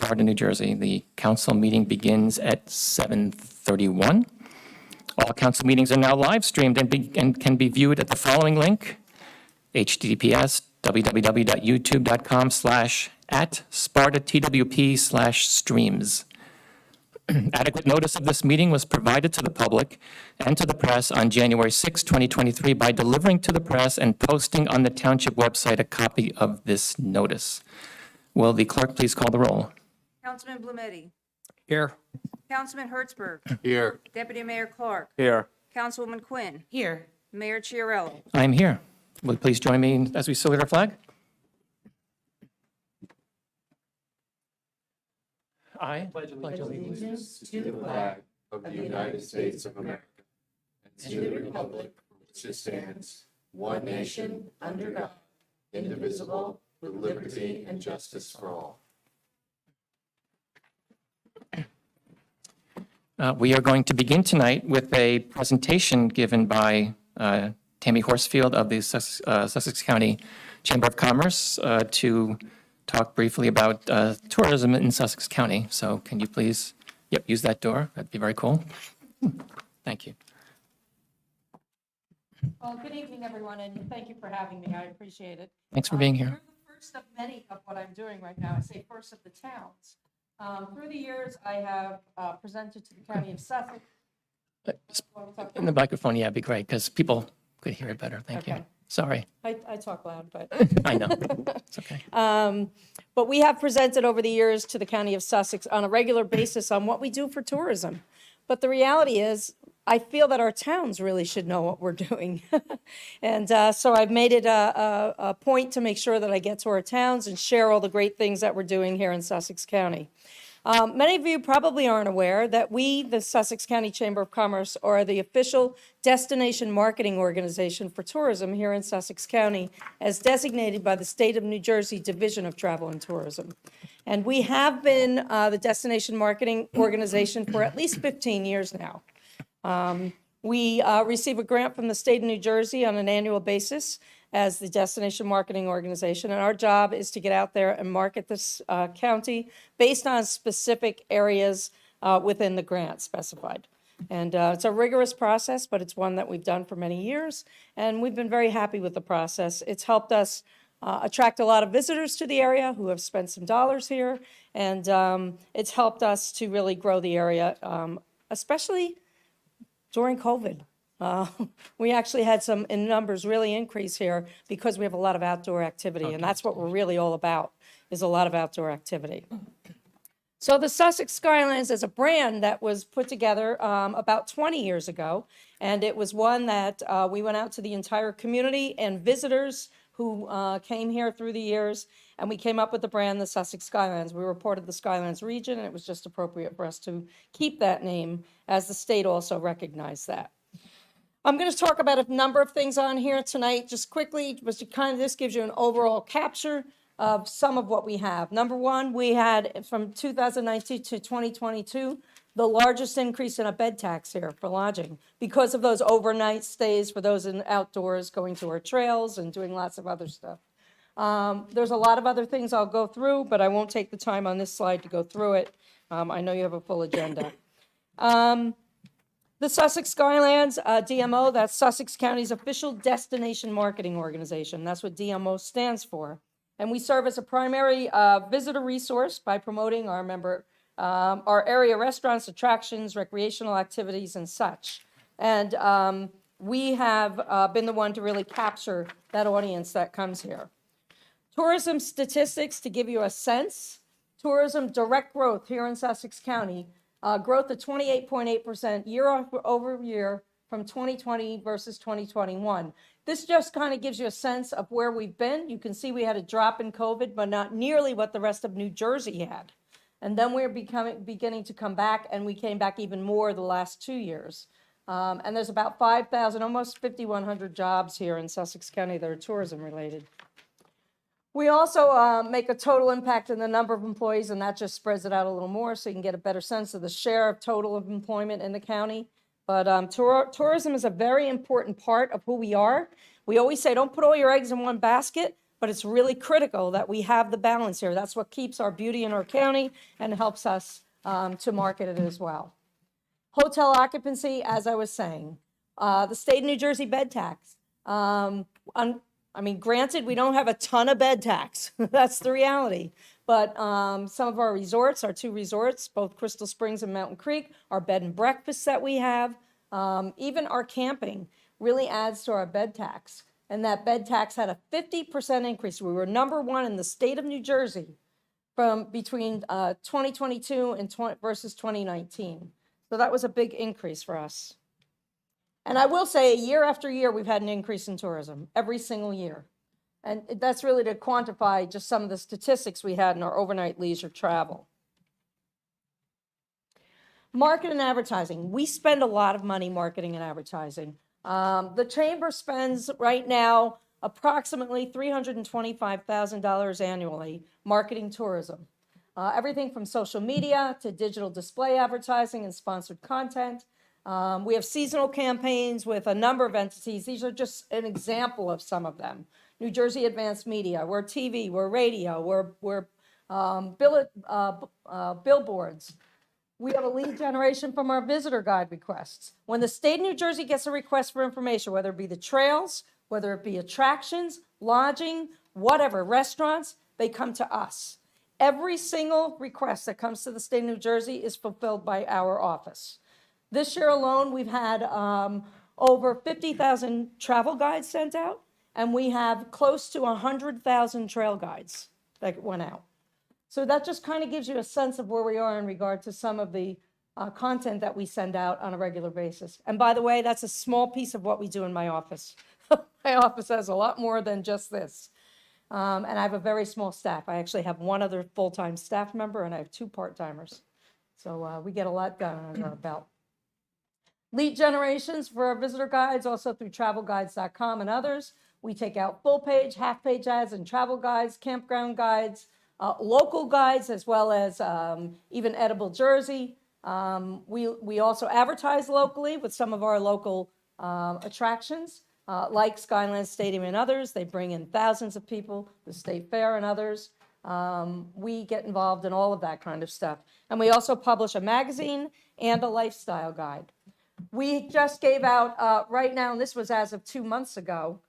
Sparta, New Jersey. The council meeting begins at 7:31. All council meetings are now live streamed and can be viewed at the following link, https://@SpartaTWP/streams. Adequate notice of this meeting was provided to the public and to the press on January 6, 2023 by delivering to the press and posting on the Township website a copy of this notice. Will the clerk please call the roll? Councilman Blumetti. Here. Councilman Hertzberg. Here. Deputy Mayor Clark. Here. Councilwoman Quinn. Here. Mayor Chiarello. I am here. Will you please join me as we salute our flag? I pledge allegiance to the flag of the United States of America and to the republic for which it stands, one nation, under God, indivisible, with liberty and justice for all. We are going to begin tonight with a presentation given by Tammy Horsfield of the Sussex County Chamber of Commerce to talk briefly about tourism in Sussex County. So can you please, use that door? That'd be very cool. Thank you. Well, good evening, everyone, and thank you for having me. I appreciate it. Thanks for being here. You're the first of many of what I'm doing right now. I say first of the towns. Through the years, I have presented to the County of Sussex. In the microphone, yeah, it'd be great, because people could hear it better. Thank you. Okay. Sorry. I talk loud, but. I know. It's okay. But we have presented over the years to the County of Sussex on a regular basis on what we do for tourism. But the reality is, I feel that our towns really should know what we're doing. And so I've made it a point to make sure that I get to our towns and share all the great things that we're doing here in Sussex County. Many of you probably aren't aware that we, the Sussex County Chamber of Commerce, are the official destination marketing organization for tourism here in Sussex County, as designated by the State of New Jersey Division of Travel and Tourism. And we have been the destination marketing organization for at least 15 years now. We receive a grant from the state of New Jersey on an annual basis as the destination marketing organization, and our job is to get out there and market this county based on specific areas within the grant specified. And it's a rigorous process, but it's one that we've done for many years, and we've been very happy with the process. It's helped us attract a lot of visitors to the area who have spent some dollars here, and it's helped us to really grow the area, especially during COVID. We actually had some in numbers really increase here because we have a lot of outdoor activity, and that's what we're really all about, is a lot of outdoor activity. So the Sussex Skylands is a brand that was put together about 20 years ago, and it was one that we went out to the entire community and visitors who came here through the years, and we came up with the brand, the Sussex Skylands. We reported the Skylands region, and it was just appropriate for us to keep that name, as the state also recognized that. I'm going to talk about a number of things on here tonight, just quickly, but this gives you an overall capture of some of what we have. Number one, we had from 2019 to 2022, the largest increase in a bed tax here for lodging because of those overnight stays for those in outdoors going to our trails and doing lots of other stuff. There's a lot of other things I'll go through, but I won't take the time on this slide to go through it. I know you have a full agenda. The Sussex Skylands, DMO, that's Sussex County's official destination marketing organization. That's what DMO stands for. And we serve as a primary visitor resource by promoting our area restaurants, attractions, recreational activities, and such. And we have been the one to really capture that audience that comes here. Tourism statistics, to give you a sense, tourism direct growth here in Sussex County, growth of 28.8% year over year from 2020 versus 2021. This just kind of gives you a sense of where we've been. You can see we had a drop in COVID, but not nearly what the rest of New Jersey had. And then we're beginning to come back, and we came back even more the last 2 years. And there's about 5,000, almost 5,100 jobs here in Sussex County that are tourism related. We also make a total impact in the number of employees, and that just spreads it out a little more so you can get a better sense of the share of total of employment in the county. But tourism is a very important part of who we are. We always say, don't put all your eggs in one basket, but it's really critical that we have the balance here. That's what keeps our beauty in our county and helps us to market it as well. Hotel occupancy, as I was saying, the state of New Jersey bed tax. Granted, we don't have a ton of bed tax. That's the reality. But some of our resorts, our 2 resorts, both Crystal Springs and Mountain Creek, our bed and breakfasts that we have, even our camping really adds to our bed tax. And that bed tax had a 50% increase. We were #1 in the state of New Jersey from between 2022 and versus 2019. So that was a big increase for us. And I will say, year after year, we've had an increase in tourism, every single year. And that's really to quantify just some of the statistics we had in our overnight leisure travel. Market and advertising. We spend a lot of money marketing and advertising. The chamber spends right now approximately $325,000 annually marketing tourism. Everything from social media to digital display advertising and sponsored content. We have seasonal campaigns with a number of entities. These are just an example of some of them. New Jersey Advanced Media, we're TV, we're radio, we're billboards. We have a lead generation from our visitor guide requests. When the state of New Jersey gets a request for information, whether it be the trails, whether it be attractions, lodging, whatever, restaurants, they come to us. Every single request that comes to the state of New Jersey is fulfilled by our office. This year alone, we've had over 50,000 travel guides sent out, and we have close to 100,000 trail guides that went out. So that just kind of gives you a sense of where we are in regard to some of the content that we send out on a regular basis. And by the way, that's a small piece of what we do in my office. My office has a lot more than just this. And I have a very small staff. I actually have 1 other full-time staff member, and I have 2 part-timers. So we get a lot done under our belt. Lead generations for our visitor guides, also through travelguides.com and others. We take out full-page, half-page ads and travel guides, campground guides, local guides, as well as even edible Jersey. We also advertise locally with some of our local attractions, like Skyline Stadium and others. They bring in thousands of people, the State Fair and others. We get involved in all of that kind of stuff. And we also publish a magazine and a lifestyle guide. We just gave out, right now, and this was as of 2 months ago,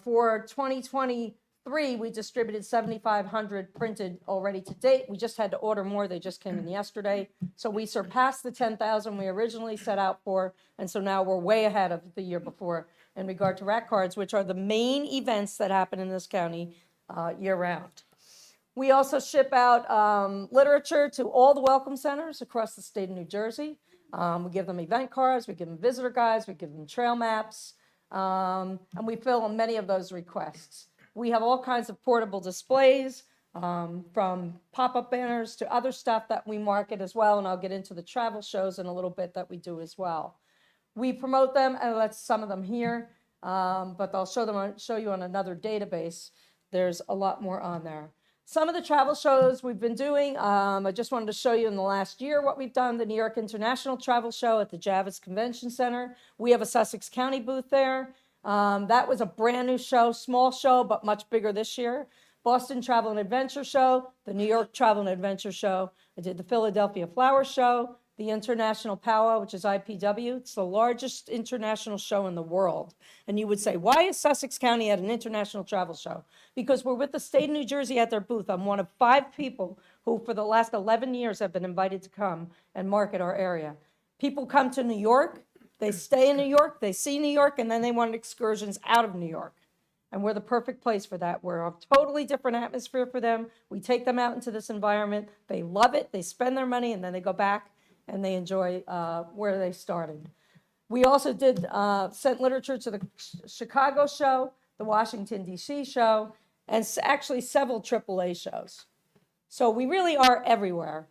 for 2023, we distributed 7,500 printed already to date. We just had to order more. They just came in yesterday. So we surpassed the 10,000 we originally set out for, and so now we're way ahead of the year before in regard to rack cards, which are the main events that happen in this county year-round. We also ship out literature to all the welcome centers across the state of New Jersey. We give them event cards, we give them visitor guides, we give them trail maps, and we fill many of those requests. We have all kinds of portable displays, from pop-up banners to other stuff that we market as well, and I'll get into the travel shows in a little bit that we do as well. We promote them, and that's some of them here, but I'll show you on another database. There's a lot more on there. Some of the travel shows we've been doing, I just wanted to show you in the last year what we've done. The New York International Travel Show at the Javits Convention Center. We have a Sussex County booth there. That was a brand new show, small show, but much bigger this year. Boston Travel and Adventure Show, the New York Travel and Adventure Show. I did the Philadelphia Flower Show, the International Powwow, which is IPW. It's the largest international show in the world. And you would say, why is Sussex County at an international travel show? Because we're with the state of New Jersey at their booth. I'm one of 5 people who for the last 11 years have been invited to come and market our area. People come to New York, they stay in New York, they see New York, and then they want excursions out of New York. And we're the perfect place for that. We're a totally different atmosphere for them. We take them out into this environment. They love it. They spend their money, and then they go back and they enjoy where they started. We also did sent literature to the Chicago show, the Washington, D.C. show, and actually several AAA shows. So we really are everywhere.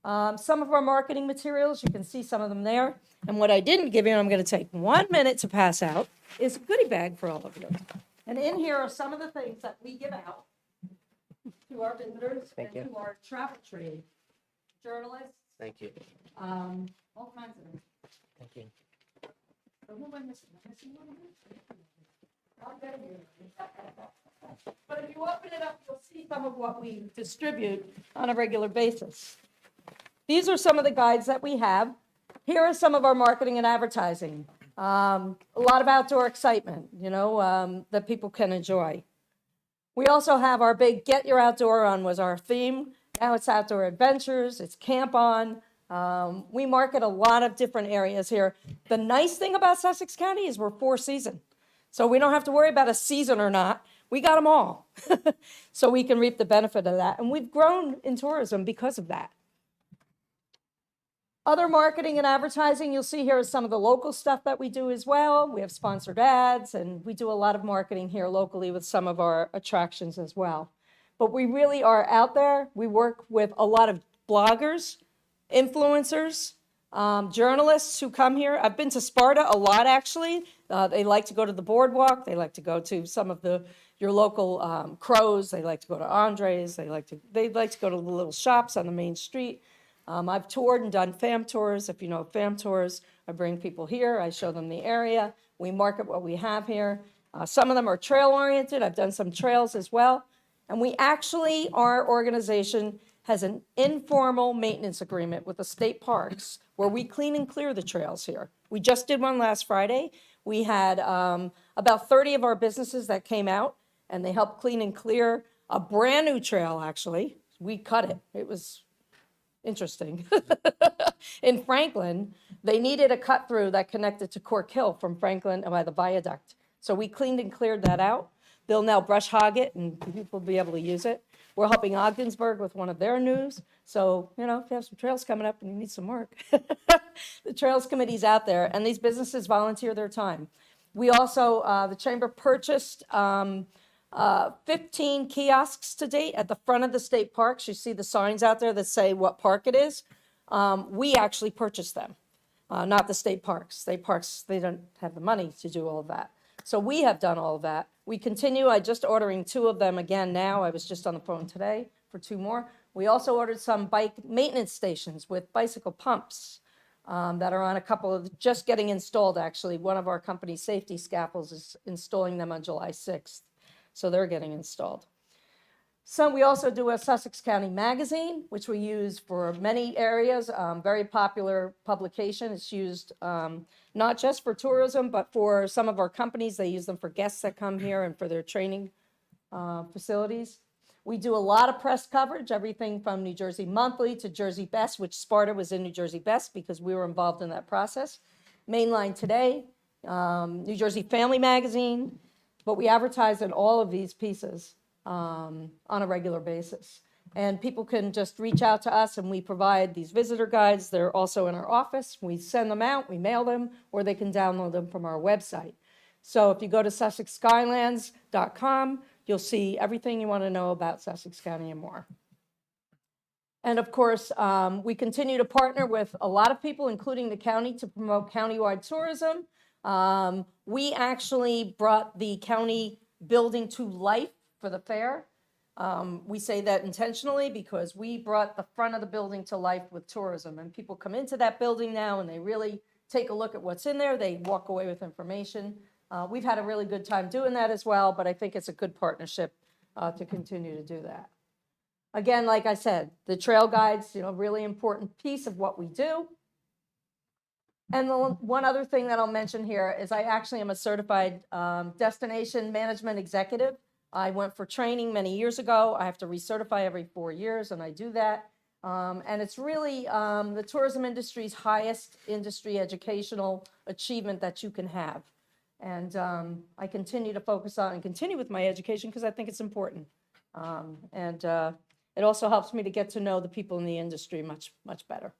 Some of our marketing materials, you can see some of them there. And what I didn't give you, and I'm going to take 1 minute to pass out, is a goodie bag for all of you. And in here are some of the things that we give out to our visitors and to our travel trade journalists. Thank you. All kinds of them. Thank you. So who am I missing? Am I missing one of them? But if you open it up, you'll see some of what we distribute on a regular basis. These are some of the guides that we have. Here are some of our marketing and advertising. A lot of outdoor excitement, that people can enjoy. We also have our big Get Your Outdoor On was our theme. Now it's Outdoor Adventures, it's Camp On. We market a lot of different areas here. The nice thing about Sussex County is we're 4-season. So we don't have to worry about a season or not. We got them all. So we can reap the benefit of that. And we've grown in tourism because of that. Other marketing and advertising, you'll see here is some of the local stuff that we do as well. We have sponsored ads, and we do a lot of marketing here locally with some of our attractions as well. But we really are out there. We work with a lot of bloggers, influencers, journalists who come here. I've been to Sparta a lot, actually. They like to go to the boardwalk. They like to go to some of your local Crows. They like to go to Andre's. They like to go to the little shops on the main street. I've toured and done fam tours. If you know fam tours, I bring people here. I show them the area. We market what we have here. Some of them are trail oriented. I've done some trails as well. And we actually, our organization has an informal maintenance agreement with the state parks where we clean and clear the trails here. We just did one last Friday. We had about 30 of our businesses that came out and they helped clean and clear a brand new trail, actually. We cut it. It was interesting. In Franklin, they needed a cut through that connected to Cork Hill from Franklin by the viaduct. So we cleaned and cleared that out. They'll now brush hog it and people will be able to use it. We're helping Ogdensburg with one of their news. So, if you have some trails coming up and you need some work, the Trails Committee's out there and these businesses volunteer their time. We also, the Chamber purchased 15 kiosks to date at the front of the state parks. You see the signs out there that say what park it is. We actually purchased them, not the state parks. State parks, they don't have the money to do all of that. So we have done all of that. We continue. I just ordering 2 of them again now. I was just on the phone today for 2 more. We also ordered some bike maintenance stations with bicycle pumps that are on a couple of, just getting installed actually. One of our company's safety scaffolds is installing them on July 6th. So they're getting installed. So we also do a Sussex County magazine, which we use for many areas, very popular publication. It's used not just for tourism, but for some of our companies. They use them for guests that come here and for their training facilities. We do a lot of press coverage, everything from New Jersey Monthly to Jersey Best, which Sparta was in New Jersey Best because we were involved in that process. Mainline Today, New Jersey Family Magazine, but we advertise in all of these pieces on a regular basis. And people can just reach out to us and we provide these visitor guides. They're also in our office. We send them out, we mail them, or they can download them from our website. So if you go to SussexSkylands.com, you'll see everything you want to know about Sussex County and more. And of course, we continue to partner with a lot of people, including the county, to promote countywide tourism. We actually brought the county building to life for the fair. We say that intentionally because we brought the front of the building to life with tourism, and people come into that building now and they really take a look at what's in there. They walk away with information. We've had a really good time doing that as well, but I think it's a good partnership to continue to do that. Again, like I said, the trail guides, really important piece of what we do. And the one other thing that I'll mention here is I actually am a certified destination management executive. I went for training many years ago. I have to recertify every 4 years, and I do that. And it's really the tourism industry's highest industry educational achievement that you can have. And I continue to focus on and continue with my education because I think it's important. And it also helps me to get to know the people in the industry much, much better.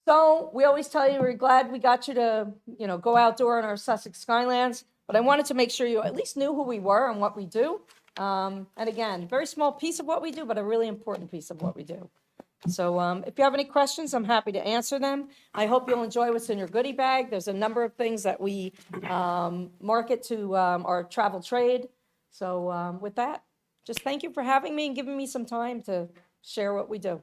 So we always tell you we're glad we got you to, go outdoor in our Sussex Skylands. But I wanted to make sure you at least knew who we were and what we do. And again, very small piece of what we do, but a really important piece of what we do. So if you have any questions, I'm happy to answer them. I hope you'll enjoy what's in your goodie bag. There's a number of things that we market to our travel trade. So with that, just thank you for having me and giving me some time to share what we do.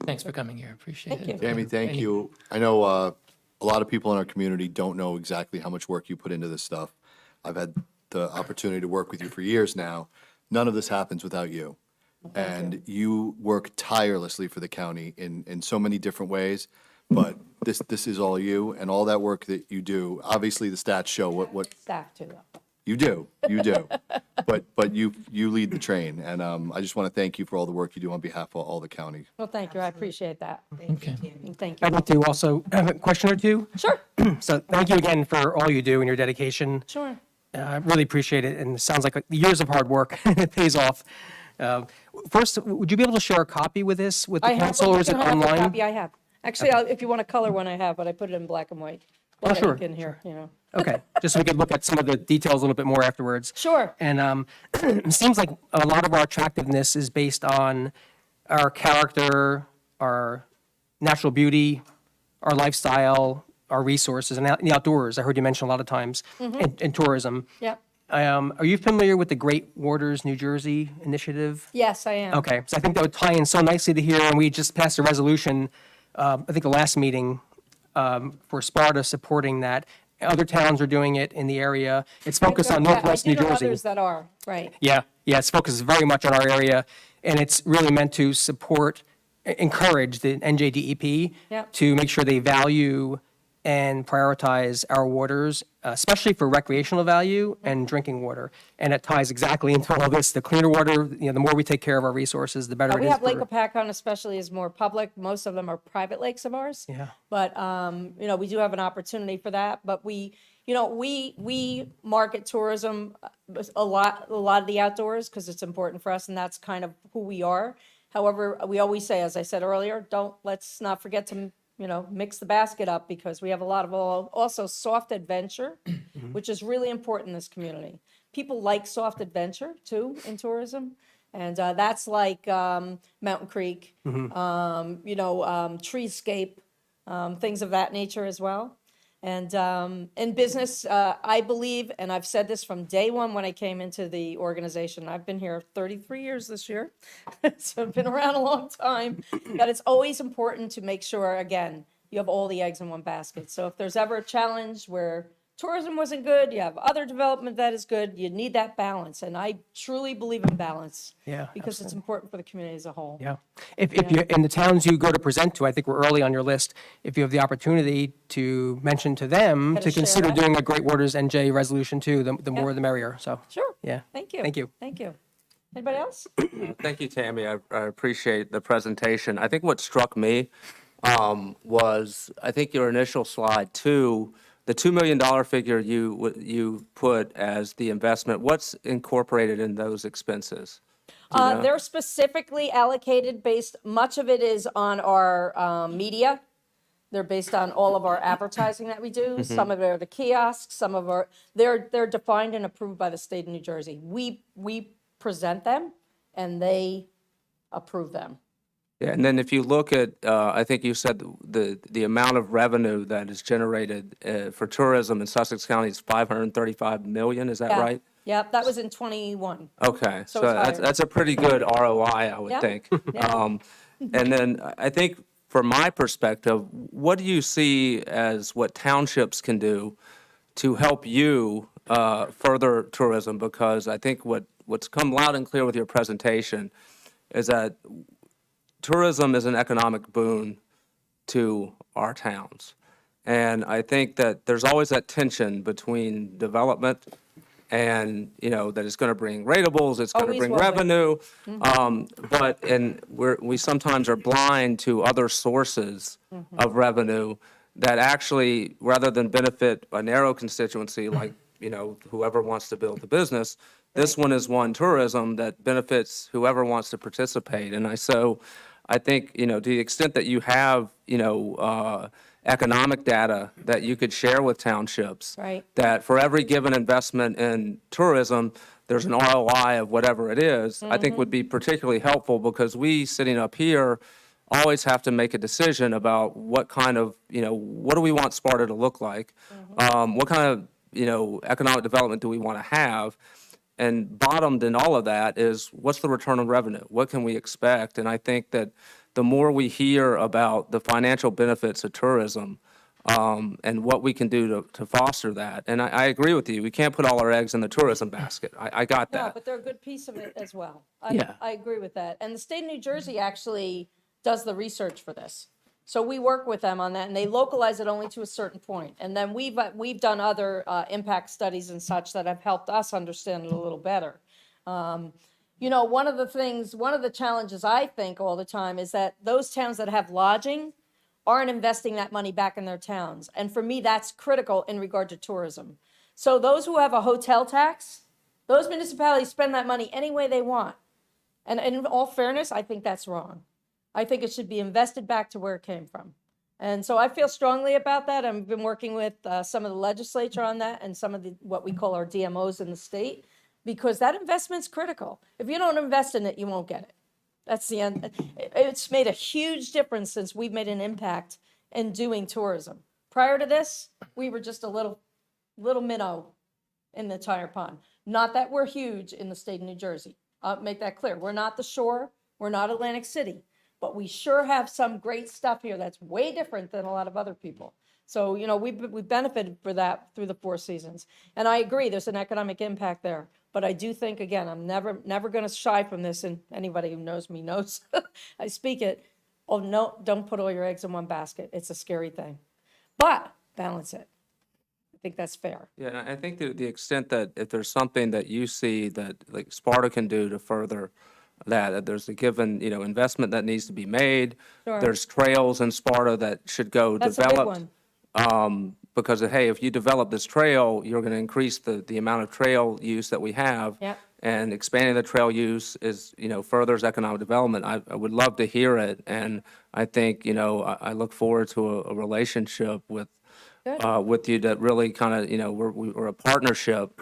Thanks for coming here. Appreciate Thank it. you. Tammy, thank you. I know a lot of people in our community don't know exactly how much work you put into this stuff. I've had the opportunity to work with you for years now. None of this happens without you. And you work tirelessly for the county in so many different ways, but this is all you and all that work that you do. Obviously, the stats show what Staff too, though. you do, but you lead the train, and I just want to thank you for all the work you do on behalf of all the county. Well, thank you. I appreciate that. Okay. Thank you. I'd like to also have a question or two. Sure, So thank you again for all you do and your dedication. sure. I really appreciate it, and it sounds like years of hard work. It pays off. First, would you be able to share a copy with this, with the I have, council, or is it you can have the online? copy I have. Actually, if you want a color one, I have, but I put it in black and white. A lot of sure. ink in here, you know. Okay, just so we could look at some of the details a little bit more afterwards. Sure. And it seems like a lot of our attractiveness is based on our character, our natural beauty, our lifestyle, our resources, and the outdoors. I heard you mention a lot of times, and tourism. Yep. Are you familiar with the Great Waters New Jersey initiative? Yes, I am. Okay, so I think that would tie in so nicely to here, and we just passed a resolution, I think the last meeting, for Sparta supporting that. Other towns are doing it in the area. It's focused on Yeah, Northwest New I do know Jersey. others that are, right. Yeah, it's focused very much on our area, and it's really meant to support, encourage the NJDEP Yep. to make sure they value and prioritize our waters, especially for recreational value and drinking water. And it ties exactly into all this. The cleaner water, the more we take care of our resources, the better it We is have Lake for. Opakon especially is more public. Most of them are private lakes of ours. Yeah. But, we do have an opportunity for that. But we market tourism a lot of the outdoors because it's important for us and that's kind of who we are. However, we always say, as I said earlier, let's not forget to, mix the basket up because we have a lot of also soft adventure, which is really important in this community. People like soft adventure too in tourism. And that's like Mountain Creek, treescape, things of that nature as well. And in business, I believe, and I've said this from day one when I came into the organization, I've been here 33 years this year, so I've been around a long time, that it's always important to make sure, again, you have all the eggs in one basket. So if there's ever a challenge where tourism wasn't good, you have other development that is good, you need that balance. And I truly believe in balance. Yeah, Because it's important for the community as a whole. Yeah. If you, in the towns you go to present to, I think we're early on your list, if you have the opportunity to mention to them Gotta to share consider that. doing a Great Waters NJ resolution too, the more the merrier, so. Sure. Yeah. Thank you. Thank you. Thank you. Anybody else? Thank you, Tammy. I appreciate the presentation. I think what struck me was, I think your initial slide too, the $2 million figure you put as the investment, what's incorporated in those expenses? Do you know? They're specifically allocated much of it is on our media. They're based on all of our advertising that we do. Some of it are the kiosks, they're defined and approved by the state of New Jersey. We present them and they approve them. Yeah, and then if you look at, I think you said the amount of revenue that is generated for tourism in Sussex County is 535 million, is that Yeah. right? Yep, that was in 21. Okay, so it's that's higher. that's a pretty good ROI, I would Yeah, think. yeah. And then I think from my perspective, what do you see as what townships can do to help you further tourism? Because I think what's come loud and clear with your presentation is that tourism is an economic boon to our towns. And I think that there's always that tension between development and, that it's going to bring ratables, it's going to Always bring will be. revenue. We sometimes are blind to other sources of revenue that actually, rather than benefit a narrow constituency like, whoever wants to build the business, this one is one tourism that benefits whoever wants to participate. And I think, to the extent that you have, economic data that you could share with townships. Right. That for every given investment in tourism, there's an ROI of whatever it is, I think would be particularly helpful because we sitting up here always have to make a decision about what kind of, what do we want Sparta to look like? What kind of, economic development do we want to have? And bottomed in all of that is what's the return on revenue? What can we expect? And I think that the more we hear about the financial benefits of tourism, and what we can do to foster that. And I agree with you. We can't put all our eggs in the tourism basket. I got No, that. but they're a good piece of it as well. Yeah. I agree with that. And the state of New Jersey actually does the research for this. So we work with them on that, and they localize it only to a certain point. And then we've done other impact studies and such that have helped us understand it a little better. You know, one of the challenges I think all the time is that those towns that have lodging aren't investing that money back in their towns. And for me, that's critical in regard to tourism. So those who have a hotel tax, those municipalities spend that money any way they want. And in all fairness, I think that's wrong. I think it should be invested back to where it came from. And so I feel strongly about that. I've been working with some of the legislature on that and some of the what we call our DMOs in the state, because that investment's critical. If you don't invest in it, you won't get it. That's the end. It's made a huge difference since we've made an impact in doing tourism. Prior to this, we were just a little minnow in the entire pond. Not that we're huge in the state of New Jersey. I'll make that clear. We're not the shore. We're not Atlantic City. But we sure have some great stuff here that's way different than a lot of other people. So, you know, we benefited for that through the Four Seasons. And I agree, there's an economic impact there. But I do think, again, I'm never going to shy from this, and anybody who knows me knows I speak it. Oh, no, don't put all your eggs in one basket. It's a scary thing. But balance it. I think that's fair. Yeah, and I think to the extent that if there's something that you see that like Sparta can do to further that there's a given, you know, investment that needs to be made. Sure. There's trails in Sparta that should go That's a big developed. Because, hey, if you develop this trail, you're going to increase the amount of trail use that we have. Yep. And expanding the trail use is, you know, furthers economic development. I would love to hear it. And I think, you know, I look forward to a relationship with you that really kind of, you know, we're a partnership,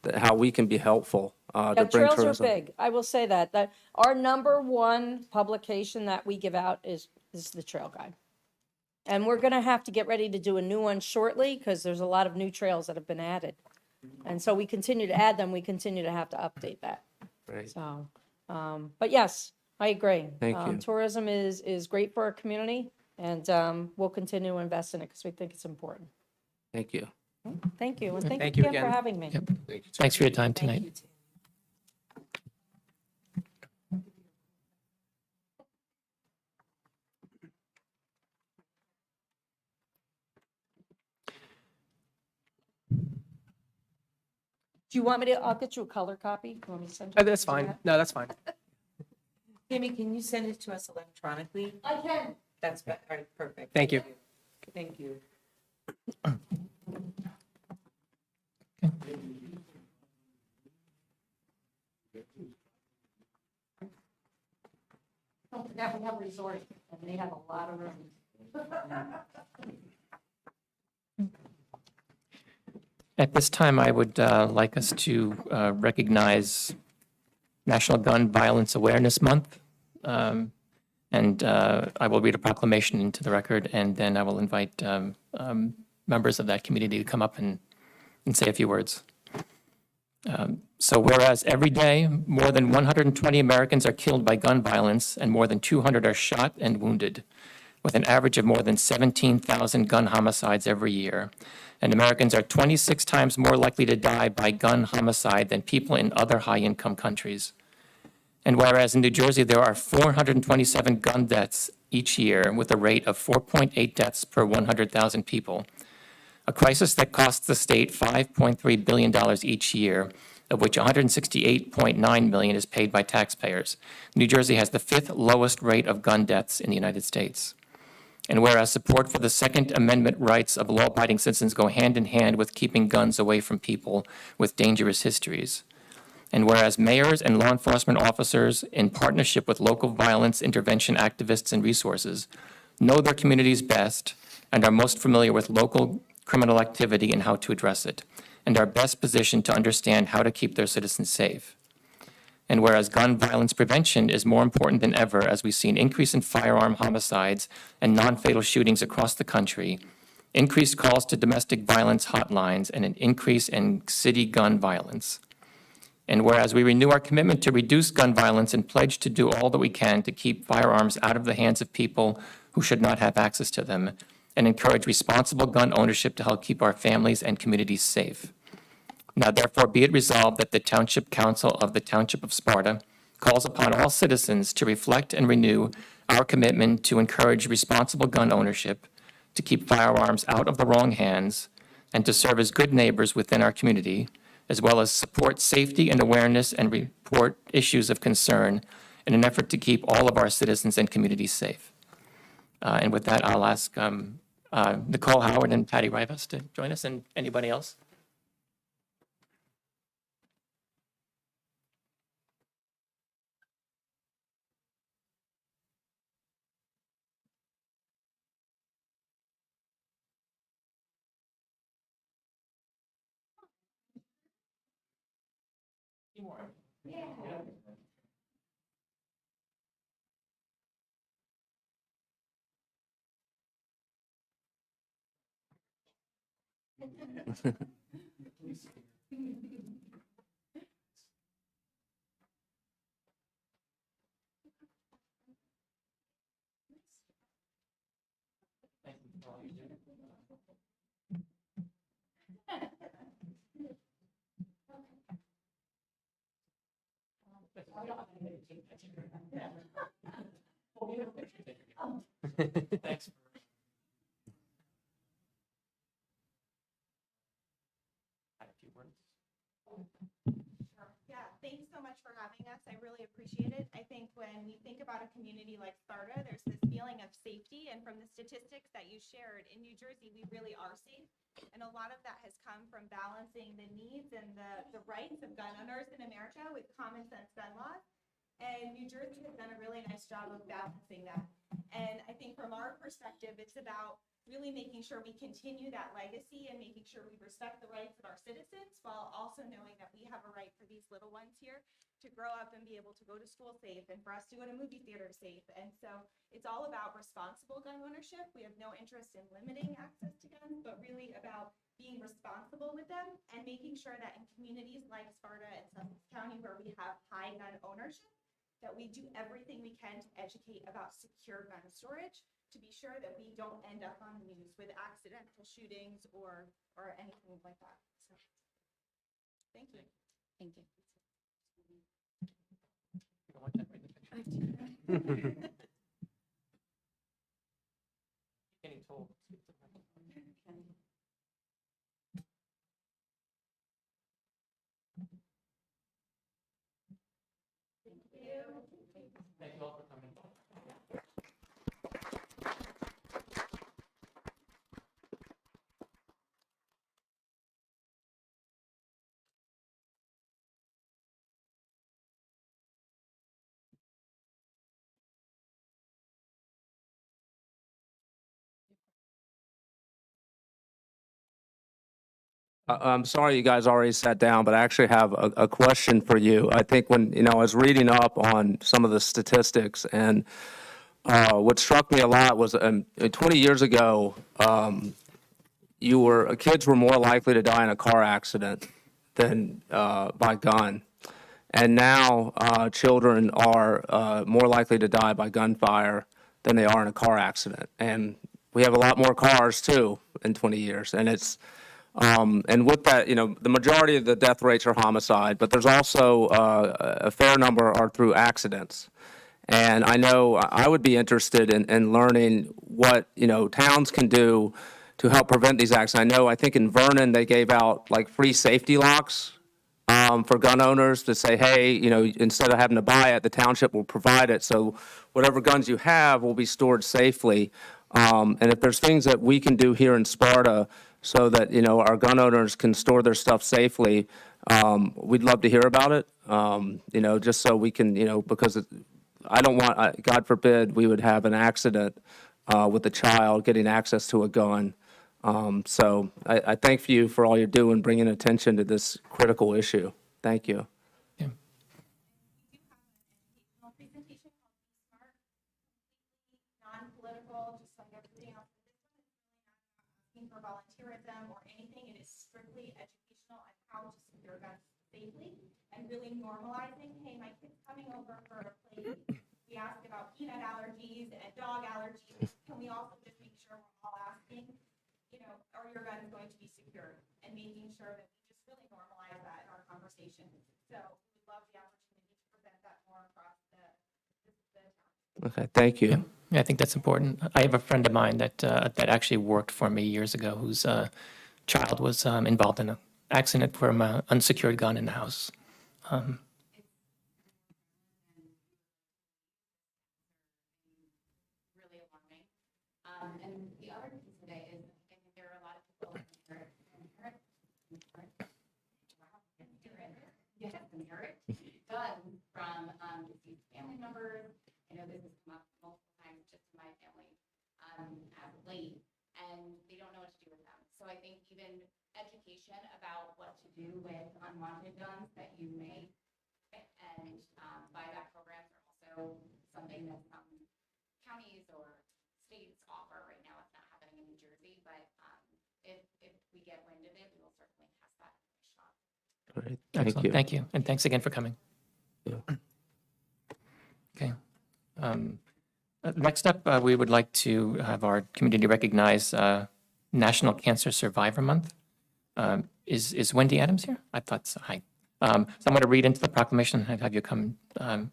that how we can be helpful to Yeah, bring trails tourism. are big. I will say that our number one publication that we give out is the Trail Guide. And we're going to have to get ready to do a new one shortly because there's a lot of new trails that have been added. And so we continue to add them. We continue to have to update that. Great. So, but yes, I agree. Thank you. Tourism is great for our community, and we'll continue to invest in it because we think it's important. Thank you. Thank you, and Thank thank you you again for again. having me. Thanks for your time tonight. Do you want me to, I'll get you a color copy. You want me to send it? That's fine. No, that's fine. Tammy, can you send it to us electronically? I can. That's, all right, perfect. Thank you. Thank you. Don't forget, we have resort, and they have a lot of room. At this time, I would like us to recognize National Gun Violence Awareness Month. And I will read a proclamation into the record, and then I will invite members of that community to come up and say a few words. So whereas every day, more than 120 Americans are killed by gun violence and more than 200 are shot and wounded, with an average of more than 17,000 gun homicides every year. And Americans are 26 times more likely to die by gun homicide than people in other high-income countries. And whereas in New Jersey, there are 427 gun deaths each year with a rate of 4.8 deaths per 100,000 people, a crisis that costs the state $5.3 billion each year, of which $168.9 million is paid by taxpayers. New Jersey has the 5th lowest rate of gun deaths in the United States. And whereas support for the Second Amendment rights of law-abiding citizens go hand in hand with keeping guns away from people with dangerous histories. And whereas mayors and law enforcement officers, in partnership with local violence intervention activists and resources, know their communities best and are most familiar with local criminal activity and how to address it, and are best positioned to understand how to keep their citizens safe. And whereas gun violence prevention is more important than ever as we see an increase in firearm homicides and non-fatal shootings across the country, increased calls to domestic violence hotlines, and an increase in city gun violence. And whereas we renew our commitment to reduce gun violence and pledge to do all that we can to keep firearms out of the hands of people who should not have access to them, and encourage responsible gun ownership to help keep our families and communities safe. Now therefore be it resolved that the Township Council of the Township of Sparta calls upon all citizens to reflect and renew our commitment to encourage responsible gun ownership, to keep firearms out of the wrong hands, and to serve as good neighbors within our community, as well as support safety and awareness and report issues of concern in an effort to keep all of our citizens and communities safe. And with that, I'll ask Nicole Howard and Patty Rivas to join us, and anybody else? Thanks. Yeah, thanks so much for having us. I really appreciate it. I think when we think about a community like Sparta, there's this feeling of safety. And from the statistics that you shared, in New Jersey, we really are safe. And a lot of that has come from balancing the needs and the rights of gun owners in America with common sense gun laws. And New Jersey has done a really nice job of balancing that. And I think from our perspective, it's about really making sure we continue that legacy and making sure we respect the rights of our citizens while also knowing that we have a right for these little ones here to grow up and be able to go to school safe and for us to go to movie theater safe. And so it's all about responsible gun ownership. We have no interest in limiting access to guns, but really about being responsible with them and making sure that in communities like Sparta and Sussex County where we have high gun ownership, that we do everything we can to educate about secure gun storage to be sure that we don't end up on the news with accidental shootings or anything like that. So, thank you. Thank you. Getting told. Thank you all for coming. I'm sorry you guys already sat down, but I actually have a question for you. I think when, I was reading up on some of the statistics, and what struck me a lot was 20 years ago, kids were more likely to die in a car accident than by gun. And now children are more likely to die by gunfire than they are in a car accident. And we have a lot more cars too in 20 years. And it's and with that, the majority of the death rates are homicide, but there's also a fair number are through accidents. And I know I would be interested in learning what, towns can do to help prevent these accidents. I think in Vernon, they gave out like free safety locks for gun owners to say, hey, instead of having to buy it, the township will provide it. So whatever guns you have will be stored safely. And if there's things that we can do here in Sparta so that, our gun owners can store their stuff safely, we'd love to hear about it, just so we can, because I don't want, God forbid, we would have an accident with a child getting access to a gun. So I thank you for all you're doing, bringing attention to this critical issue. Thank you. Yeah. Educational presentation called Smart, completely non-political, just like everything else. But this one is really not asking for volunteerism or anything. It is strictly educational on how to secure guns safely and really normalizing, hey, my kid's coming over for a plate. We ask about peanut allergies and dog allergies. Can we also just make sure we're all asking your gun is going to be secured, and making sure that we just really normalize that in our conversation. So we would love the opportunity to present that more across the town. Okay, thank you. Yeah, I think that's important. I have a friend of mine that actually worked for me years ago, whose child was involved in an accident from an unsecured gun in the house. Really alarming. And the other piece of it is, I think there are a lot of people that inherit, done from deceased family members. I know this has come up multiple times just in my family as of late, and they don't know what to do with them. So I think even education about what to do with unwanted guns that you may get, and buyback programs are also something that counties or states offer. Right now, it's not happening in New Jersey, but if we get wind of it, we will certainly pass that information on. All right, thank Excellent. you. Thank you. And thanks again for coming. Yeah. Okay. Next up, we would like to have our community recognize National Cancer Survivor Month. Is Wendy Adams here? I thought so. Hi. So I'm going to read into the proclamation and have you come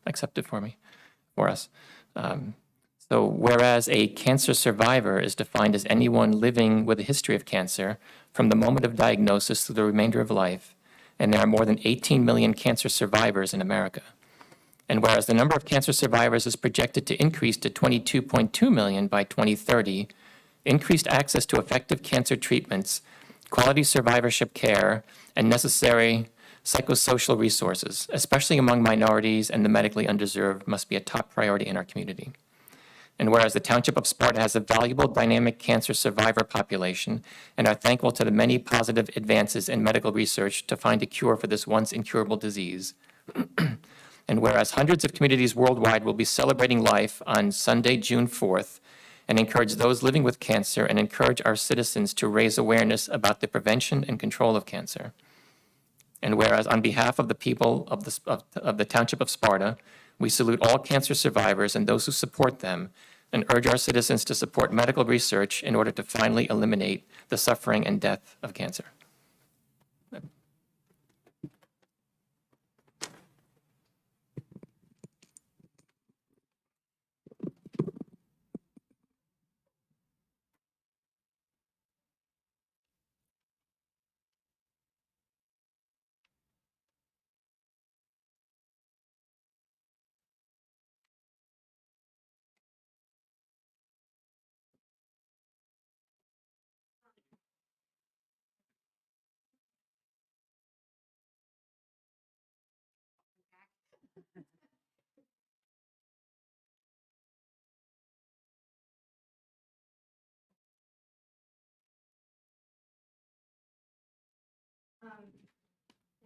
accept it for us. So whereas a cancer survivor is defined as anyone living with a history of cancer from the moment of diagnosis through the remainder of life, and there are more than 18 million cancer survivors in America. And whereas the number of cancer survivors is projected to increase to 22.2 million by 2030, increased access to effective cancer treatments, quality survivorship care, and necessary psychosocial resources, especially among minorities and the medically undeserved, must be a top priority in our community. And whereas the Township of Sparta has a valuable dynamic cancer survivor population and are thankful to the many positive advances in medical research to find a cure for this once incurable disease. And whereas hundreds of communities worldwide will be celebrating life on Sunday, June 4th, and encourage those living with cancer and encourage our citizens to raise awareness about the prevention and control of cancer. And whereas on behalf of the people of the Township of Sparta, we salute all cancer survivors and those who support them and urge our citizens to support medical research in order to finally eliminate the suffering and death of cancer.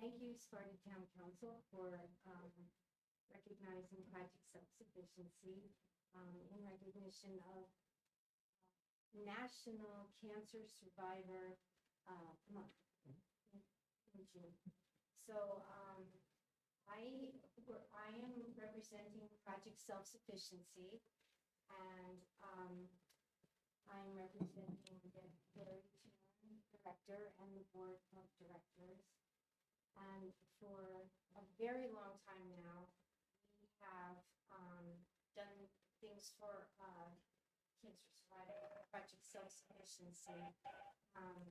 Thank you, Sparta Town Council, for recognizing project self-sufficiency in recognition of National Cancer Survivor Month in June. So I am representing Project Self-Sufficiency, and I'm representing the Hillary Director and the Board of Directors. And for a very long time now, we have done things for cancer survivor Project Self-Sufficiency,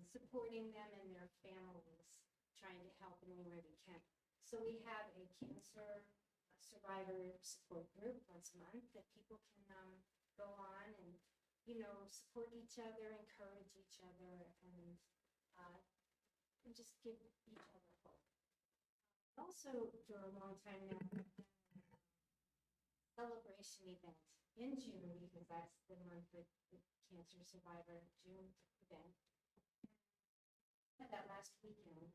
supporting them and their families, trying to help in any way we can. So we have a cancer survivor support group once a month that people can go on and, support each other, encourage each other, and just give each other hope. Also, for a long time now, celebration event in June, because that's the month with the Cancer Survivor June event. That last weekend,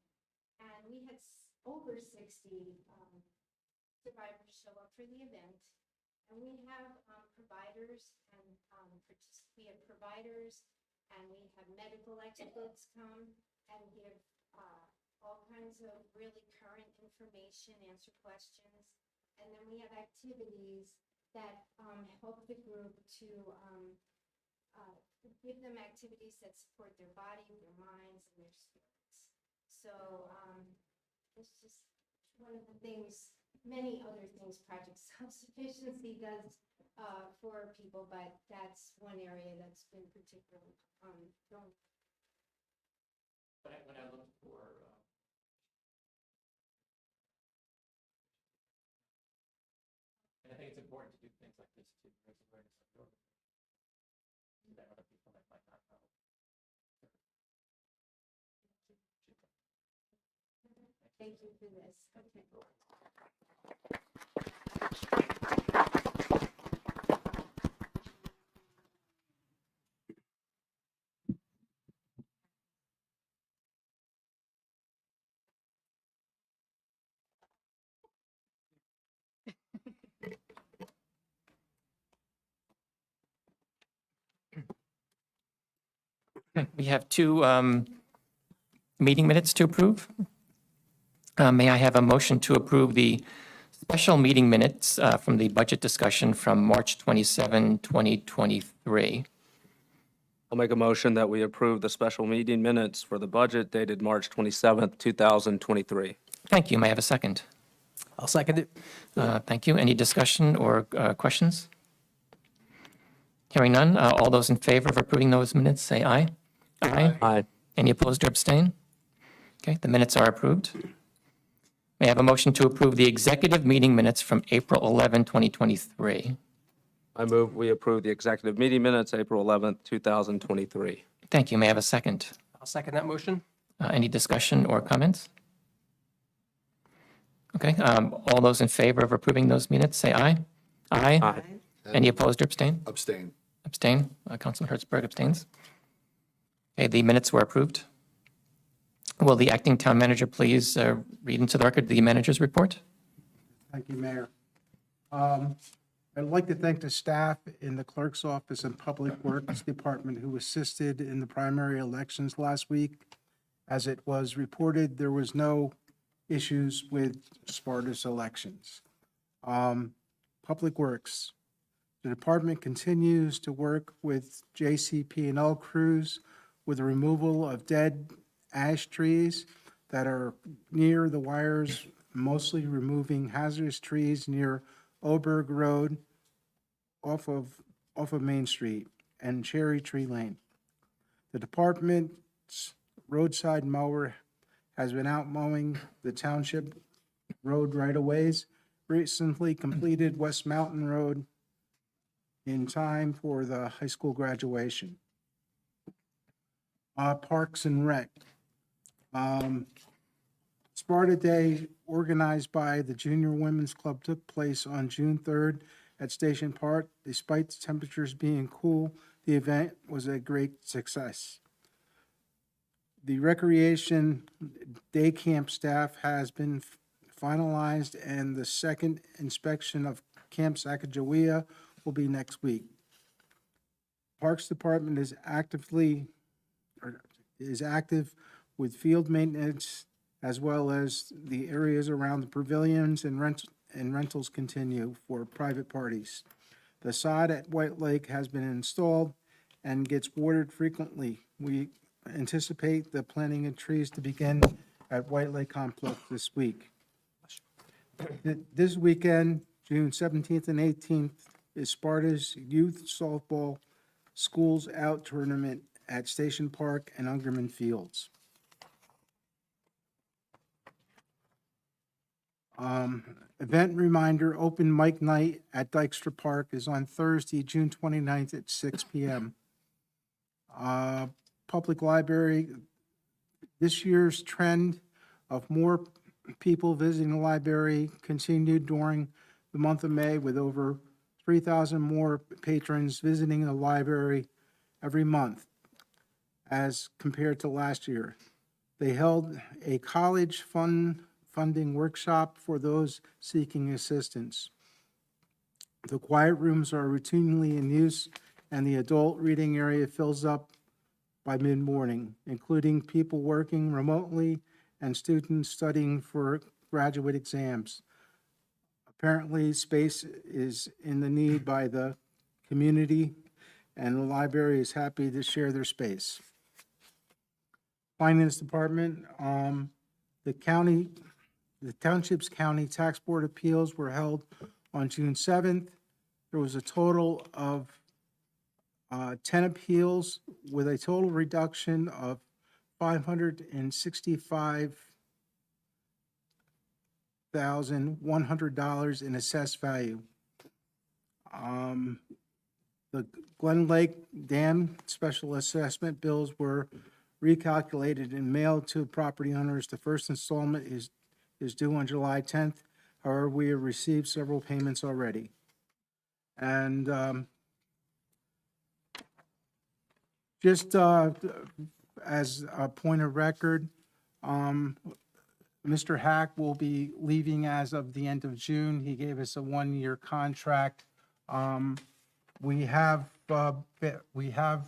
and we had over 60 survivors show up for the event, and we have providers and we have providers, and we have medical experts come and give all kinds of really current information, answer questions, and then we have activities that help the group to give them activities that support their body, their minds, and their spirits. So it's just one of the things, many other things Project Self-Sufficiency does for people, but that's one area that's been particularly going. When I look for, and I think it's important to do things like this to raise awareness of your organization, that other people that might not know. Thank you for this. Okay. We have two meeting minutes to approve. May I have a motion to approve the special meeting minutes from the budget discussion from March 27, 2023? I'll make a motion that we approve the special meeting minutes for the budget dated March 27th, 2023. Thank you. May I have a second? I'll second it. Thank you. Any discussion or questions? Hearing none, all those in favor of approving those minutes, say aye. Aye. Aye. Any opposed or abstain? Okay, the minutes are approved. May I have a motion to approve the executive meeting minutes from April 11, 2023? I move we approve the executive meeting minutes, April 11th, 2023. Thank you. May I have a second? I'll second that motion. Any discussion or comments? Okay, all those in favor of approving those minutes, say aye. Aye. Aye. Any opposed or abstain? Abstain. Abstain. Councilman Hertzberg abstains. Okay, the minutes were approved. Will the acting town manager please read into the record the manager's report? Thank you, Mayor. I'd like to thank the staff in the clerk's office and Public Works Department who assisted in the primary elections last week. As it was reported, there was no issues with Sparta's elections. Public Works. The department continues to work with JCP&L crews with the removal of dead ash trees that are near the wires, mostly removing hazardous trees near Oberg Road off of Main Street and Cherry Tree Lane. The department's roadside mower has been out mowing the township road right-of-ways, recently completed West Mountain Road in time for the high school graduation. Parks and Rec. Sparta Day, organized by the Junior Women's Club, took place on June 3rd at Station Park. Despite the temperatures being cool, the event was a great success. The recreation day camp staff has been finalized, and the second inspection of Camp Sacagawea will be next week. Parks Department is active with field maintenance, as well as the areas around the pavilions and rentals continue for private parties. The sod at White Lake has been installed and gets watered frequently. We anticipate the planting of trees to begin at White Lake Complex this week. This weekend, June 17th and 18th, is Sparta's Youth Softball Schools Out Tournament at Station Park and Ungerman Fields. Event reminder, open mic night at Dykstra Park is on Thursday, June 29th at 6 p.m. Public Library, this year's trend of more people visiting the library continued during the month of May, with over 3,000 more patrons visiting the library every month as compared to last year. They held a college funding workshop for those seeking assistance. The quiet rooms are routinely in use, and the adult reading area fills up by mid-morning, including people working remotely and students studying for graduate exams. Apparently, space is in the need by the community, and the library is happy to share their space. Finance Department, the Township's County Tax Board appeals were held on June 7th. There was a total of 10 appeals with a total reduction of $565,100 in assessed value. The Glen Lake Dam special assessment bills were recalculated and mailed to property owners. The first installment is due on July 10th. However, we have received several payments already. And just as a point of record, Mr. Hack will be leaving as of the end of June. He gave us a one-year contract. We have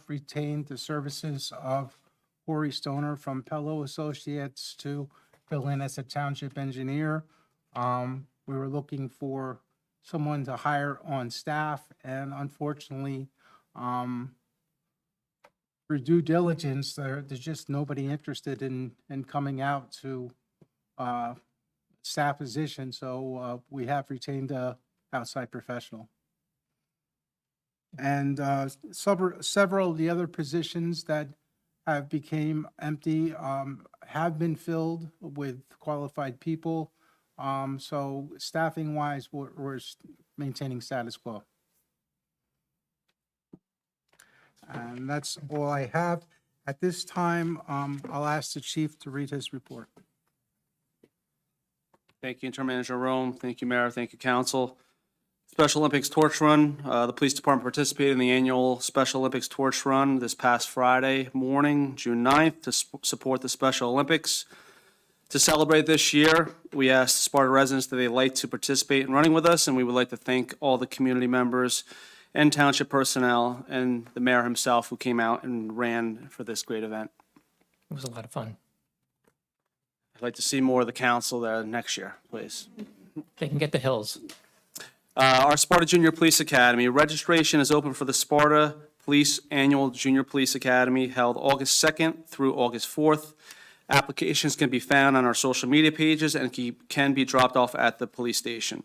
retained the services of Corey Stoner from Pello Associates to fill in as a township engineer. We were looking for someone to hire on staff, and unfortunately, through due diligence, there's just nobody interested in coming out to staff position, so we have retained a outside professional. And several of the other positions that have became empty have been filled with qualified people. So staffing-wise, we're maintaining status quo. And that's all I have. At this time, I'll ask the chief to read his report. Thank you, Interim Manager Rome. Thank you, Mayor. Thank you, Council. Special Olympics Torch Run. The Police Department participated in the annual Special Olympics Torch Run this past Friday morning, June 9th, to support the Special Olympics. To celebrate this year, we asked Sparta residents that they'd like to participate in running with us, and we would like to thank all the community members and township personnel and the mayor himself who came out and ran for this great event. It was a lot of fun. I'd like to see more of the council there next year, please. They can get the hills. Our Sparta Junior Police Academy. Registration is open for the Sparta Police Annual Junior Police Academy held August 2nd through August 4th. Applications can be found on our social media pages and can be dropped off at the police station.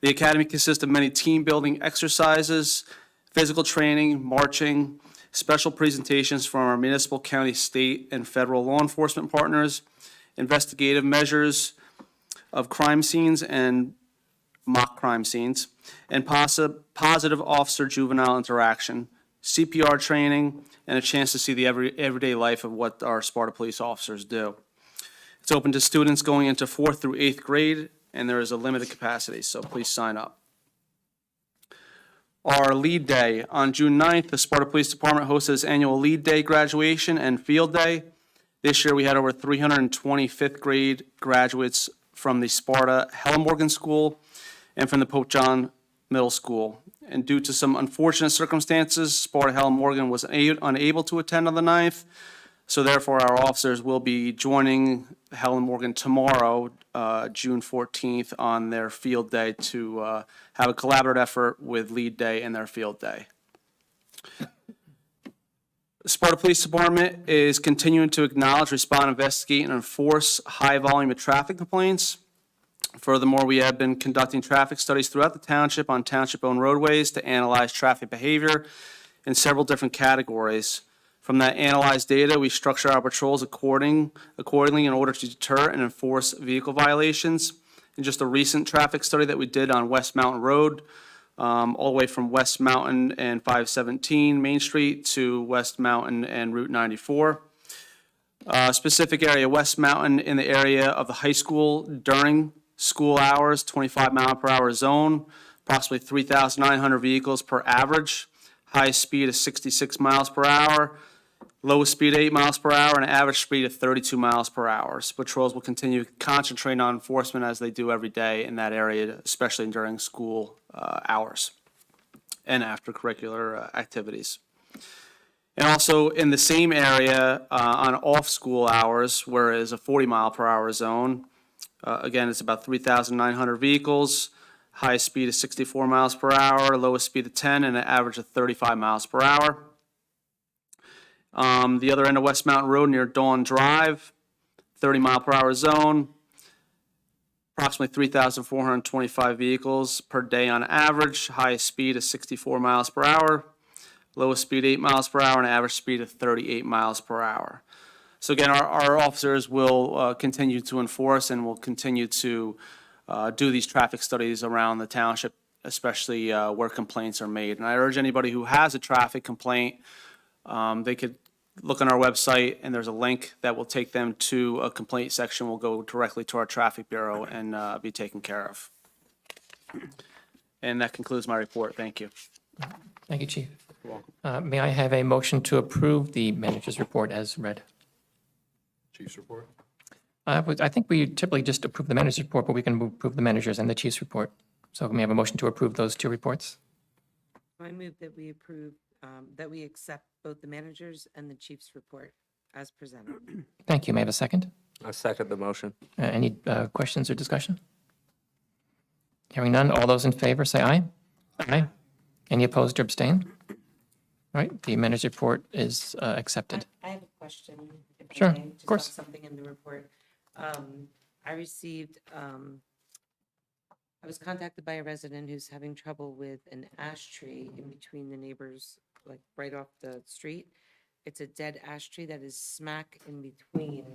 The academy consists of many team-building exercises, physical training, marching, special presentations from our municipal, county, state, and federal law enforcement partners, investigative measures of crime scenes and mock crime scenes, and positive officer-juvenile interaction, CPR training, and a chance to see the everyday life of what our Sparta police officers do. It's open to students going into 4th through 8th grade, and there is a limited capacity, so please sign up. Our Lead Day. On June 9th, the Sparta Police Department hosted its annual Lead Day graduation and Field Day. This year, we had over 320 5th grade graduates from the Sparta Helen Morgan School and from the Pope John Middle School. And due to some unfortunate circumstances, Sparta Helen Morgan was unable to attend on the 9th. So therefore, our officers will be joining Helen Morgan tomorrow, June 14th, on their field day to have a collaborative effort with Lead Day and their field day. The Sparta Police Department is continuing to acknowledge, respond, investigate, and enforce high volume of traffic complaints. Furthermore, we have been conducting traffic studies throughout the township on township-owned roadways to analyze traffic behavior in several different categories. From that analyzed data, we structure our patrols accordingly in order to deter and enforce vehicle violations. In just a recent traffic study that we did on West Mountain Road, all the way from West Mountain and 517 Main Street to West Mountain and Route 94. Specific area, West Mountain in the area of the high school during school hours, 25-mile-per-hour zone, approximately 3,900 vehicles per average. Highest speed is 66 miles per hour, lowest speed 8 miles per hour, and an average speed of 32 miles per hour. So patrols will continue to concentrate on enforcement as they do every day in that area, especially during school hours and after curricular activities. And also in the same area on off-school hours, where it is a 40-mile-per-hour zone, again, it's about 3,900 vehicles. Highest speed is 64 miles per hour, lowest speed of 10, and an average of 35 miles per hour. The other end of West Mountain Road near Dawn Drive, 30 mile per hour zone. Approximately 3,425 vehicles per day on average. Highest speed is 64 miles per hour. Lowest speed 8 miles per hour and average speed of 38 miles per hour. So again, our officers will continue to enforce and will continue to do these traffic studies around the township, especially where complaints are made. And I urge anybody who has a traffic complaint, they could look on our website, and there's a link that will take them to a complaint section. Will go directly to our traffic bureau and be taken care of. And that concludes my report. Thank you. Thank you, Chief. May I have a motion to approve the manager's report as read? Chief's report. I think we typically just approve the manager's report, but we can approve the manager's and the chief's report. So may I have a motion to approve those two reports? I move that we approve, that we accept both the manager's and the chief's report as presented. Thank you. May I have a second? I second the motion. Any questions or discussion? Hearing none, all those in favor say aye. Aye. Any opposed or abstain? All right, the manager's report is accepted. I have a question. If I Sure, may, of just course. on something in the report. I received, I was contacted by a resident who's having trouble with an ash tree in between the neighbors, like right off the street. It's a dead ash tree that is smack in between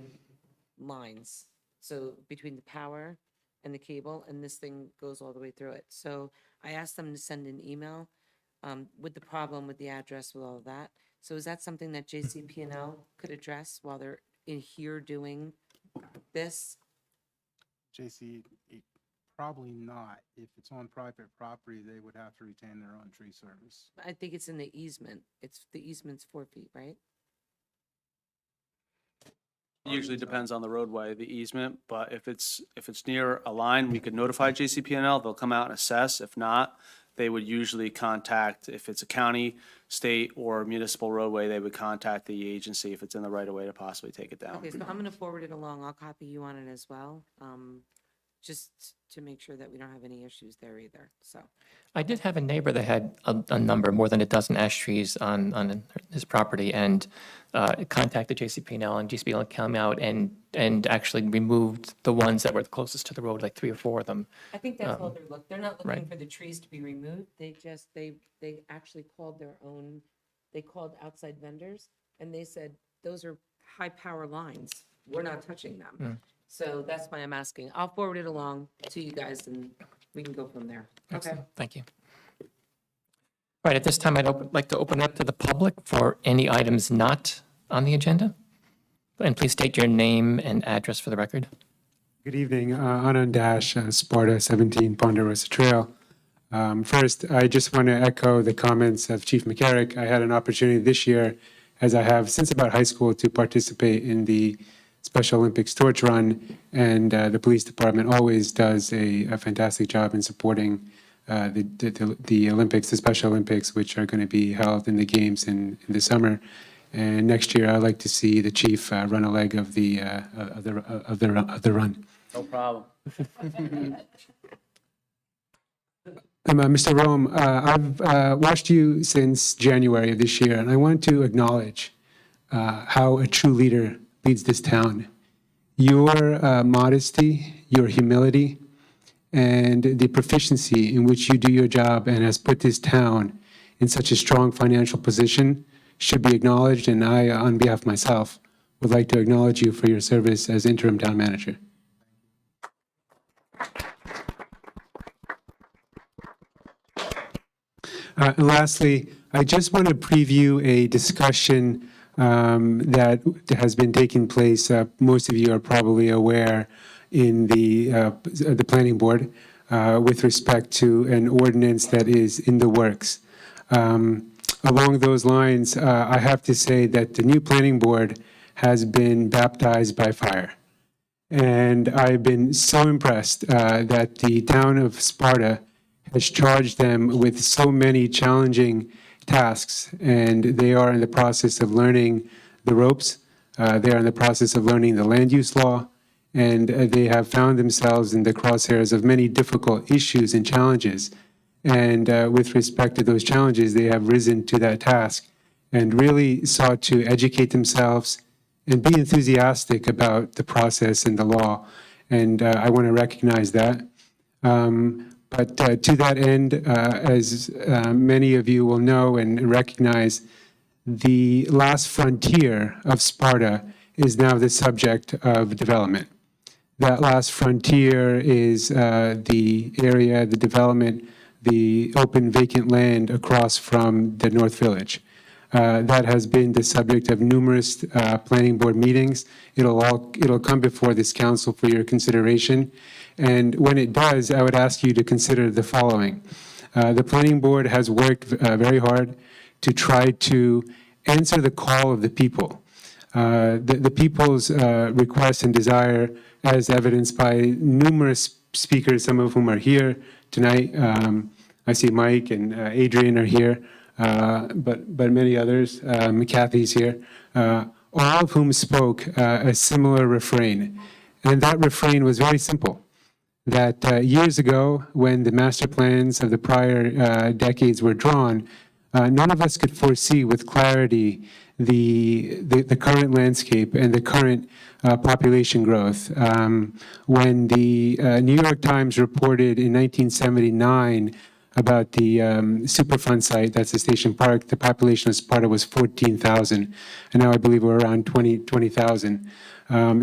lines. So between the power and the cable, and this thing goes all the way through it. So I asked them to send an email with the problem, with the address, with all of that. So is that something that JCP&L could address while they're in here doing this? JC, probably not. If it's on private property, they would have to retain their own tree service. I think it's in the easement. The easement's 4 feet, right? Usually depends on the roadway, the easement, but if it's near a line, we could notify JCP&L. They'll come out and assess. If not, they would usually contact, if it's a county, state, or municipal roadway, they would contact the agency if it's in the right of way to possibly take it down. Okay, so I'm gonna forward it along. I'll copy you on it as well, just to make sure that we don't have any issues there either, so. I did have a neighbor that had a number, more than a dozen ash trees on his property, and contacted JCP&L, and JCP&L came out and actually removed the ones that were closest to the road, like 3 or 4 of them. I think that's all they're not looking right. for the trees to be removed. They actually called their own, they called outside vendors, and they said, those are high power lines. We're not touching them. So that's why I'm asking. I'll forward it along to you guys, and we can go from there. Okay. Excellent. Thank you. All right, at this time, I'd like to open up to the public for any items not on the agenda. And please state your name and address for the record. Good evening, Anand Dash, Sparta 17 Ponderosa Trail. First, I just want to echo the comments of Chief McCarrick. I had an opportunity this year, as I have since about high school, to participate in the Special Olympics torch run, and the police department always does a fantastic job in supporting the Olympics, the Special Olympics, which are going to be held in the games in the summer. And next year, I'd like to see the chief run a leg of the run. No problem. Mr. Rome, I've watched you since January of this year, and I want to acknowledge how a true leader leads this town. Your modesty, your humility, and the proficiency in which you do your job and has put this town in such a strong financial position should be acknowledged, and I, on behalf of myself, would like to acknowledge you for your service as interim town manager. Lastly, I just want to preview a discussion that has been taking place. Most of you are probably aware in the planning board with respect to an ordinance that is in the works. Along those lines, I have to say that the new planning board has been baptized by fire. And I've been so impressed that the town of Sparta has charged them with so many challenging tasks, and they are in the process of learning the ropes. They are in the process of learning the land use law, and they have found themselves in the crosshairs of many difficult issues and challenges. And with respect to those challenges, they have risen to that task and really sought to educate themselves and be enthusiastic about the process and the law. And I want to recognize that. But to that end, as many of you will know and recognize, the last frontier of Sparta is now the subject of development. That last frontier is the area, the development, the open vacant land across from the North Village. That has been the subject of numerous planning board meetings. It'll come before this council for your consideration. And when it does, I would ask you to consider the following. The planning board has worked very hard to try to answer the call of the people. The people's request and desire, as evidenced by numerous speakers, some of whom are here tonight. I see Mike and Adrian are here, but many others. Kathy's here. All of whom spoke a similar refrain. And that refrain was very simple. That years ago, when the master plans of the prior decades were drawn, none of us could foresee with clarity the current landscape and the current population growth. When the New York Times reported in 1979 about the Superfund site, that's the station park, the population of Sparta was 14,000, and now I believe we're around 20,000.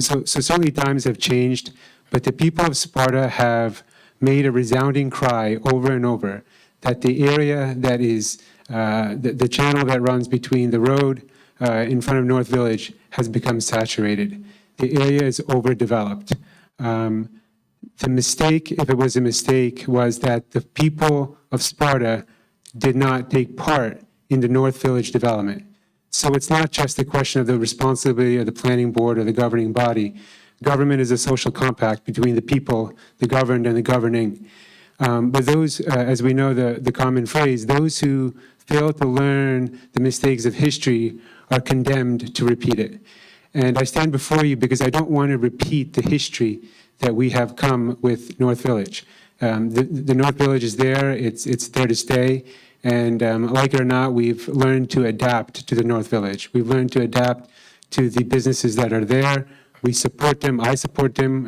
So certainly times have changed, but the people of Sparta have made a resounding cry over and over that the area that is the channel that runs between the road in front of North Village has become saturated. The area is overdeveloped. The mistake, if it was a mistake, was that the people of Sparta did not take part in the North Village development. So it's not just a question of the responsibility of the planning board or the governing body. Government is a social compact between the people, the governed, and the governing. But those, as we know the common phrase, those who fail to learn the mistakes of history are condemned to repeat it. And I stand before you because I don't want to repeat the history that we have come with North Village. The North Village is there, it's there to stay, and like it or not, we've learned to adapt to the North Village. We've learned to adapt to the businesses that are there. We support them, I support them.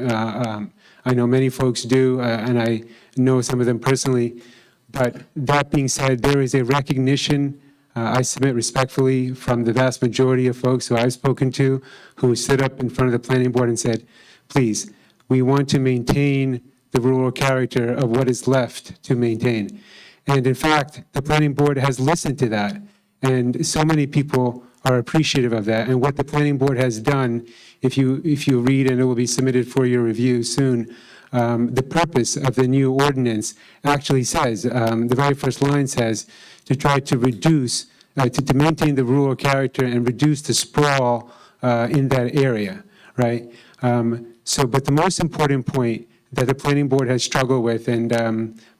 I know many folks do, and I know some of them personally. But that being said, there is a recognition, I submit respectfully, from the vast majority of folks who I've spoken to, who stood up in front of the planning board and said, please, we want to maintain the rural character of what is left to maintain. And in fact, the planning board has listened to that. And so many people are appreciative of that. And what the planning board has done, if you read, and it will be submitted for your review soon, the purpose of the new ordinance actually says, the very first line says, to try to reduce, to maintain the rural character and reduce the sprawl in that area, right? But the most important point that the planning board has struggled with, and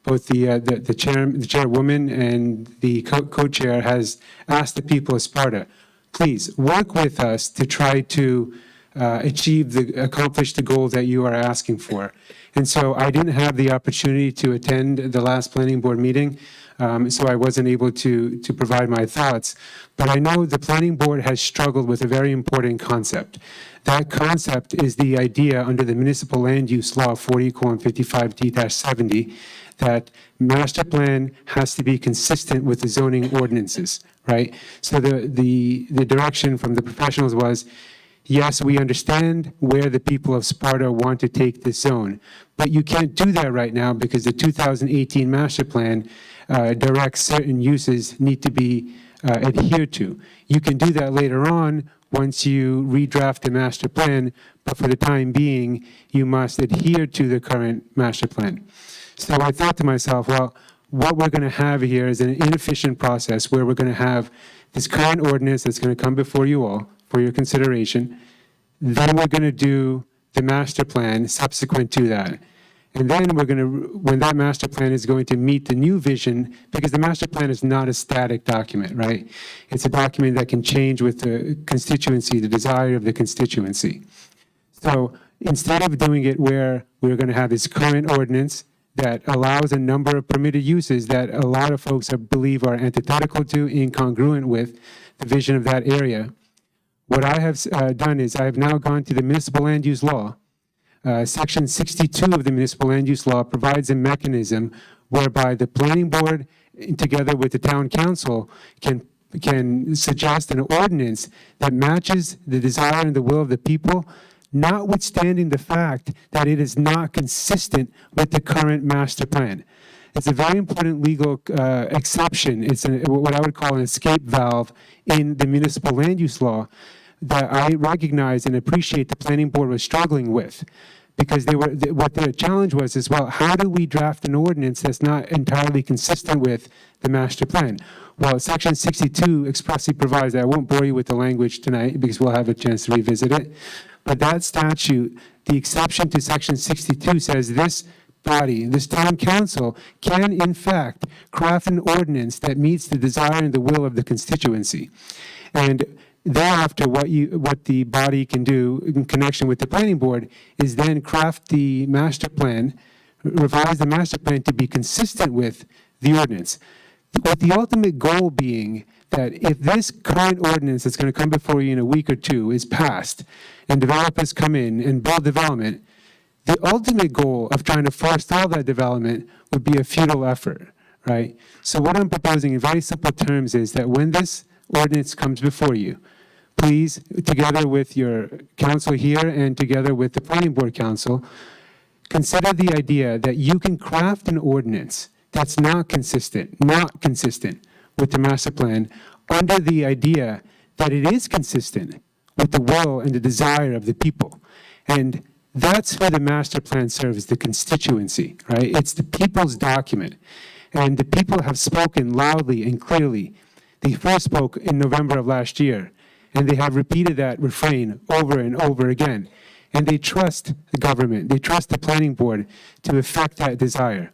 both the chairwoman and the co-chair has asked the people of Sparta, please work with us to try to accomplish the goal that you are asking for. And so I didn't have the opportunity to attend the last planning board meeting, so I wasn't able to provide my thoughts. But I know the planning board has struggled with a very important concept. That concept is the idea under the Municipal Land Use Law 40:55D-70 that master plan has to be consistent with the zoning ordinances, right? So the direction from the professionals was, yes, we understand where the people of Sparta want to take this zone, but you can't do that right now because the 2018 master plan directs certain uses need to be adhered to. You can do that later on once you redraft the master plan, but for the time being, you must adhere to the current master plan. So I thought to myself, well, what we're going to have here is an inefficient process where we're going to have this current ordinance that's going to come before you all for your consideration. Then we're going to do the master plan subsequent to that. And then we're going to, when that master plan is going to meet the new vision, because the master plan is not a static document, right? It's a document that can change with the constituency, the desire of the constituency. So instead of doing it where we're going to have this current ordinance that allows a number of permitted uses that a lot of folks believe are antithetical to, incongruent with the vision of that area, what I have done is I have now gone to the municipal land use law. Section 62 of the municipal land use law provides a mechanism whereby the planning board, together with the town council, can suggest an ordinance that matches the desire and the will of the people, notwithstanding the fact that it is not consistent with the current master plan. It's a very important legal exception. It's what I would call an escape valve in the municipal land use law that I recognize and appreciate the planning board was struggling with. Because what their challenge was is, well, how do we draft an ordinance that's not entirely consistent with the master plan? Well, Section 62 expressly provides that. I won't bore you with the language tonight because we'll have a chance to revisit it. But that statute, the exception to Section 62 says this body, this town council, can in fact craft an ordinance that meets the desire and the will of the constituency. And thereafter, what the body can do in connection with the planning board is then craft the master plan, revise the master plan to be consistent with the ordinance. With the ultimate goal being that if this current ordinance that's going to come before you in a week or two is passed and developers come in and build development, the ultimate goal of trying to forestall that development would be a futile effort, right? So what I'm proposing in very simple terms is that when this ordinance comes before you, please, together with your council here and together with the planning board council, consider the idea that you can craft an ordinance that's not consistent with the master plan under the idea that it is consistent with the will and the desire of the people. And that's who the master plan serves, the constituency, right? It's the people's document. And the people have spoken loudly and clearly. They first spoke in November of last year, and they have repeated that refrain over and over again. And they trust the government, they trust the planning board to effect that desire.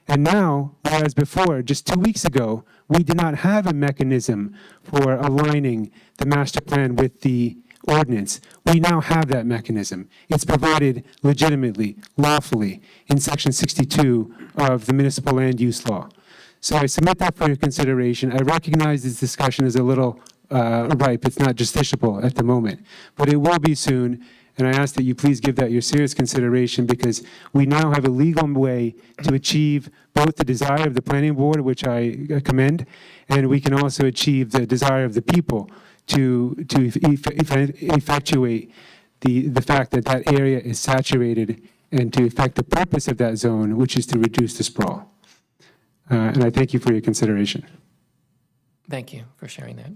And now, whereas before, just 2 weeks ago, we did not have a mechanism for aligning the master plan with the ordinance, we now have that mechanism. It's provided legitimately, lawfully, in Section 62 of the municipal land use law. So I submit that for your consideration. I recognize this discussion is a little ripe. It's not justiciable at the moment, but it will be soon. And I ask that you please give that your serious consideration because we now have a legal way to achieve both the desire of the planning board, which I commend, and we can also achieve the desire of the people to effectuate the fact that that area is saturated and to effect the purpose of that zone, which is to reduce the sprawl. And I thank you for your consideration. Thank you for sharing that.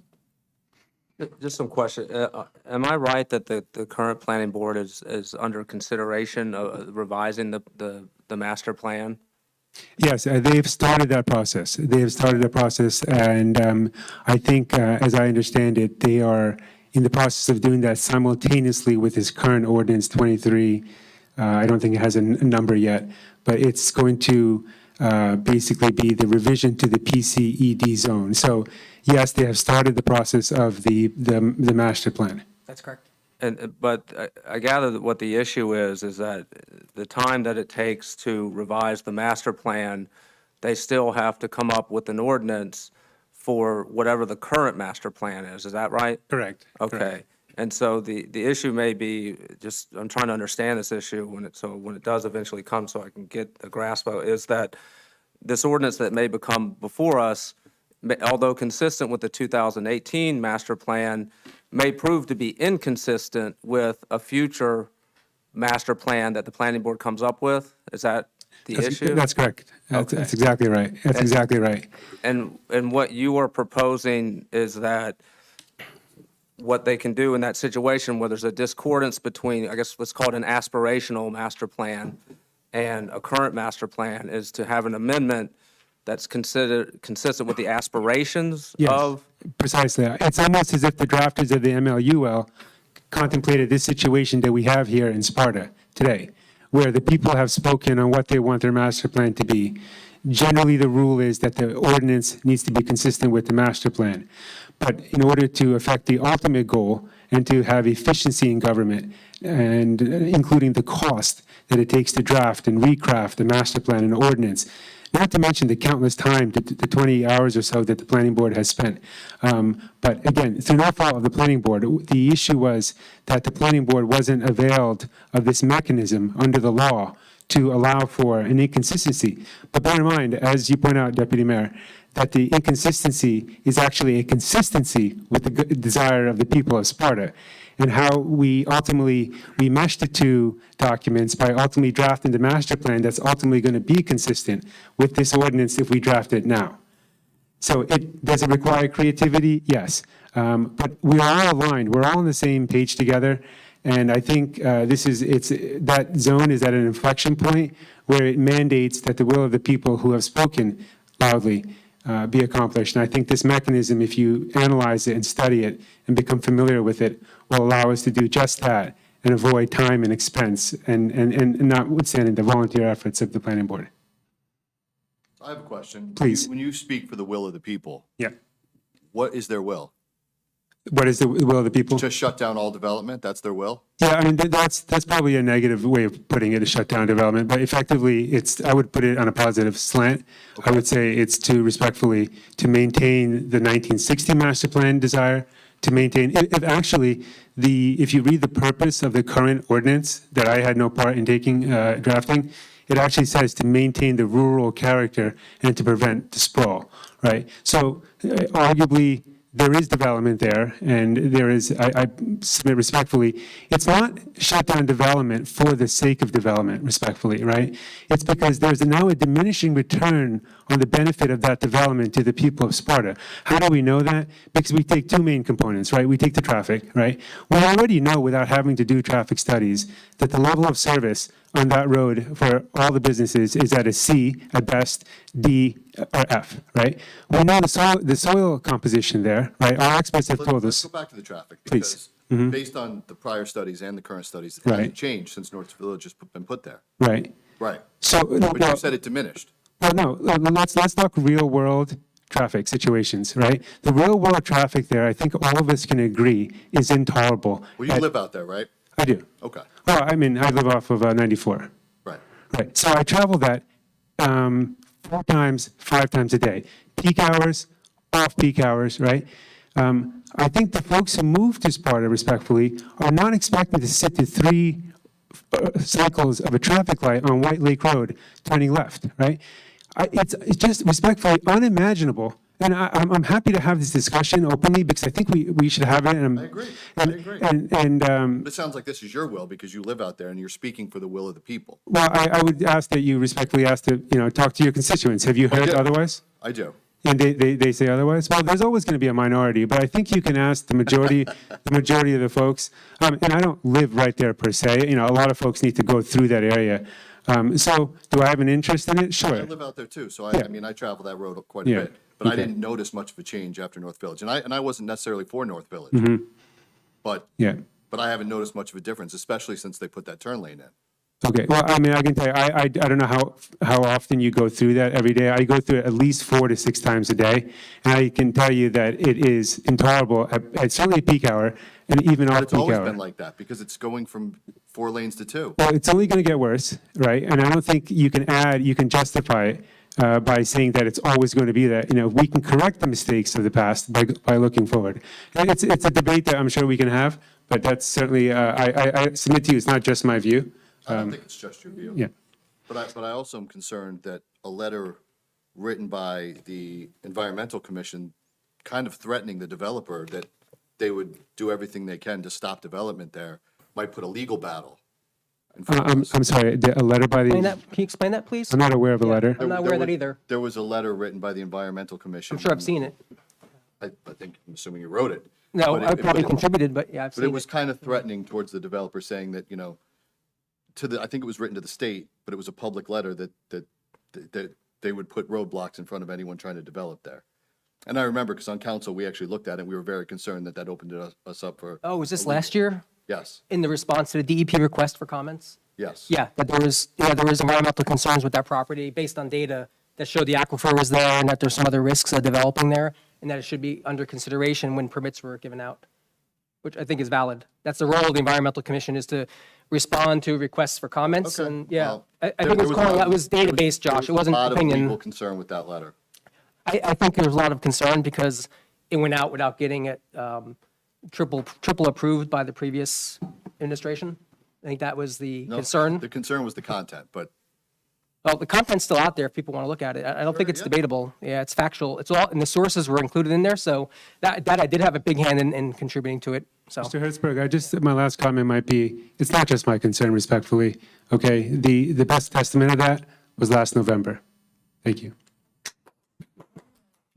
Just some question. Am I right that the current planning board is under consideration of revising the master plan? Yes, they've started that process. They have started the process, and I think, as I understand it, they are in the process of doing that simultaneously with this current ordinance 23. I don't think it has a number yet, but it's going to basically be the revision to the PCED zone. So yes, they have started the process of the master plan. That's correct. But I gather that what the issue is that the time that it takes to revise the master plan, they still have to come up with an ordinance for whatever the current master plan is. Is that right? Correct. Okay. Correct. And so the issue may be just, I'm trying to understand this issue when it does eventually come so I can get a grasp of it, is that this ordinance that may become before us, although consistent with the 2018 master plan, may prove to be inconsistent with a future master plan that the planning board comes up with? Is that the issue? That's correct. That's exactly right. That's exactly right. And what you are proposing is that what they can do in that situation where there's a discordance between, I guess let's call it an aspirational master plan and a current master plan, is to have an amendment that's consistent with the aspirations of? Precisely. It's almost as if the drafters of the MLUL contemplated this situation that we have here in Sparta today, where the people have spoken on what they want their master plan to be. Generally, the rule is that the ordinance needs to be consistent with the master plan. But in order to affect the ultimate goal and to have efficiency in government, and including the cost that it takes to draft and recraft a master plan and ordinance, not to mention the countless time, the 20 hours or so that the planning board has spent. But again, through no fault of the planning board, the issue was that the planning board wasn't availed of this mechanism under the law to allow for an inconsistency. But bear in mind, as you point out, Deputy Mayor, that the inconsistency is actually a consistency with the desire of the people of Sparta, and how we meshed the two documents by ultimately drafting the master plan that's ultimately going to be consistent with this ordinance if we draft it now. So does it require creativity? Yes. But we're all aligned. We're all on the same page together. And I think that zone is at an inflection point where it mandates that the will of the people who have spoken loudly be accomplished. And I think this mechanism, if you analyze it and study it and become familiar with it, will allow us to do just that and avoid time and expense and notwithstanding the volunteer efforts of the planning board. I have a question. Please. When you speak for the will of the people, Yeah. what is their will? What is the will of the people? Just shut down all development? That's their will? Yeah, I mean, that's probably a negative way of putting it, to shut down development, but effectively, I would put it on a positive slant. I would say it's to maintain the 1960 master plan desire, to maintain, if you read the purpose of the current ordinance that I had no part in drafting, it actually says to maintain the rural character and to prevent the sprawl, right? So arguably, there is development there, and there is, I submit respectfully, it's not shut down development for the sake of development, respectfully, right? It's because there's now a diminishing return on the benefit of that development to the people of Sparta. How do we know that? Because we take two main components, right? We take the traffic, right? We already know, without having to do traffic studies, that the level of service on that road for all the businesses is at a C at best, D or F, right? We know the soil composition there, right? Our experts have told Let's us. go back to the traffic. Please. Because based on the prior studies and the current studies, it Right. hasn't changed since North Village has been put there. Right. Right. So, But you said it diminished. well, no, let's talk real world traffic situations, right? The real world traffic there, I think all of us can agree, is intolerable. Well, you live out there, right? I do. Okay. Well, I mean, I live off of 94. Right. Right. So I travel that 5 times a day. Peak hours, off-peak hours, right? I think the folks who move to Sparta, respectfully, are not expected to sit through 3 cycles of a traffic light on White Lake Road turning left, right? It's just respectfully unimaginable. And I'm happy to have this discussion openly because I think we should have it. And I agree. And But it sounds like this is your will because you live out there and you're speaking for the will of the people. well, I would ask that you respectfully ask to, talk to your constituents. Have you heard do. otherwise? I do. And they say otherwise? Well, there's always going to be a minority, but I think you can ask the majority of the folks. And I don't live right there per se. A lot of folks need to go through that area. So do I have an interest in it? I Sure. live out there too, so Yeah. I mean, I travel that road quite a Yeah. bit. But I Okay. didn't notice much of a change after North Village. And I wasn't necessarily for North Village. But Yeah. but I haven't noticed much of a difference, especially since they put that turn lane in. Okay. Well, I mean, I can tell you, I don't know how often you go through that every day. I go through it at least 4 to 6 times a day. And I can tell you that it is intolerable at certainly peak hour and even But off it's peak always hour. been like that because it's going from 4 lanes to 2. Well, it's only going to get worse, right? And I don't think you can justify it by saying that it's always going to be that. We can correct the mistakes of the past by looking forward. And it's a debate that I'm sure we can have, but that's certainly, I submit to you, it's not just my view. I don't think it's just your view. Yeah. But I also am concerned that a letter written by the Environmental Commission kind of threatening the developer that they would do everything they can to stop development there might put a legal battle in front of us. I'm sorry, a letter by Can the, you explain that, please? I'm not aware of a letter. I'm not aware of that either. There was a letter written by the Environmental Commission. I'm sure I've seen it. I'm assuming you wrote it. No, But I probably contributed, but yeah, I've But it seen was it. kind of threatening towards the developer, saying that, I think it was written to the state, but it was a public letter that they would put roadblocks in front of anyone trying to develop there. And I remember, because on council, we actually looked at it, and we were very concerned that opened us up for. Oh, was this last year Yes, in the response to the DEP request for comments? yes. Yeah, that there was environmental concerns with that property based on data that showed the aquifer was there and that there's some other risks of developing there. and that it should be under consideration when permits were given out, which I think is valid. That's the role of the Environmental Commission, is to respond to requests for comments, Okay, and, yeah. well, I there- think it was there calling, a lot- it was database, there Josh, it wasn't A lot of legal opinion. concern with that letter. I think there was a lot of concern because it went out without getting it triple approved by the previous administration. I think that was the No, concern. The concern was the content, but Well, the content's still out there if people want to look at it. I don't think it's debatable. Yeah, it's factual. It's all, and the sources were included in there, so that I did have a big hand in contributing to it, so. Mr. Hertzberg, my last comment might be, it's not just my concern, respectfully, okay? The best testament of that was last November. Thank you.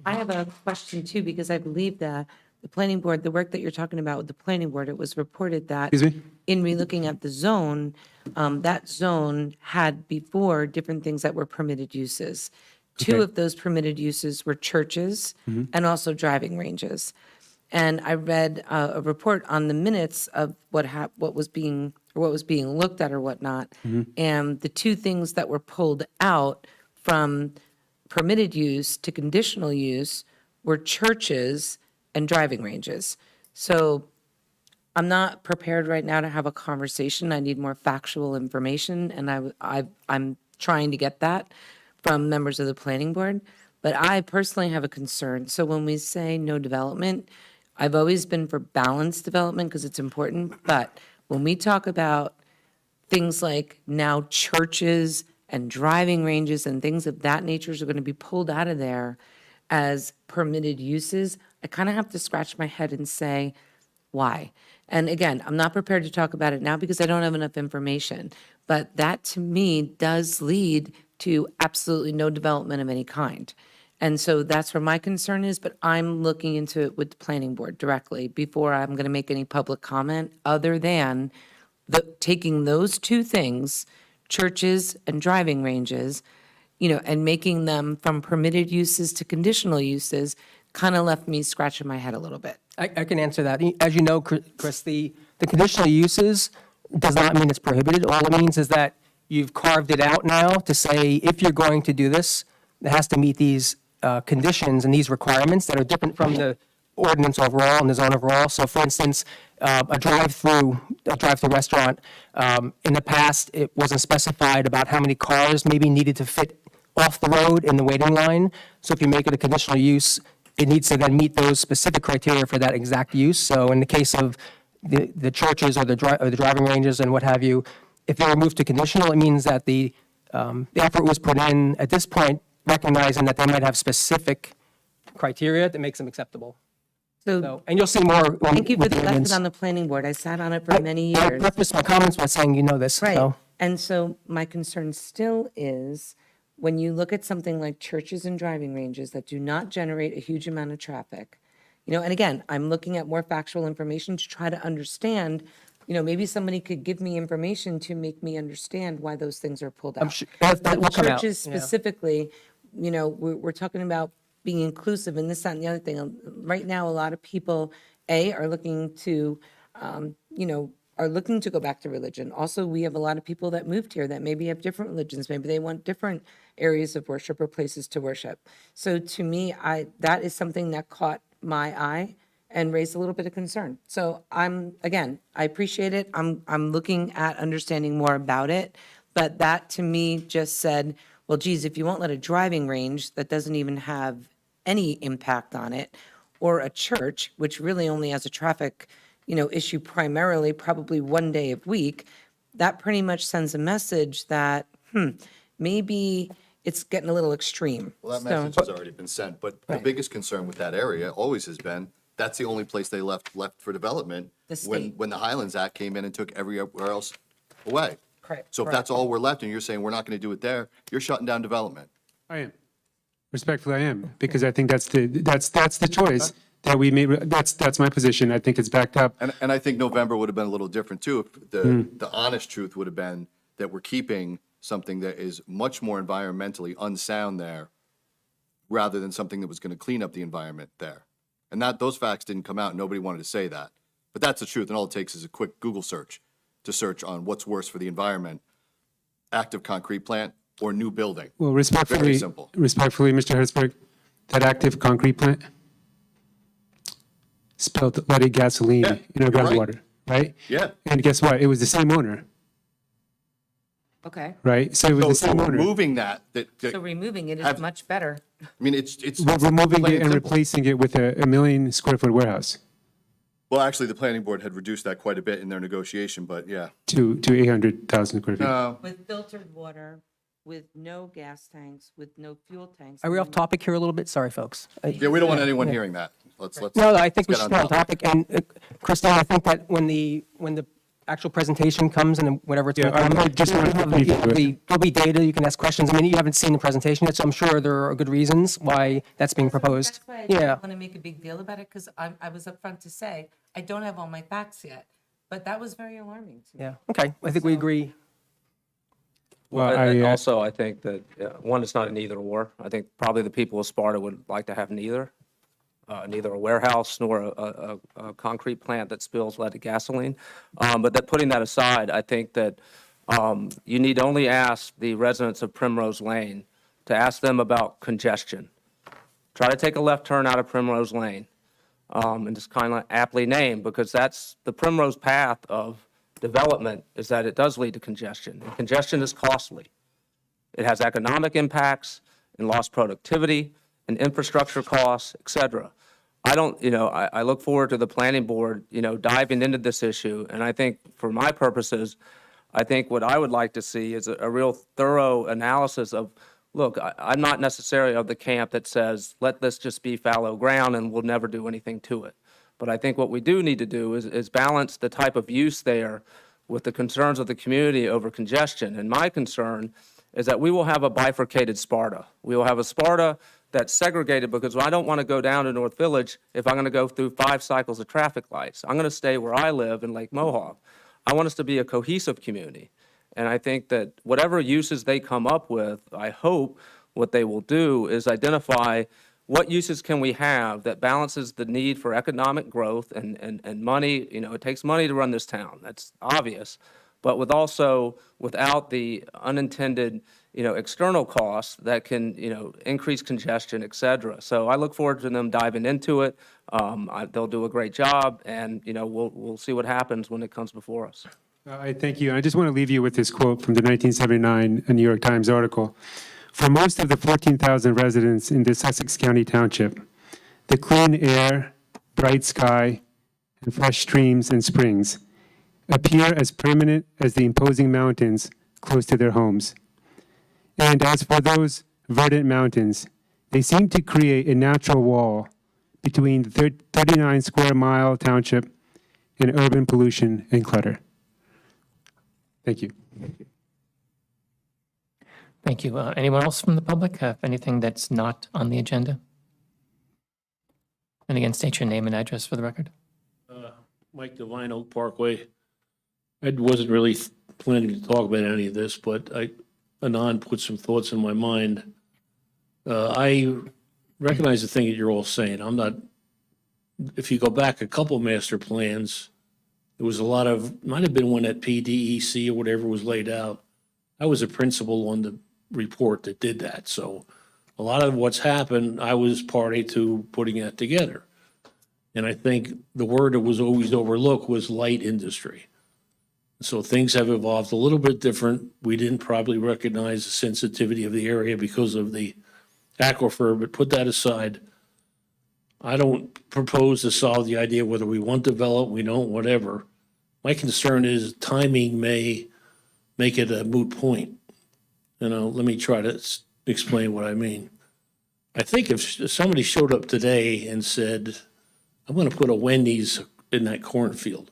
I have a question too, because I believe that the planning board, the work that you're talking about with the planning board, it was reported that Excuse me? in relooking at the zone, that zone had before different things that were permitted uses. Two Okay. of those permitted uses were churches and also driving ranges. And I read a report on the minutes of what was being looked at or whatnot. And the two things that were pulled out from permitted use to conditional use were churches and driving ranges. So I'm not prepared right now to have a conversation. I need more factual information, and I'm trying to get that from members of the planning board. But I personally have a concern. So when we say no development, I've always been for balanced development because it's important. But when we talk about things like now churches and driving ranges and things of that nature are going to be pulled out of there as permitted uses, I kind of have to scratch my head and say, why? And again, I'm not prepared to talk about it now because I don't have enough information. But that to me does lead to absolutely no development of any kind. And so that's where my concern is, but I'm looking into it with the planning board directly before I'm going to make any public comment other than taking those two things, churches and driving ranges, and making them from permitted uses to conditional uses, kind of left me scratching my head a little bit. I can answer that. As you know, Chris, the conditional uses does not mean it's prohibited. All it means is that you've carved it out now to say, if you're going to do this, it has to meet these conditions and these requirements that are different from the ordinance overall and the zone overall. So for instance, a drive-through restaurant, in the past, it wasn't specified about how many cars maybe needed to fit off the road in the waiting line. So if you make it a conditional use, it needs to then meet those specific criteria for that exact use. So in the case of the churches or the driving ranges and what have you, if they were moved to conditional, it means that the effort was put in at this point, recognizing that they might have specific criteria that makes them acceptable. So, and you'll see more. Thank you for the lesson on the planning board. I sat on it for many I years. prefaced my comments by saying you know this. Right. So. And so my concern still is when you look at something like churches and driving ranges that do not generate a huge amount of traffic, and again, I'm looking at more factual information to try to understand, maybe somebody could give me information to make me understand why those things are pulled out. Sure that will come out, Churches yeah. specifically, we're talking about being inclusive and this, that, and the other thing. Right now, a lot of people, are looking to, are looking to go back to religion. Also, we have a lot of people that moved here that maybe have different religions. Maybe they want different areas of worship or places to worship. So to me, that is something that caught my eye and raised a little bit of concern. So I appreciate it. I'm looking at understanding more about it. But that to me just said, well, geez, if you won't let a driving range that doesn't even have any impact on it, or a church, which really only has a traffic issue primarily probably one day a week, that pretty much sends a message that, maybe it's getting a little extreme. Well, that So- message has already been sent, but the biggest concern with that area always has been, that's the only place they left for development. The state. When the Highlands Act came in and took everywhere else away. Correct. So if that's all we're left, and you're saying we're not gonna do it there, you're shutting down development. I am. Respectfully, I am, because I think that's the choice that we made. That's my position. I think it's backed up. And I think November would have been a little different too, if the honest truth would have been that we're keeping something that is much more environmentally unsound there, rather than something that was gonna clean up the environment there. And those facts didn't come out, nobody wanted to say that. But that's the truth, and all it takes is a quick Google search to search on what's worse for the environment, active concrete plant or new building. Well, respectfully, Very simple. Mr. Hertzberg, that active concrete plant, spilled leaded gasoline Yeah, in our you're right. groundwater, right? Yeah. And guess what? It was the same owner, Okay, right? So it was the So same owner. removing that, so removing it is Have- much better. I mean, it's. We're removing plain it and simple. replacing it with a 1 million square foot warehouse Well, actually, the planning board had reduced that quite a bit in their negotiation, but yeah. to 800,000 square feet. With filtered water, with no gas tanks, with no fuel tanks. Are we I off mean, topic here a little bit? Sorry, folks. Yeah, we don't want anyone hearing that. Let's. No, I think we let's should get stay on topic. And Christine, I think that when the actual presentation comes and whenever it's. Yeah, I just wanted to brief you. There'll be data, you can ask questions. I mean, you haven't seen the presentation yet, so I'm sure there are good reasons why that's being proposed. That's why I Yeah, didn't want to make a big deal about it, because I was upfront to say, I don't have all my facts yet. But that was very alarming to me. yeah, okay, I think we agree. Well, And I, also, I think that, one, it's not an either or. I think probably the people of Sparta would like to have neither. Neither a warehouse nor a concrete plant that spills leaded gasoline. But that, putting that aside, I think that you need only ask the residents of Primrose Lane to ask them about congestion. Try to take a left turn out of Primrose Lane, and it's kind of aptly named because that's the Primrose path of development, is that it does lead to congestion. And congestion is costly. It has economic impacts and lost productivity and infrastructure costs, et cetera. I look forward to the planning board, diving into this issue. And I think for my purposes, I think what I would like to see is a real thorough analysis of, look, I'm not necessarily of the camp that says, let this just be fallow ground and we'll never do anything to it. But I think what we do need to do is balance the type of use there with the concerns of the community over congestion. And my concern is that we will have a bifurcated Sparta. We will have a Sparta that's segregated because I don't want to go down to North Village if I'm going to go through 5 cycles of traffic lights. I'm going to stay where I live in Lake Mohawk. I want us to be a cohesive community. And I think that whatever uses they come up with, I hope what they will do is identify what uses can we have that balances the need for economic growth and money. It takes money to run this town. That's obvious. But without the unintended, external costs that can, increase congestion, et cetera. So I look forward to them diving into it. They'll do a great job, and, we'll see what happens when it comes before us. I thank you. I just want to leave you with this quote from the 1979 New York Times article. For most of the 14,000 residents in the Sussex County Township, the clean air, bright sky, and fresh streams and springs appear as permanent as the imposing mountains close to their homes. And as for those verdant mountains, they seem to create a natural wall between the 39 square mile township and urban pollution and clutter. Thank you. Thank you. Anyone else from the public have anything that's not on the agenda? And again, state your name and address for the record. Mike Devine, Oak Parkway. I wasn't really planning to talk about any of this, but Anand put some thoughts in my mind. I recognize the thing that you're all saying. If you go back a couple master plans, there was might have been one at PDEC or whatever was laid out. I was a principal on the report that did that. So a lot of what's happened, I was party to putting that together. And I think the word that was always overlooked was light industry. So things have evolved a little bit different. We didn't probably recognize the sensitivity of the area because of the aquifer, but put that aside. I don't propose to solve the idea whether we want to develop, we don't, whatever. My concern is timing may make it a moot point. Let me try to explain what I mean. I think if somebody showed up today and said, I'm going to put a Wendy's in that cornfield,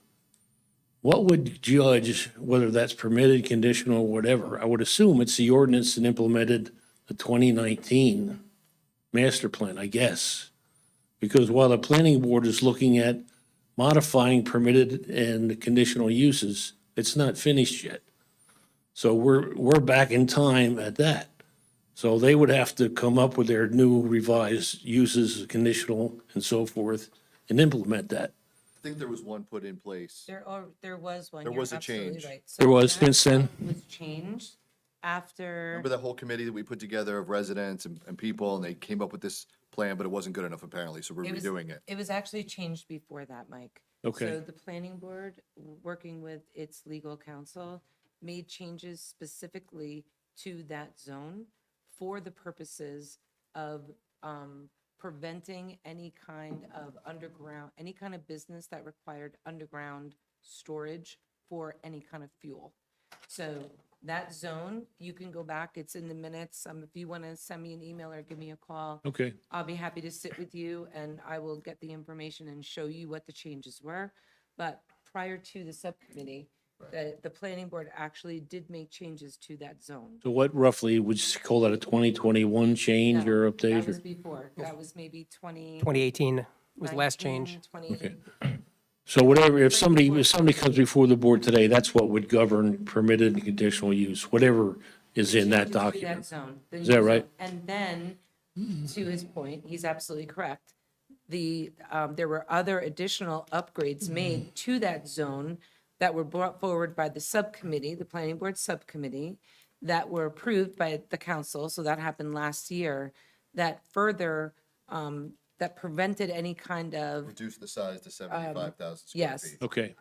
what would judge whether that's permitted, conditional, or whatever? I would assume it's the ordinance that implemented the 2019 master plan, I guess. Because while the planning board is looking at modifying permitted and conditional uses, it's not finished yet. So we're back in time at that. So they would have to come up with their new revised uses, conditional and so forth, and implement that. I think there was one put in place. There was one. There You're was a absolutely change. right. So There was that since then. Was changed after. Remember that whole committee that we put together of residents and people, and they came up with this plan, but it wasn't good enough apparently, so we're redoing it. It was actually changed before that, Mike. Okay. So the planning board, working with its legal counsel, made changes specifically to that zone for the purposes of preventing any kind of underground, any kind of business that required underground storage for any kind of fuel. So that zone, you can go back, it's in the minutes. If you want to send me an email or give me a call, Okay. I'll be happy to sit with you and I will get the information and show you what the changes were. But prior to the subcommittee, the planning board actually did make changes to that zone. So what roughly would you call that, a 2021 change No, or That update? was or- before. That was maybe 2018 was the last change. 20. So whatever, if somebody comes before the board today, that's what would govern permitted and conditional use, whatever is in that Changes to document. zone, the Is new that right? zone. And then, to his point, he's absolutely correct. There were other additional upgrades made to that zone that were brought forward by the subcommittee, the planning board subcommittee, that were approved by the council, so that happened last year, that further, that prevented any kind of, Reduce the size to 75,000 square yes. feet. Okay.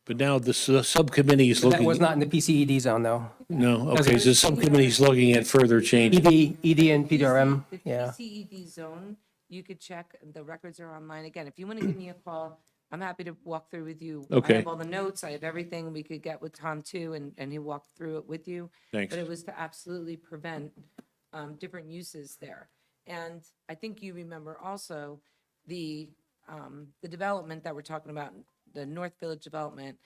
But now the subcommittee is That looking. was not in the PCED zone, though. No, okay, so the subcommittee's looking at further changes. ED and PDRM, The yeah. PCED zone, you could check, the records are online. Again, if you want to give me a call, I'm happy to walk through with you. I Okay. have all the notes, I have everything. We could get with Tom too, and he'll walk through it with you. Thanks. But it was to absolutely prevent different uses there. And I think you remember also the development that we're talking about, the North Village development.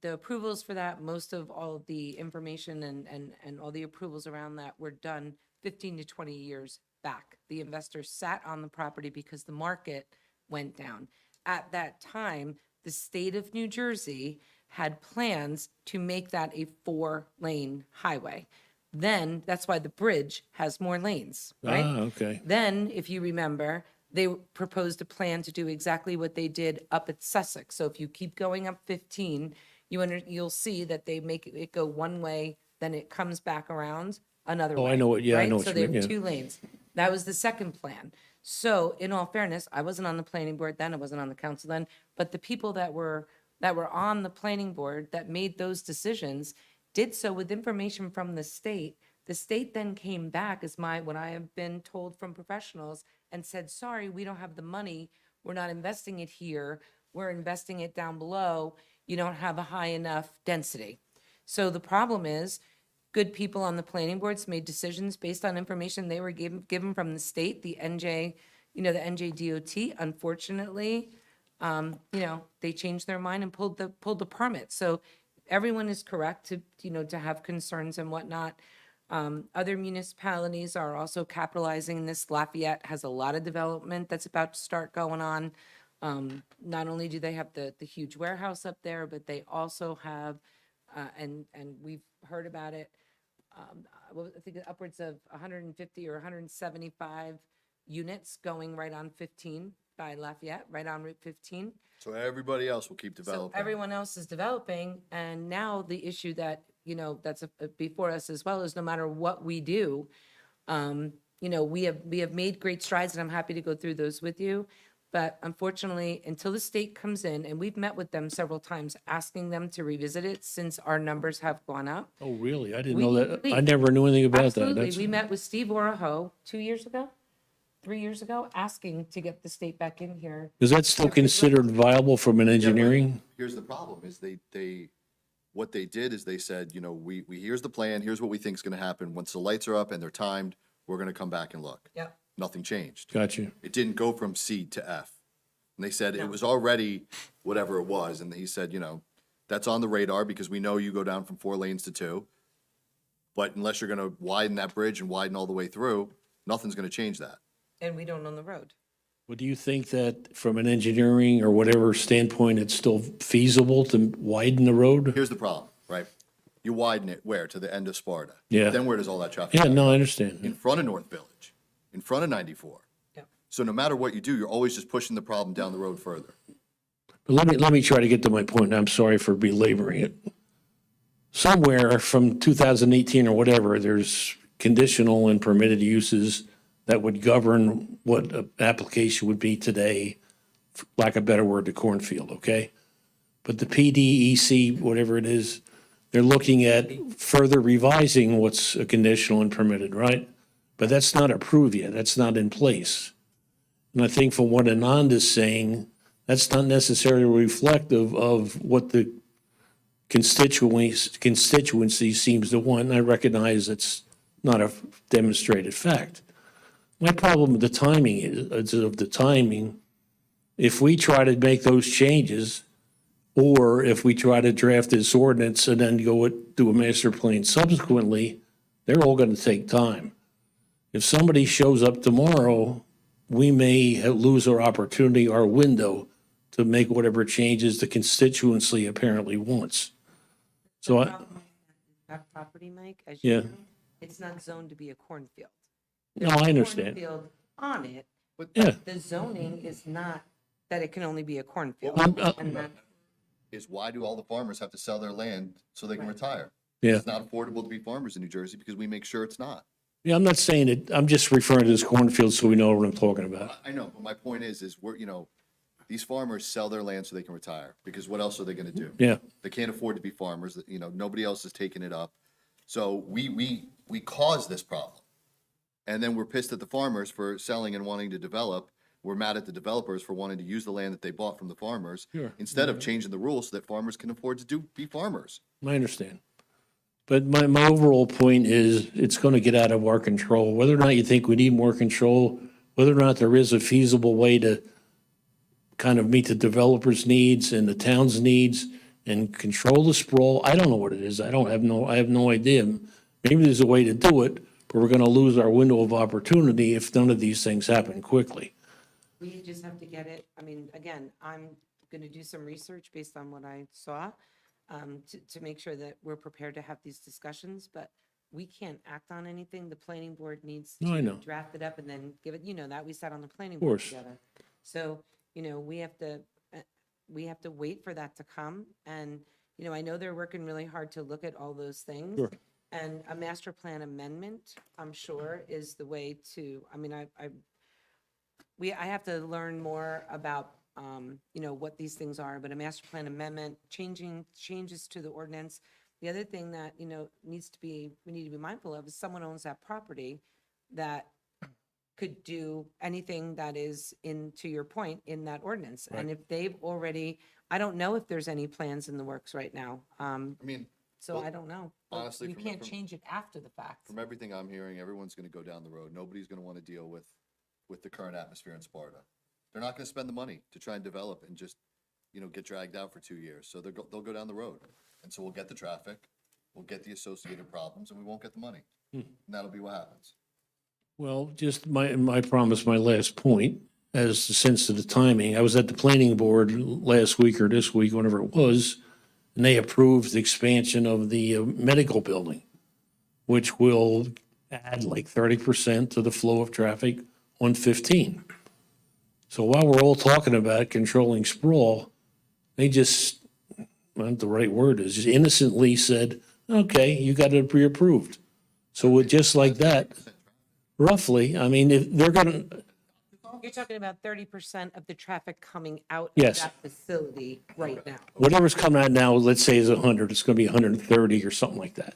The approvals for that, most of all of the information and all the approvals around that were done 15 to 20 years back. The investors sat on the property because the market went down. At that time, the state of New Jersey had plans to make that a 4-lane highway. Then, that's why the bridge has more lanes, right? Ah, okay. Then, if you remember, they proposed a plan to do exactly what they did up at Sussex. So if you keep going up 15, you'll see that they make it go one way, then it comes back around another way. Oh, I know what- yeah, I right? know what So you they mean, have yeah. 2 lanes. That was the second plan. So in all fairness, I wasn't on the planning board then, I wasn't on the council then, but the people that were on the planning board that made those decisions did so with information from the state. The state then came back, as what I have been told from professionals, and said, sorry, we don't have the money. We're not investing it here. We're investing it down below. You don't have a high enough density. So the problem is, good people on the planning boards made decisions based on information they were given from the state, the NJ, the NJDOT. Unfortunately, they changed their mind and pulled the permit. So everyone is correct to have concerns and whatnot. Other municipalities are also capitalizing this. Lafayette has a lot of development that's about to start going on. Not only do they have the huge warehouse up there, but they also have, and we've heard about it, I think upwards of 150 or 175 units going right on 15 by Lafayette, right on Route 15. So everybody else will keep So developing. everyone else is developing, and now the issue that, that's before us as well is no matter what we do, we have made great strides, and I'm happy to go through those with you. But unfortunately, until the state comes in, and we've met with them several times, asking them to revisit it since our numbers have gone up. Oh, really? I didn't We- know that. we- I never knew anything about that. Absolutely. That's, We met with Steve Oraho 2 years ago, 3 years ago, asking to get the state back in here. is that still considered viable from an engineering? Here's the problem, is what they did is they said, we here's the plan, here's what we think is gonna happen. Once the lights are up and they're timed, we're gonna come back and look. Yep. Nothing changed. Gotcha. It didn't go from C to F. And they said it was already whatever it was, and he said, that's on the radar because we know you go down from 4 lanes to 2. But unless you're gonna widen that bridge and widen all the way through, nothing's gonna change that. And we don't own the road. Well, do you think that from an engineering or whatever standpoint, it's still feasible to widen the road? Here's the problem, right? You widen it where? To the end of Sparta. Yeah. Then where does all that traffic Yeah, go? no, I understand. In front of North Village, in front of 94. Yep. So no matter what you do, you're always just pushing the problem down the road further. But let me try to get to my point, and I'm sorry for belaboring it. Somewhere from 2018 or whatever, there's conditional and permitted uses that would govern what an application would be today, for lack of a better word, the cornfield, okay? But the PDEC, whatever it is, they're looking at further revising what's a conditional and permitted, right? But that's not approved yet, that's not in place. And I think from what Anand is saying, that's not necessarily reflective of what the constituency seems to want, and I recognize it's not a demonstrated fact. My problem with the timing is if we try to make those changes, or if we try to draft this ordinance and then go do a master plan subsequently, they're all going to take time. If somebody shows up tomorrow, we may lose our opportunity, our window, to make whatever changes the constituency apparently wants. So, That property, Mike, as Yeah. you know, it's not zoned to be a cornfield. No, There's I a understand. cornfield on it, Yeah. but the zoning is not that it can only be a cornfield. I'm- And that, Is why do all the farmers have to sell their land so they can retire? Yeah. It's not affordable to be farmers in New Jersey because we make sure it's not. Yeah, I'm not saying it, I'm just referring to this cornfield so we know what I'm talking about. I know, but my point is we're, these farmers sell their land so they can retire, because what else are they gonna do? Yeah. They can't afford to be farmers, nobody else is taking it up. So we cause this problem. And then we're pissed at the farmers for selling and wanting to develop. We're mad at the developers for wanting to use the land that they bought from the farmers. Sure. Instead of changing the rules so that farmers can afford to be farmers. I understand. But my overall point is it's going to get out of our control. Whether or not you think we need more control, whether or not there is a feasible way to kind of meet the developers' needs and the town's needs and control the sprawl, I don't know what it is. I have no idea. Maybe there's a way to do it, but we're going to lose our window of opportunity if none of these things happen quickly. we just have to get it, I mean, again, I'm gonna do some research based on what I saw, to make sure that we're prepared to have these discussions, but we can't act on anything. The planning board needs No, I to know. draft it up and then give it, that we sat on the planning Of board course. together. So, we have to wait for that to come. And, I know they're working really hard to look at all those things. Sure. And a master plan amendment, I'm sure, is the way to, I mean, I have to learn more about, what these things are, but a master plan amendment, changes to the ordinance. The other thing that, we need to be mindful of is someone owns that property that could do anything that is to your point, in that ordinance. And if they've already, I don't know if there's any plans in the works right now. I mean, So well, I don't know. But honestly, you can't change it after the fact. from everything I'm hearing, everyone's gonna go down the road. Nobody's gonna wanna deal with the current atmosphere in Sparta. They're not gonna spend the money to try and develop and just, get dragged out for 2 years. So they'll go down the road. And so we'll get the traffic, we'll get the associated problems, and we won't get the money. And that'll be what happens. Well, just my promise, my last point, as the sense of the timing. I was at the planning board last week or this week, whenever it was, and they approved the expansion of the medical building, which will add like 30% to the flow of traffic on 15. So while we're all talking about controlling sprawl, they just, I don't know what the right word is, just innocently said, okay, you got it pre-approved. So with just like that, roughly, I mean, if they're going to, You're talking about 30% of the traffic coming out of Yes. that facility right now. whatever's coming out now, let's say is 100, it's going to be 130 or something like that.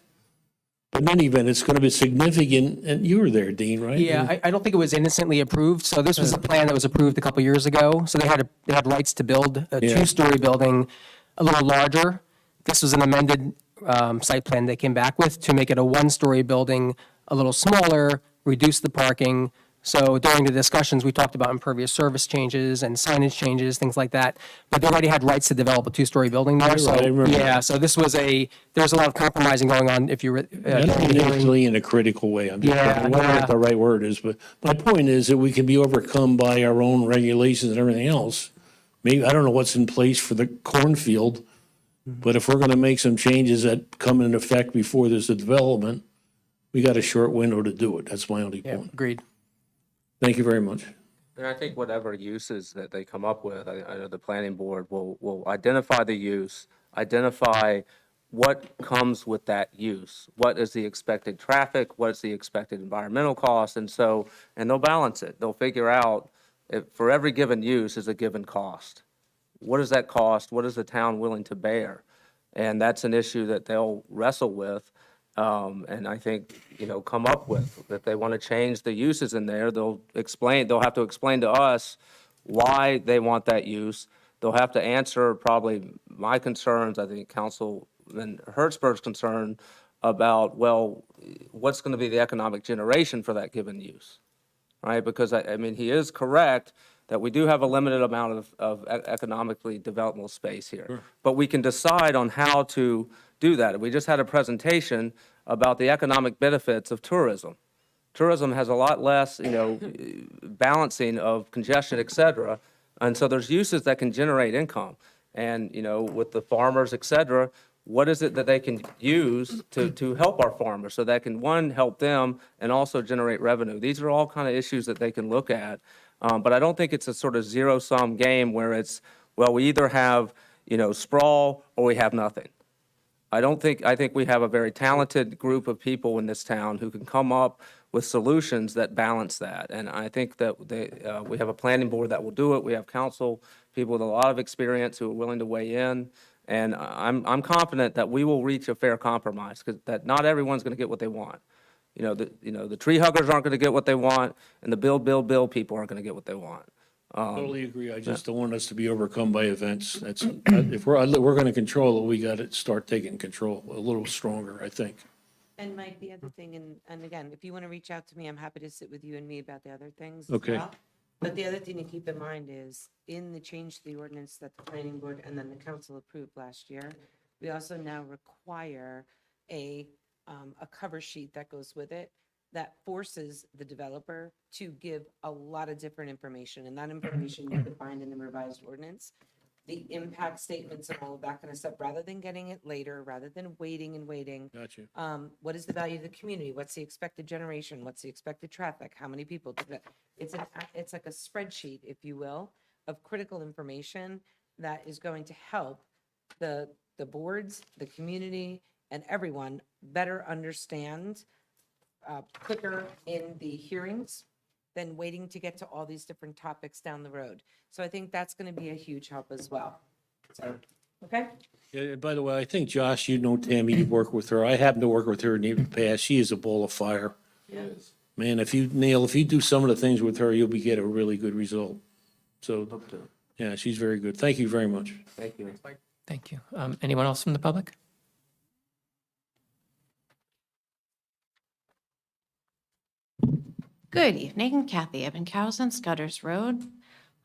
But in any event, it's going to be significant, and you were there, Dean, right? Yeah, I don't think it was innocently approved. So this was a plan that was approved a couple years ago. So they had rights to build a Yeah. two-story building, a little larger. This was an amended site plan they came back with to make it a one-story building, a little smaller, reduce the parking. So during the discussions, we talked about impervious service changes and signage changes, things like that. But they already had rights to develop a two-story building there. So, Right, I remember yeah, that. so this was there's a lot of compromising going on if you're. I don't mean actually in a critical way. I'm just, Yeah, I don't know yeah. what the right word is, but my point is that we can be overcome by our own regulations and everything else. Maybe, I don't know what's in place for the cornfield, but if we're going to make some changes that come in effect before there's a development, we got a short window to do it. That's my only Yeah, point. agreed. Thank you very much. And I think whatever uses that they come up with, I know the planning board will identify the use, identify what comes with that use? What is the expected traffic? What's the expected environmental cost? And they'll balance it. They'll figure out if for every given use is a given cost. What does that cost? What is the town willing to bear? And that's an issue that they'll wrestle with. And I think, come up with. If they want to change the uses in there, they'll have to explain to us why they want that use. They'll have to answer probably my concerns, I think Councilman Hertzberg's concern about, well, what's going to be the economic generation for that given use, right? Because, I mean, he is correct that we do have a limited amount of economically developable space here. Sure. But we can decide on how to do that. We just had a presentation about the economic benefits of tourism. Tourism has a lot less, balancing of congestion, et cetera. And so there's uses that can generate income. And, with the farmers, et cetera, what is it that they can use to help our farmers so that can, one, help them and also generate revenue? These are all kind of issues that they can look at. But I don't think it's a sort of zero-sum game where it's, well, we either have, sprawl or we have nothing. I think we have a very talented group of people in this town who can come up with solutions that balance that. And I think that we have a planning board that will do it. We have council people with a lot of experience who are willing to weigh in. And I'm confident that we will reach a fair compromise, because that not everyone's going to get what they want. The tree huggers aren't going to get what they want, and the bill people aren't going to get what they want. Totally agree. I just don't want us to be overcome by events. That's, if we're going to control it, we got to start taking control a little stronger, I think. And Mike, the other thing, and again, if you want to reach out to me, I'm happy to sit with you and me about the other things as Okay. well. But the other thing to keep in mind is, in the change to the ordinance that the planning board and then the council approved last year, we also now require a cover sheet that goes with it that forces the developer to give a lot of different information. And that information you can find in the revised ordinance, the impact statements and all of that kind of stuff, rather than getting it later, rather than waiting and waiting. Got you. What is the value of the community? What's the expected generation? What's the expected traffic? How many people? It's like a spreadsheet, if you will, of critical information that is going to help the boards, the community, and everyone better understand quicker in the hearings than waiting to get to all these different topics down the road. So I think that's going to be a huge help as well. So, okay? Yeah, by the way, I think, Josh, you know Tammy, you've worked with her. I happened to work with her in the past. She is a ball of fire. Yes. Man, if you do some of the things with her, you'll get a really good result. So, yeah, she's very good. Thank you very much. Thank you. Thank you. Anyone else from the public? Good evening, Kathy Ebenkhausen, Scudder's Road.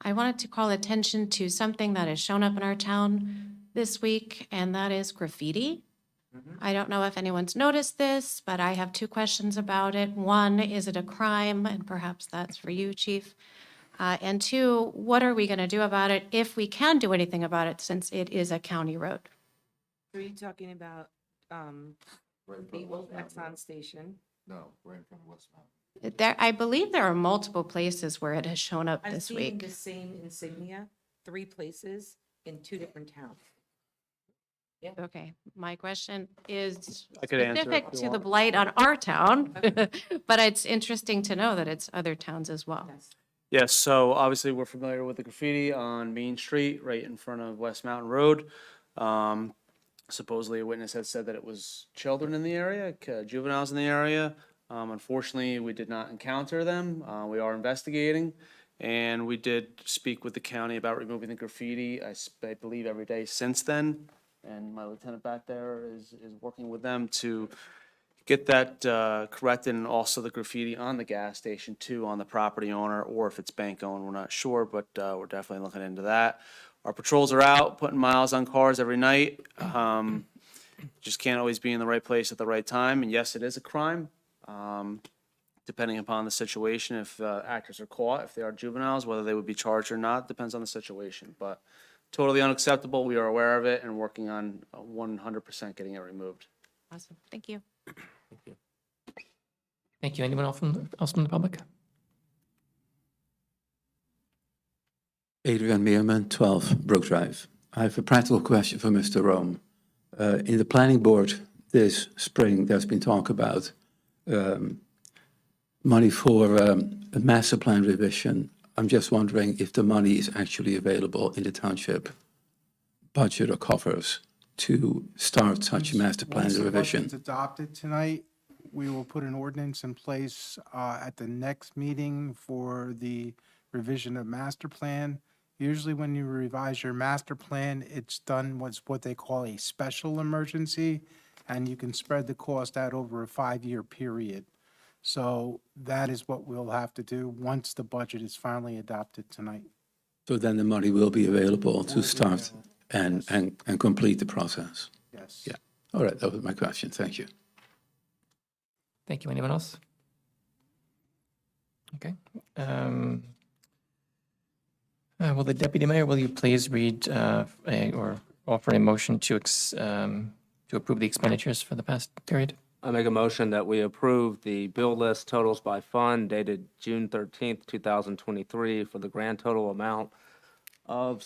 I wanted to call attention to something that has shown up in our town this week, and that is graffiti. I don't know if anyone's noticed this, but I have two questions about it. One, is it a crime? And perhaps that's for you, Chief. And two, what are we going to do about it, if we can do anything about it, since it is a county road? Are you talking about the old Exxon station? No, right in front of West Mountain. I believe there are multiple places where it has shown up I've this seen week. the same insignia, 3 places in 2 different towns. Okay, my question is I could answer it specific if you to the want. blight on our town, but it's interesting to know that it's other towns as well. Yes. Yes, so obviously we're familiar with the graffiti on Main Street, right in front of West Mountain Road. Supposedly a witness had said that it was children in the area, juveniles in the area. Unfortunately, we did not encounter them. We are investigating, and we did speak with the county about removing the graffiti, I believe, every day since then. And my lieutenant back there is working with them to get that corrected, and also the graffiti on the gas station too, on the property owner, or if it's bank owned, we're not sure, but we're definitely looking into that. Our patrols are out, putting miles on cars every night. Just can't always be in the right place at the right time, and yes, it is a crime. Depending upon the situation, if actors are caught, if they are juveniles, whether they would be charged or not, depends on the situation. But totally unacceptable. We are aware of it and working on 100% getting it removed. Awesome, thank you. Thank you. Anyone else from the public? Adrian Meerman, 12 Brook Drive. I have a practical question for Mr. Rome. In the planning board this spring, there's been talk about money for a master plan revision. I'm just wondering if the money is actually available in the township budget or coffers to start such a master plan Once the revision. budget's adopted tonight, we will put an ordinance in place at the next meeting for the revision of master plan. Usually when you revise your master plan, it's done what's what they call a special emergency, and you can spread the cost out over a 5-year period. So that is what we'll have to do once the budget is finally adopted tonight. So then the money will be available to start and complete the process. Yes. Yeah. All right, that was my question. Thank you. Thank you. Anyone else? Okay. Will the deputy mayor, will you please read or offer a motion to approve the expenditures for the past period? I make a motion that we approve the bill list totals by fund dated June 13th, 2023 for the grand total amount of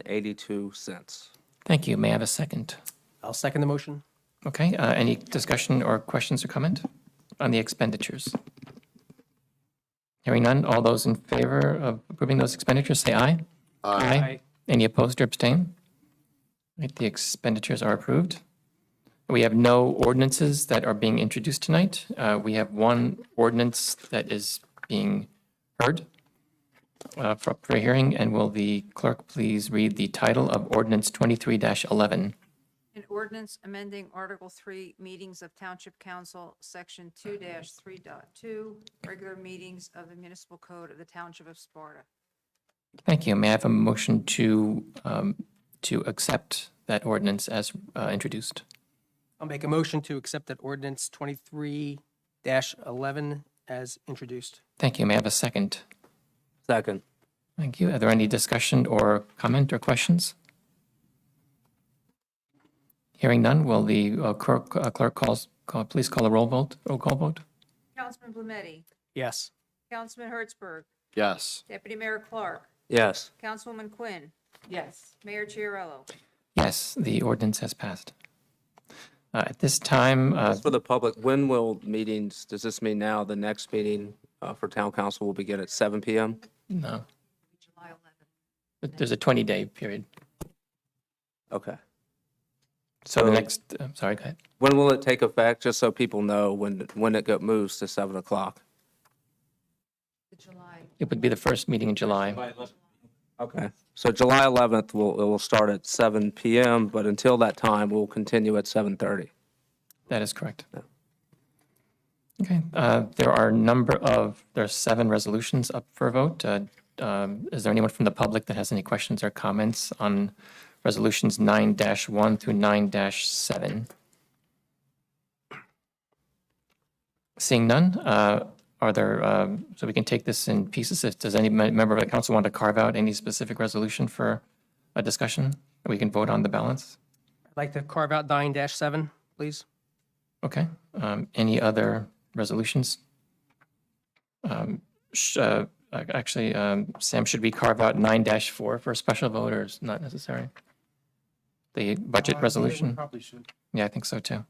$605,746.82. Thank you. May I have a second? I'll second the motion. Okay, any discussion or questions or comment on the expenditures? Hearing none, all those in favor of approving those expenditures, say aye. Aye. Any opposed or abstain? Right, the expenditures are approved. We have no ordinances that are being introduced tonight. We have one ordinance that is being heard for hearing, and will the clerk please read the title of ordinance 23-11? An ordinance amending Article 3, Meetings of Township Council, Section 2-3.2, regular meetings of the municipal code of the Township of Sparta. Thank you. May I have a motion to accept that ordinance as introduced? I'll make a motion to accept that ordinance 23-11 as introduced. Thank you. May I have a second? Second. Thank you. Are there any discussion or comment or questions? Hearing none, will the clerk please call a roll call vote? Councilman Blumetti, Yes. Councilman Hertzberg, Yes. Deputy Mayor Clark, Yes. Councilwoman Quinn, Yes. Mayor Chiarello. Yes, the ordinance has passed. At this time, Just for the public, when will meetings, does this mean now the next meeting for town council will begin at 7 PM? no, July 11th. but there's a 20-day period. Okay. So the So- next, sorry, go ahead. When will it take effect, just so people know when it moves to 7 o'clock? July. It would be the first meeting in July. Okay. So July 11th, it will start at 7 PM, but until that time, we'll continue at 7:30. That is correct. Okay, there are there are 7 resolutions up for a vote. Is there anyone from the public that has any questions or comments on resolutions 9-1 through 9-7? Seeing none, are there, so we can take this in pieces. Does any member of the council want to carve out any specific resolution for a discussion? We can vote on the balance? I'd like to carve out 9-7, please. Okay, any other resolutions? Actually, Sam, should we carve out 9-4 for a special vote, or is not necessary? The budget We resolution? probably should. Yeah, I think so too.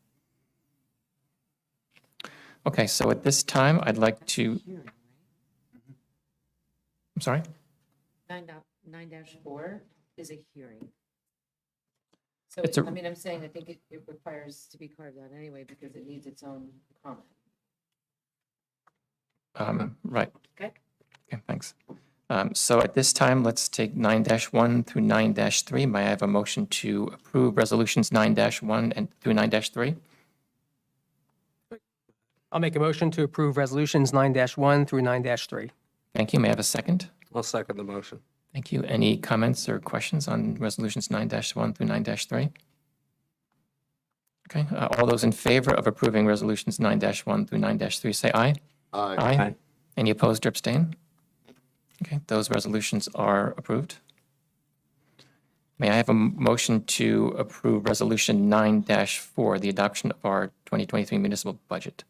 Okay, so at this time, I'd like to, I'm sorry? 9-4 is a hearing. So, It's a- I mean, I'm saying, I think it requires to be carved out anyway because it needs its own comment. Right. Okay. Okay, thanks. So at this time, let's take 9-1 through 9-3. May I have a motion to approve resolutions 9-1 and through 9-3? I'll make a motion to approve resolutions 9-1 through 9-3. Thank you. May I have a second? I'll second the motion. Thank you. Any comments or questions on resolutions 9-1 through 9-3? Okay, all those in favor of approving resolutions 9-1 through 9-3, say aye. Aye. Any opposed or abstain? Okay, those resolutions are approved. May I have a motion to approve resolution 9-4, the adoption of our 2023 municipal budget?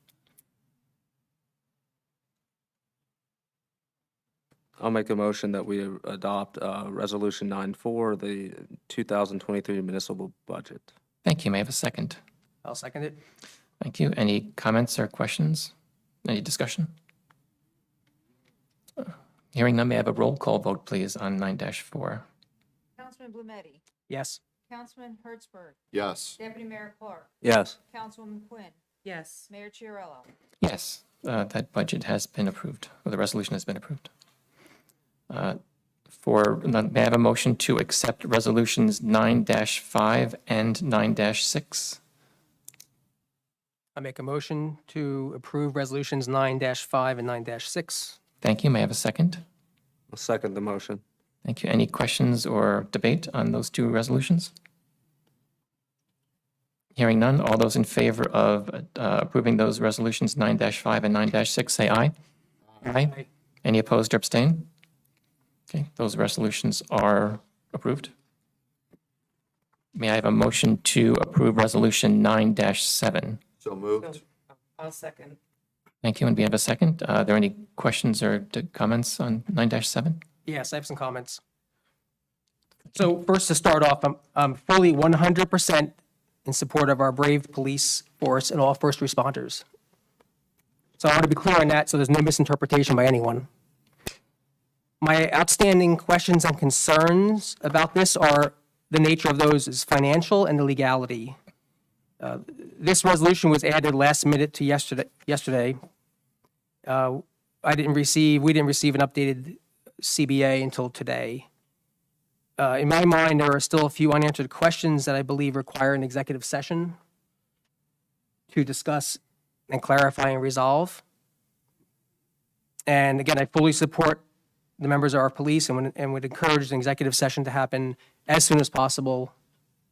I'll make a motion that we adopt Resolution 9-4, the 2023 municipal budget. Thank you. May I have a second? I'll second it. Thank you. Any comments or questions? Any discussion? Hearing none, may I have a roll call vote, please, on 9-4? Councilman Blumetti, Yes. Councilman Hertzberg, Yes. Deputy Mayor Clark, Yes. Councilwoman Quinn, Yes. Mayor Chiarello. Yes, that budget has been approved, or the resolution has been approved. May I have a motion to accept resolutions 9-5 and 9-6? I make a motion to approve resolutions 9-5 and 9-6. Thank you. May I have a second? I'll second the motion. Thank you. Any questions or debate on those two resolutions? Hearing none, all those in favor of approving those resolutions 9-5 and 9-6, say aye. Aye. Any opposed or abstain? Okay, those resolutions are approved. May I have a motion to approve resolution 9-7? So moved. I'll second. Thank you, and we have a second. Are there any questions or comments on 9-7? Yes, I have some comments. So first, to start off, I'm fully 100% in support of our brave police force and all first responders. So I want to be clear on that so there's no misinterpretation by anyone. My outstanding questions and concerns about this are the nature of those is financial and the legality. This resolution was added last minute to yesterday. We didn't receive an updated CBA until today. In my mind, there are still a few unanswered questions that I believe require an executive session to discuss and clarify and resolve. And again, I fully support the members of our police and would encourage an executive session to happen as soon as possible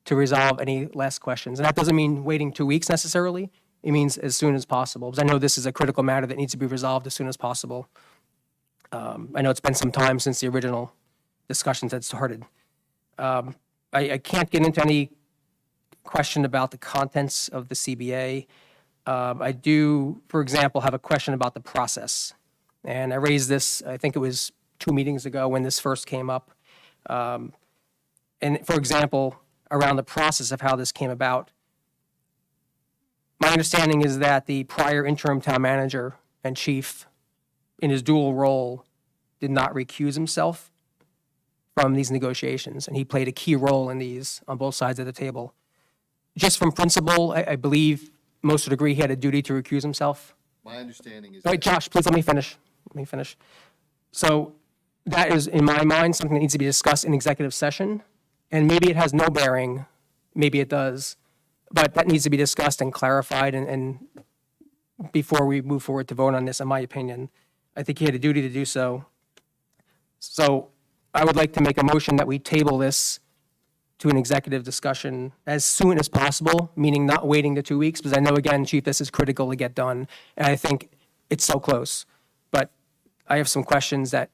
to resolve any last questions. And that doesn't mean waiting 2 weeks necessarily. It means as soon as possible, because I know this is a critical matter that needs to be resolved as soon as possible. I know it's been some time since the original discussions had started. I can't get into any question about the contents of the CBA. I do, for example, have a question about the process. And I raised this, I think it was 2 meetings ago when this first came up. And for example, around the process of how this came about, my understanding is that the prior interim town manager and chief, in his dual role, did not recuse himself from these negotiations, and he played a key role in these on both sides of the table. Just from principle, I believe most would agree he had a duty to recuse himself. My understanding is. Wait, Josh, please let me finish. So that is, in my mind, something that needs to be discussed in executive session, and maybe it has no bearing, maybe it does, but that needs to be discussed and clarified and before we move forward to vote on this, in my opinion. I think he had a duty to do so. So I would like to make a motion that we table this to an executive discussion as soon as possible, meaning not waiting the 2 weeks, because I know, again, Chief, this is critical to get done, and I think it's so close. But I have some questions that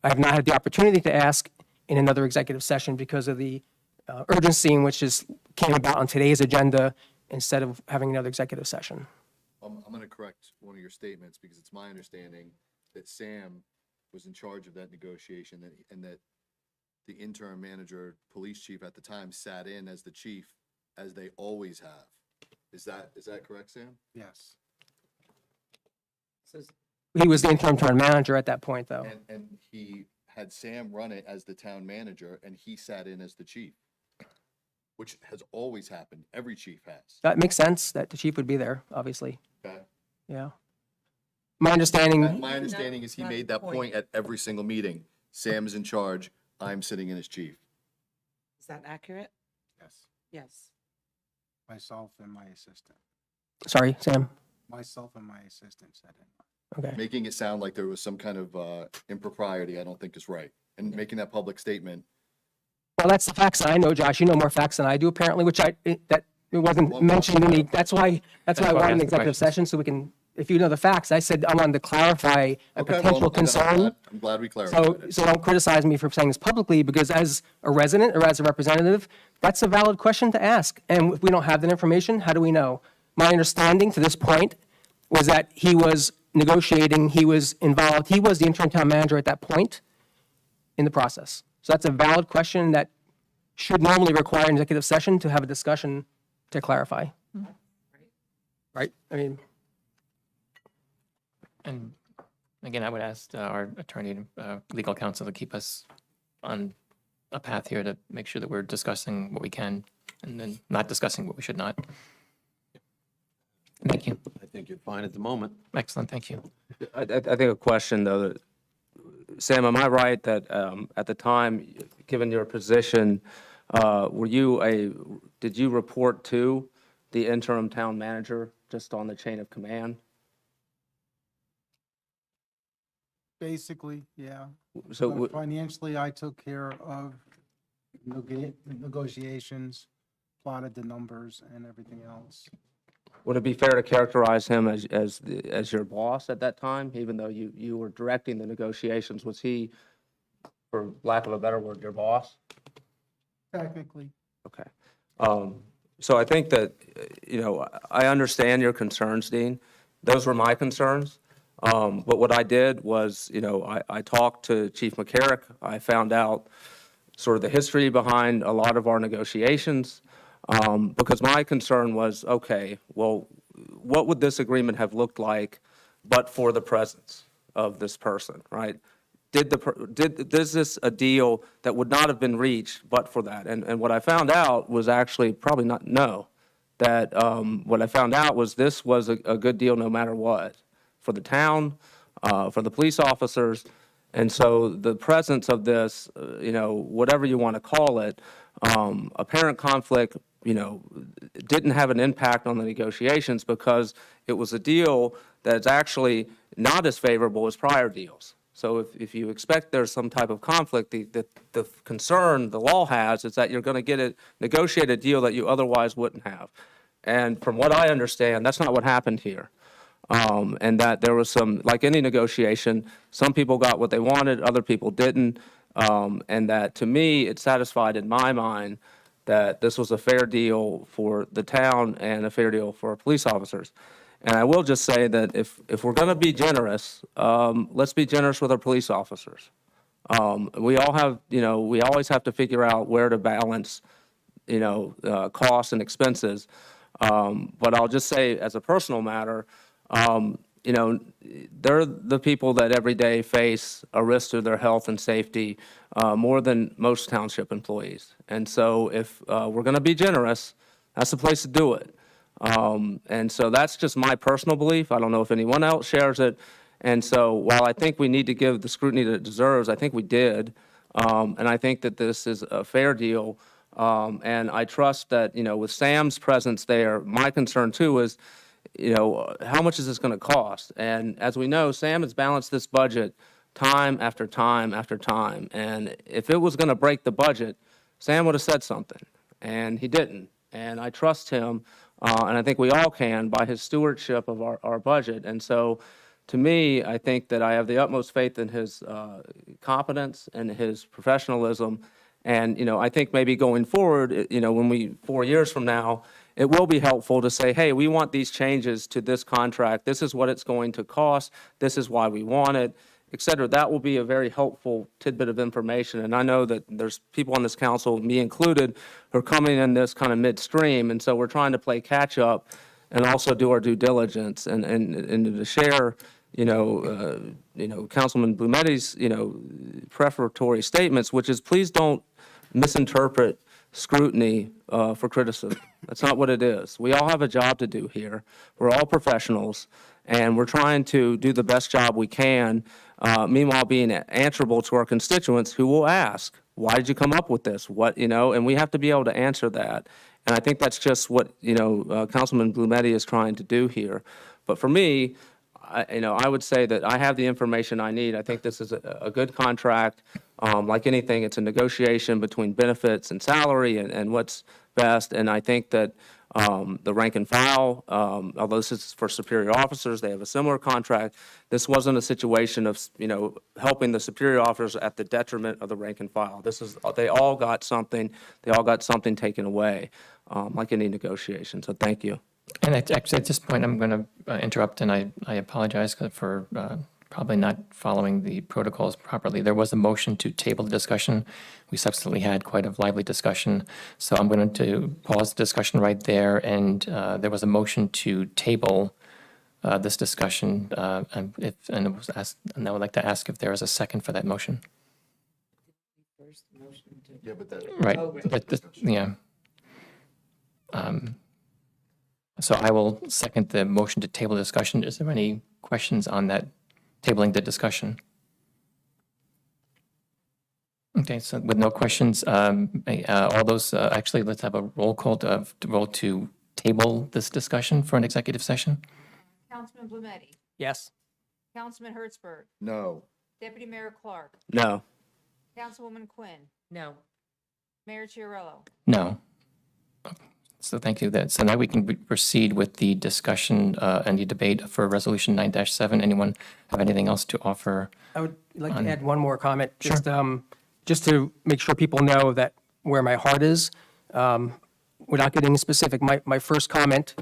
I have not had the opportunity to ask in another executive session because of the urgency in which this came about on today's agenda instead of having another executive session. I'm going to correct one of your statements because it's my understanding that Sam was in charge of that negotiation and that the interim manager, police chief at the time, sat in as the chief, as they always have. Is that correct, Sam? Yes. So He was the interim town manager at that point, though. And he had Sam run it as the town manager and he sat in as the chief, which has always happened. Every chief has. That makes sense that the chief would be there, obviously. Okay. Yeah. My understanding, My understanding is he made that point at every single meeting. Sam is in charge. I'm sitting in as chief. is that accurate? Yes. Yes. Myself and my assistant. sorry, Sam. Myself and my assistant said it. Okay. Making it sound like there was some kind of impropriety, I don't think is right. And making that public statement. Well, that's the facts that I know, Josh. You know more facts than I do, apparently, which it wasn't Well, mentioned in the, that's why I why I wanted asked an the executive questions. session, so we can, if you know the facts, I said I wanted to clarify a Okay, well, potential then concern. I'm glad we clarified So it. don't criticize me for saying this publicly, because as a resident or as a representative, that's a valid question to ask. And if we don't have that information, how do we know? My understanding to this point was that he was negotiating, he was involved, he was the interim town manager at that point, in the process. So that's a valid question that should normally require an executive session to have a discussion to clarify. Right? I mean, And again, I would ask our attorney, legal counsel to keep us on a path here to make sure that we're discussing what we can and then not discussing what we should not. Thank you. I think you're fine at the moment. Excellent, thank you. I think a question, though, that, Sam, am I right that at the time, given your position, did you report to the interim town manager just on the chain of command? Basically, yeah. So Financially, I took care of negotiations, plotted the numbers and everything else. would it be fair to characterize him as your boss at that time, even though you were directing the negotiations? Was he, for lack of a better word, your boss? Technically. Okay. So I think that, I understand your concerns, Dean. Those were my concerns. But what I did was, I talked to Chief McCarrick. I found out sort of the history behind a lot of our negotiations, because my concern was, okay, well, what would this agreement have looked like but for the presence of this person, right? Is this a deal that would not have been reached but for that? And what I found out was actually probably not, no. That what I found out was this was a good deal no matter what, for the town, for the police officers. And so the presence of this, whatever you want to call it, apparent conflict, didn't have an impact on the negotiations because it was a deal that's actually not as favorable as prior deals. So if you expect there's some type of conflict, the concern the law has is that you're going to get a negotiated deal that you otherwise wouldn't have. And from what I understand, that's not what happened here. And that there was some, like any negotiation, some people got what they wanted, other people didn't. And that, to me, it satisfied in my mind that this was a fair deal for the town and a fair deal for our police officers. And I will just say that if we're going to be generous, let's be generous with our police officers. We all have, we always have to figure out where to balance, costs and expenses. But I'll just say, as a personal matter, they're the people that every day face a risk to their health and safety more than most township employees. And so if we're going to be generous, that's the place to do it. And so that's just my personal belief. I don't know if anyone else shares it. And so while I think we need to give the scrutiny that it deserves, I think we did. And I think that this is a fair deal. And I trust that, with Sam's presence there, my concern too is, how much is this going to cost? And as we know, Sam has balanced this budget time after time after time. And if it was going to break the budget, Sam would have said something. And he didn't. And I trust him, and I think we all can, by his stewardship of our budget. And so, to me, I think that I have the utmost faith in his competence and his professionalism. And, I think maybe going forward, when 4 years from now, it will be helpful to say, hey, we want these changes to this contract. This is what it's going to cost. This is why we want it, et cetera. That will be a very helpful tidbit of information. And I know that there's people on this council, me included, who are coming in this kind of midstream. And so we're trying to play catch up and also do our due diligence and to share, Councilman Blumetti's, prefatory statements, which is please don't misinterpret scrutiny for criticism. That's not what it is. We all have a job to do here. We're all professionals, and we're trying to do the best job we can, meanwhile being answerable to our constituents who will ask, why did you come up with this? And we have to be able to answer that. And I think that's just what, Councilman Blumetti is trying to do here. But for me, I would say that I have the information I need. I think this is a good contract. Like anything, it's a negotiation between benefits and salary and what's best. And I think that the rank and file, although this is for superior officers, they have a similar contract. This wasn't a situation of, helping the superior officers at the detriment of the rank and file. They all got something. They all got something taken away, like any negotiation. So thank you. And actually, at this point, I'm going to interrupt, and I apologize for probably not following the protocols properly. There was a motion to table the discussion. We subsequently had quite a lively discussion. So I'm going to pause the discussion right there. And there was a motion to table this discussion. And it was asked, and I would like to ask if there is a second for that motion. Yeah, but that. Right. Yeah. So I will second the motion to table discussion. Is there any questions on that, tabling the discussion? Okay, so with no questions, all those, actually, let's have a roll call to table this discussion for an executive session. Councilman Blumetti, Yes. Councilman Hertzberg, No. Deputy Mayor Clark, No. Councilwoman Quinn, No. Mayor Chiarello. No. So thank you. So now we can proceed with the discussion and the debate for Resolution 9-7. Anyone have anything else to offer? I would like to add one more comment, just to make sure people know that where my heart is. Without getting specific, my first comment,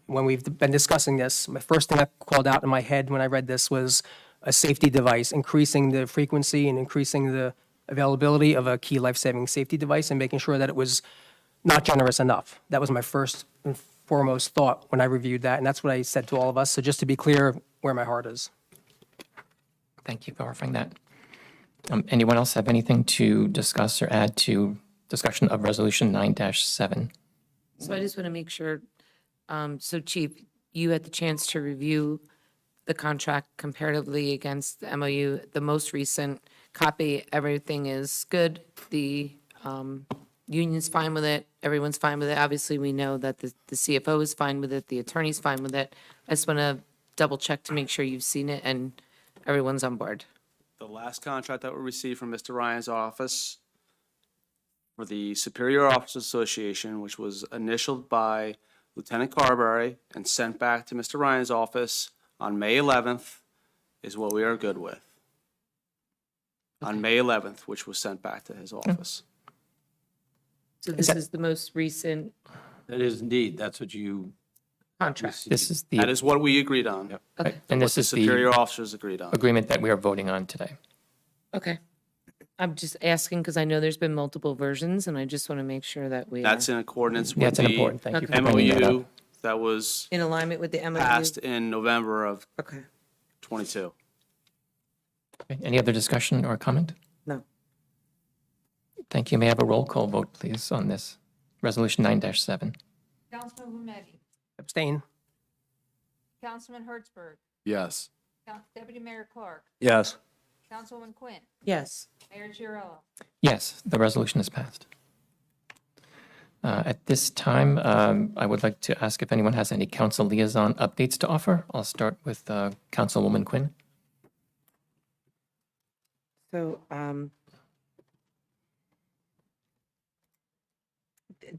when we've been discussing this, my first thing that called out in my head when I read this was a safety device, increasing the frequency and increasing the availability of a key life-saving safety device and making sure that it was not generous enough. That was my first and foremost thought when I reviewed that, and that's what I said to all of us. So just to be clear where my heart is. Thank you for offering that. Anyone else have anything to discuss or add to discussion of Resolution 9-7? So I just want to make sure, so Chief, you had the chance to review the contract comparatively against the MOU, the most recent copy, everything is good. The union's fine with it, everyone's fine with it. Obviously, we know that the CFO is fine with it, the attorney's fine with it. I just want to double check to make sure you've seen it and everyone's on board. The last contract that we received from Mr. Ryan's office for the Superior Officers Association, which was initialed by Lieutenant Carberry and sent back to Mr. Ryan's office on May 11th, is what we are good with. On May 11th, which was sent back to his office. So this is the most recent That is indeed, that's what you. contract. This is That the, is what we agreed on. Okay, and What this the is Superior the Officers agreed on. agreement that we are voting on today. okay. I'm just asking because I know there's been multiple versions and I just want to make sure that we are That's in accordance Yeah, with it's an important, thank you the for bringing that MOU up. that was in alignment with the MOU. passed in November of Okay, 22. Okay, any other discussion or comment? no. Thank you. May I have a roll call vote, please, on this Resolution 9-7? Councilman Blumetti, Abstain. Councilman Hertzberg, Yes. Deputy Mayor Clark, Yes. Councilwoman Quinn, Yes. Mayor Chiarello. Yes, the resolution is passed. At this time, I would like to ask if anyone has any council liaison updates to offer. I'll start with Councilwoman Quinn. So,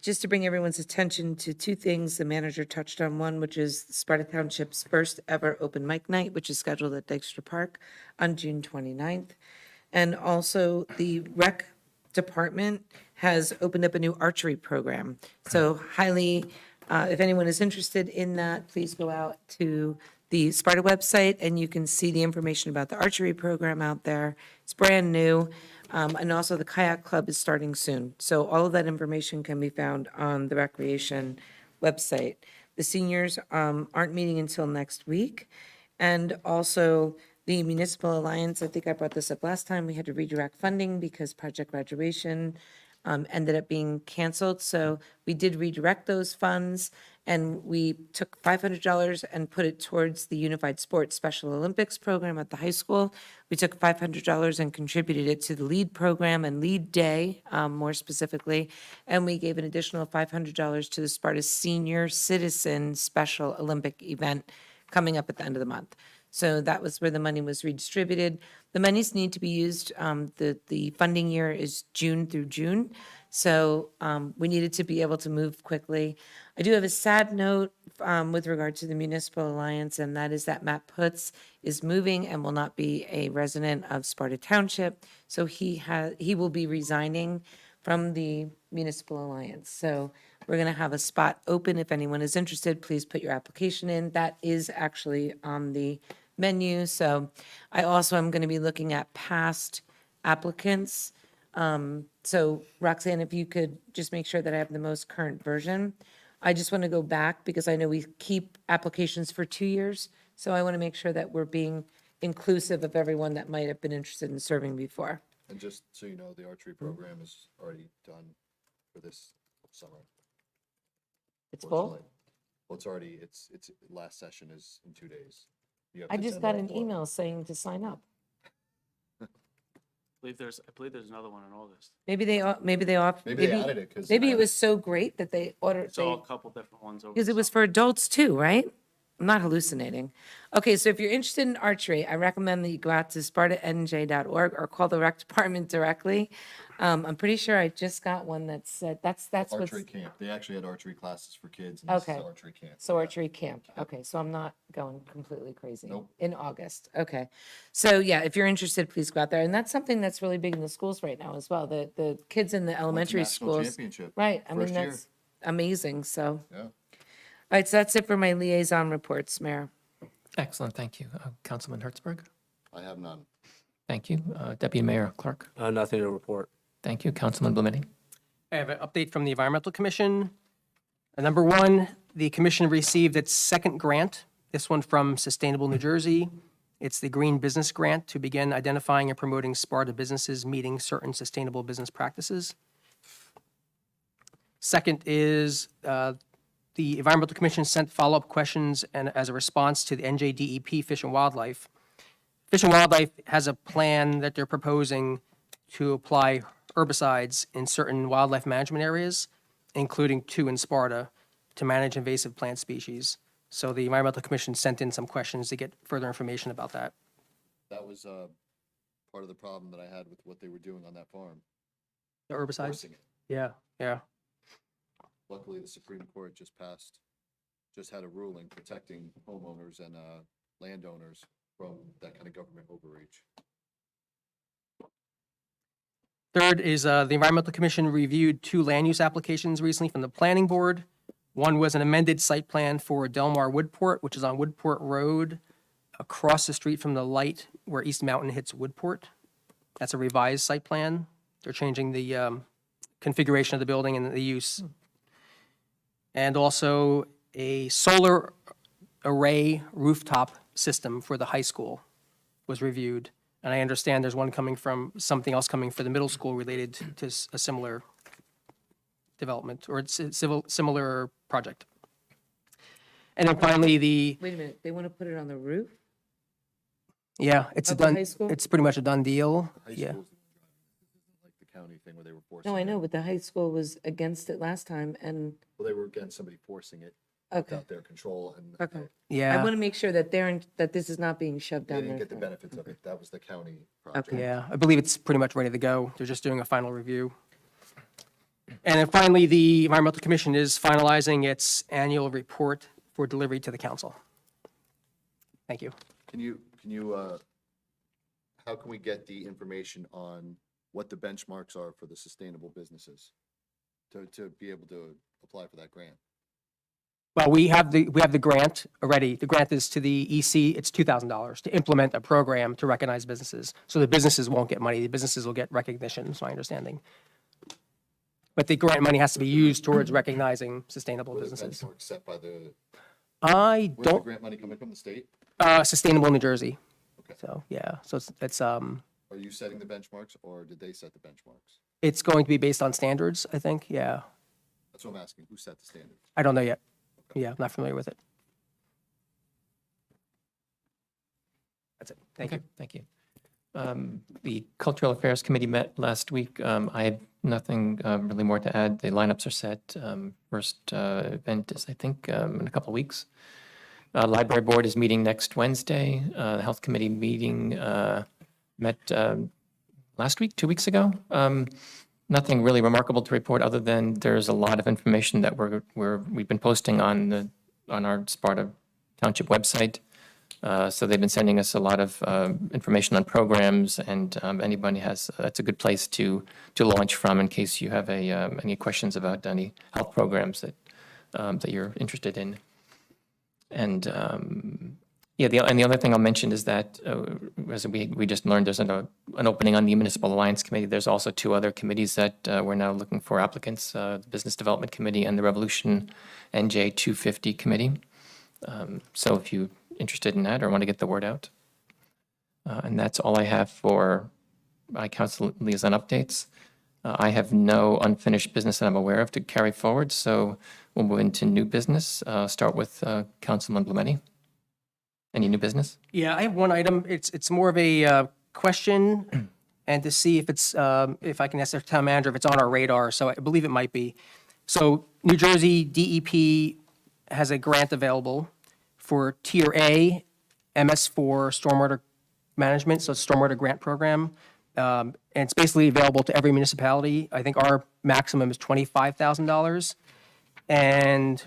just to bring everyone's attention to two things, the manager touched on one, which is Sparta Township's first ever open mic night, which is scheduled at Dykstra Park on June 29th. And also the rec department has opened up a new archery program. So highly, if anyone is interested in that, please go out to the Sparta website and you can see the information about the archery program out there. It's brand new. And also the kayak club is starting soon. So all of that information can be found on the recreation website. The seniors aren't meeting until next week. And also the Municipal Alliance, I think I brought this up last time, we had to redirect funding because Project Graduation ended up being canceled. So we did redirect those funds and we took $500 and put it towards the Unified Sports Special Olympics program at the high school. We took $500 and contributed it to the LEAD program and LEAD Day, more specifically. And we gave an additional $500 to the Sparta Senior Citizen Special Olympic event coming up at the end of the month. So that was where the money was redistributed. The monies need to be used, the funding year is June through June. So we needed to be able to move quickly. I do have a sad note with regard to the Municipal Alliance, and that is that Matt Putz is moving and will not be a resident of Sparta Township. So he will be resigning from the Municipal Alliance. So we're going to have a spot open. If anyone is interested, please put your application in. That is actually on the menu. So I also am going to be looking at past applicants. So Roxanne, if you could just make sure that I have the most current version. I just want to go back because I know we keep applications for 2 years. So I want to make sure that we're being inclusive of everyone that might have been interested in serving before. And just so you know, the archery program is already done for this summer. It's full? Fortunately. Well, it's already, it's last session is in 2 days. You have I to just send got out an form. email saying to sign up. I believe there's another one in August. Maybe they added it. because Maybe it was so great that they ordered. Saw a couple different ones over. Because the it was summer. for adults too, right? I'm not hallucinating. Okay, so if you're interested in archery, I recommend that you go out to spartanj.org or call the rec department directly. I'm pretty sure I just got one that said, that's what's. Archery camp. They actually had archery classes for kids and this is Okay. archery camp. So archery camp. Okay, so I'm not going completely crazy. Nope. In August. Okay. So yeah, if you're interested, please go out there. And that's something that's really big in the schools right now as well. The kids in the elementary national schools. championship, Right. I mean, first year. that's amazing. So, Yeah. all right, so that's it for my liaison reports, Mayor. Excellent, thank you. Councilman Hertzberg? I have none. Thank you. Deputy Mayor Clark? Nothing to report. Thank you. Councilman Blumenty? I have an update from the Environmental Commission. Number one, the commission received its second grant, this one from Sustainable New Jersey. It's the Green Business Grant to begin identifying and promoting Sparta businesses meeting certain sustainable business practices. Second is the Environmental Commission sent follow-up questions and as a response to the NJDEP Fish and Wildlife. Fish and Wildlife has a plan that they're proposing to apply herbicides in certain wildlife management areas, including 2 in Sparta, to manage invasive plant species. So the Environmental Commission sent in some questions to get further information about that. That was part of the problem that I had with what they were doing on that farm. The herbicides? Forcing it. Yeah, yeah. Luckily, the Supreme Court just had a ruling protecting homeowners and landowners from that kind of government overreach. Third is the Environmental Commission reviewed 2 land use applications recently from the Planning Board. One was an amended site plan for Delmar Woodport, which is on Woodport Road, across the street from the light where East Mountain hits Woodport. That's a revised site plan. They're changing the configuration of the building and the use. And also a solar array rooftop system for the high school was reviewed. And I understand there's something else coming for the middle school related to a similar development, or it's a similar project. And then finally, Wait a minute, they want to put it on the roof? it's a Of the done, high school? it's pretty much a done deal. High Yeah. schools, this isn't like the county thing where they were forcing No, I it. know, but the high school was against it last time and, Well, they were against somebody forcing it okay, without their control and okay. I Yeah, want to make sure that that this is not being shoved they down didn't their get the throat. benefits of it. That was the county project. Okay. yeah. I believe it's pretty much ready to go. They're just doing a final review. And then finally, the Environmental Commission is finalizing its annual report for delivery to the council. Thank you. Can you, how can we get the information on what the benchmarks are for the sustainable businesses to be able to apply for that grant? Well, we have the grant already. The grant is to the EC, it's $2,000 to implement a program to recognize businesses. So the businesses won't get money, the businesses will get recognition, is my understanding. But the grant money has to be used towards recognizing sustainable Were the businesses. benchmarks set by the, I where's the don't, grant money coming from, the state? Sustainable New Jersey. Okay. So, yeah, so it's Are you setting the benchmarks or did they set the benchmarks? it's going to be based on standards, I think, yeah. That's what I'm asking. Who set the standards? I don't know yet. Yeah, I'm not familiar with it. That's it. Thank you. Okay, thank you. The Cultural Affairs Committee met last week. I have nothing really more to add. The lineups are set. First event is, I think, in a couple of weeks. Library Board is meeting next Wednesday. The Health Committee meeting met last week, 2 weeks ago. Nothing really remarkable to report other than there's a lot of information that we've been posting on our Sparta Township website. So they've been sending us a lot of information on programs, and anybody that's a good place to launch from in case you have any questions about any health programs that you're interested in. And Yeah, and the other thing I'll mention is that, as we just learned, there's an opening on the Municipal Alliance Committee. There's also two other committees that we're now looking for applicants, the Business Development Committee and the Revolution NJ 250 Committee. So if you're interested in that or want to get the word out. And that's all I have for my council liaison updates. I have no unfinished business that I'm aware of to carry forward, so we'll move into new business. Start with Councilman Blumetti. Any new business? Yeah, I have one item. It's more of a question and to see if it's, if I can ask the town manager if it's on our radar. So I believe it might be. So New Jersey DEP has a grant available for Tier A, MS4 stormwater management, so it's a stormwater grant program. And it's basically available to every municipality. I think our maximum is $25,000. And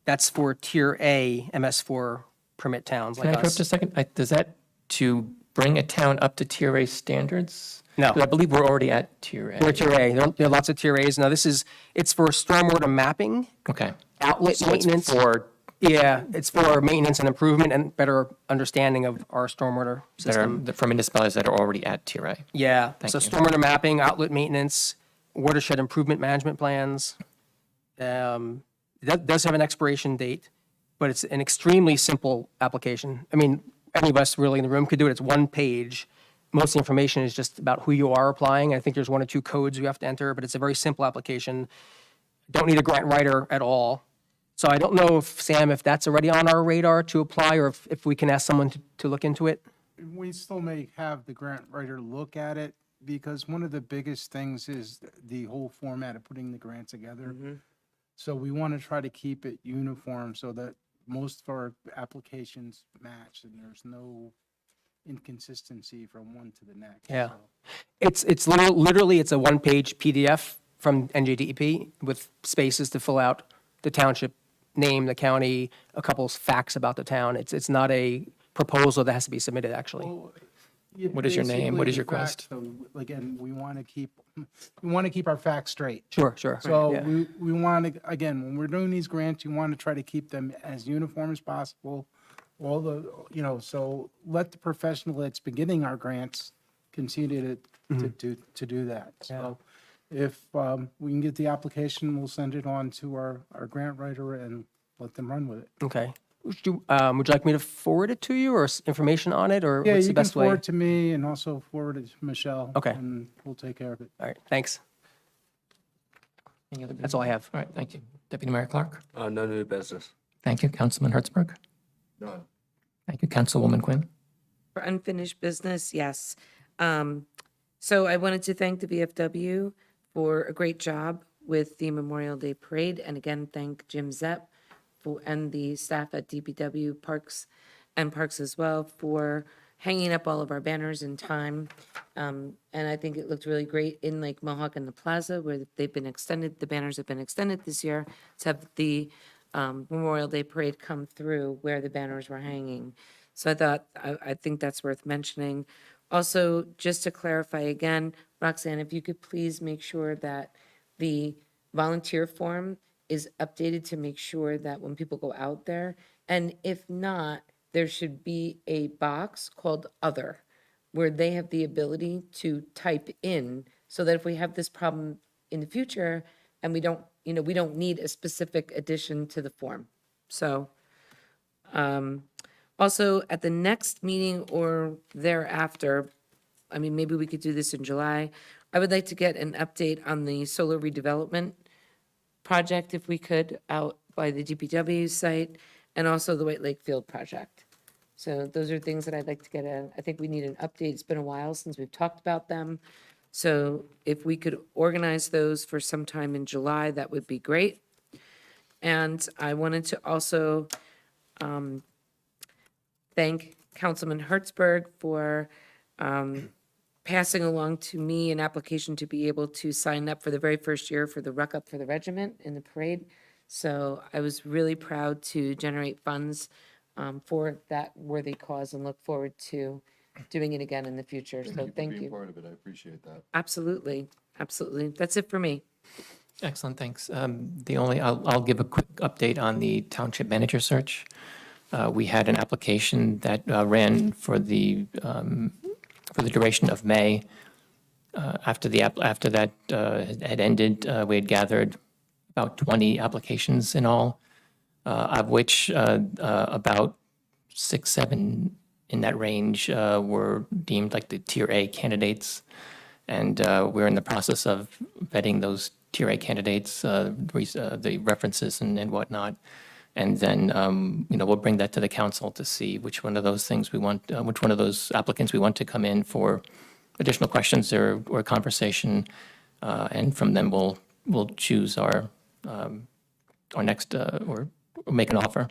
that's for Tier A, MS4 permit towns Can like I interrupt us. a second? Does that to bring a town up to Tier A standards? No. 'Cause I believe we're already at Tier A. We're Tier A. There are lots of Tier As. Now, it's for stormwater mapping, Okay. outlet So it's maintenance. for Yeah, it's for maintenance and improvement and better understanding of our stormwater system. for municipalities that are already at Tier A. Yeah, Thank so you. stormwater mapping, outlet maintenance, watershed improvement management plans. That does have an expiration date, but it's an extremely simple application. I mean, any of us really in the room could do it. It's one page. Most of the information is just about who you are applying. I think there's one or two codes you have to enter, but it's a very simple application. Don't need a grant writer at all. So I don't know if, Sam, if that's already on our radar to apply, or if we can ask someone to look into it. We still may have the grant writer look at it, because one of the biggest things is the whole format of putting the grant together. So we want to try to keep it uniform so that most of our applications match and there's no inconsistency from one to the next. Yeah. So- It's literally, it's a one-page PDF from NJDEP with spaces to fill out the township name, the county, a couple of facts about the town. It's not a proposal that has to be submitted, actually. Well, yeah, What is your name? What is basically your the facts, quest? though, again, we want to keep our facts straight. Sure. So yeah. we want to, again, when we're doing these grants, you want to try to keep them as uniform as possible. All the, so let the professional that's beginning our grants continue to do that. So if we can get the application, we'll send it on to our grant writer and let them run with it. Okay. Would you like me to forward it to you, or information on it, or Yeah, what's the you can best way? forward it to me and also forward it to Michelle. Okay. And we'll take care of it. All right, thanks. Any other That's all I have. All right, thank you. Deputy Mayor Clark? No new business. Thank you. Councilman Hertzberg? None. Thank you. Councilwoman Quinn? For unfinished business, yes. So I wanted to thank the VFW for a great job with the Memorial Day Parade, and again, thank Jim Zepp and the staff at DPW Parks and Parks as well for hanging up all of our banners in time. And I think it looked really great in Lake Mohawk and the plaza where they've been extended, the banners have been extended this year to have the Memorial Day Parade come through where the banners were hanging. So I think that's worth mentioning. Also, just to clarify again, Roxanne, if you could please make sure that the volunteer form is updated to make sure that when people go out there, and if not, there should be a box called Other, where they have the ability to type in, so that if we have this problem in the future, and we don't need a specific addition to the form. So, also, at the next meeting or thereafter, I mean, maybe we could do this in July, I would like to get an update on the solar redevelopment project, if we could, out by the DPW site, and also the White Lake Field project. So those are things that I'd like to get I think we need an update. It's been a while since we've talked about them. So if we could organize those for sometime in July, that would be great. And I wanted to also thank Councilman Hertzberg for passing along to me an application to be able to sign up for the very first year for the Ruck Up for the Regiment in the parade. So I was really proud to generate funds for that worthy cause and look forward to doing it again in the future. So thank Being you. part of it, I appreciate that. Absolutely. That's it for me. Excellent, thanks. I'll give a quick update on the township manager search. We had an application that ran for the duration of May. After that had ended, we had gathered about 20 applications in all, of which about 6, 7 in that range were deemed like the Tier A candidates. And we're in the process of vetting those Tier A candidates, the references and whatnot. And then, we'll bring that to the council to see which one of those things we want, which one of those applicants we want to come in for additional questions or conversation. And from them, we'll choose our next, or make an offer.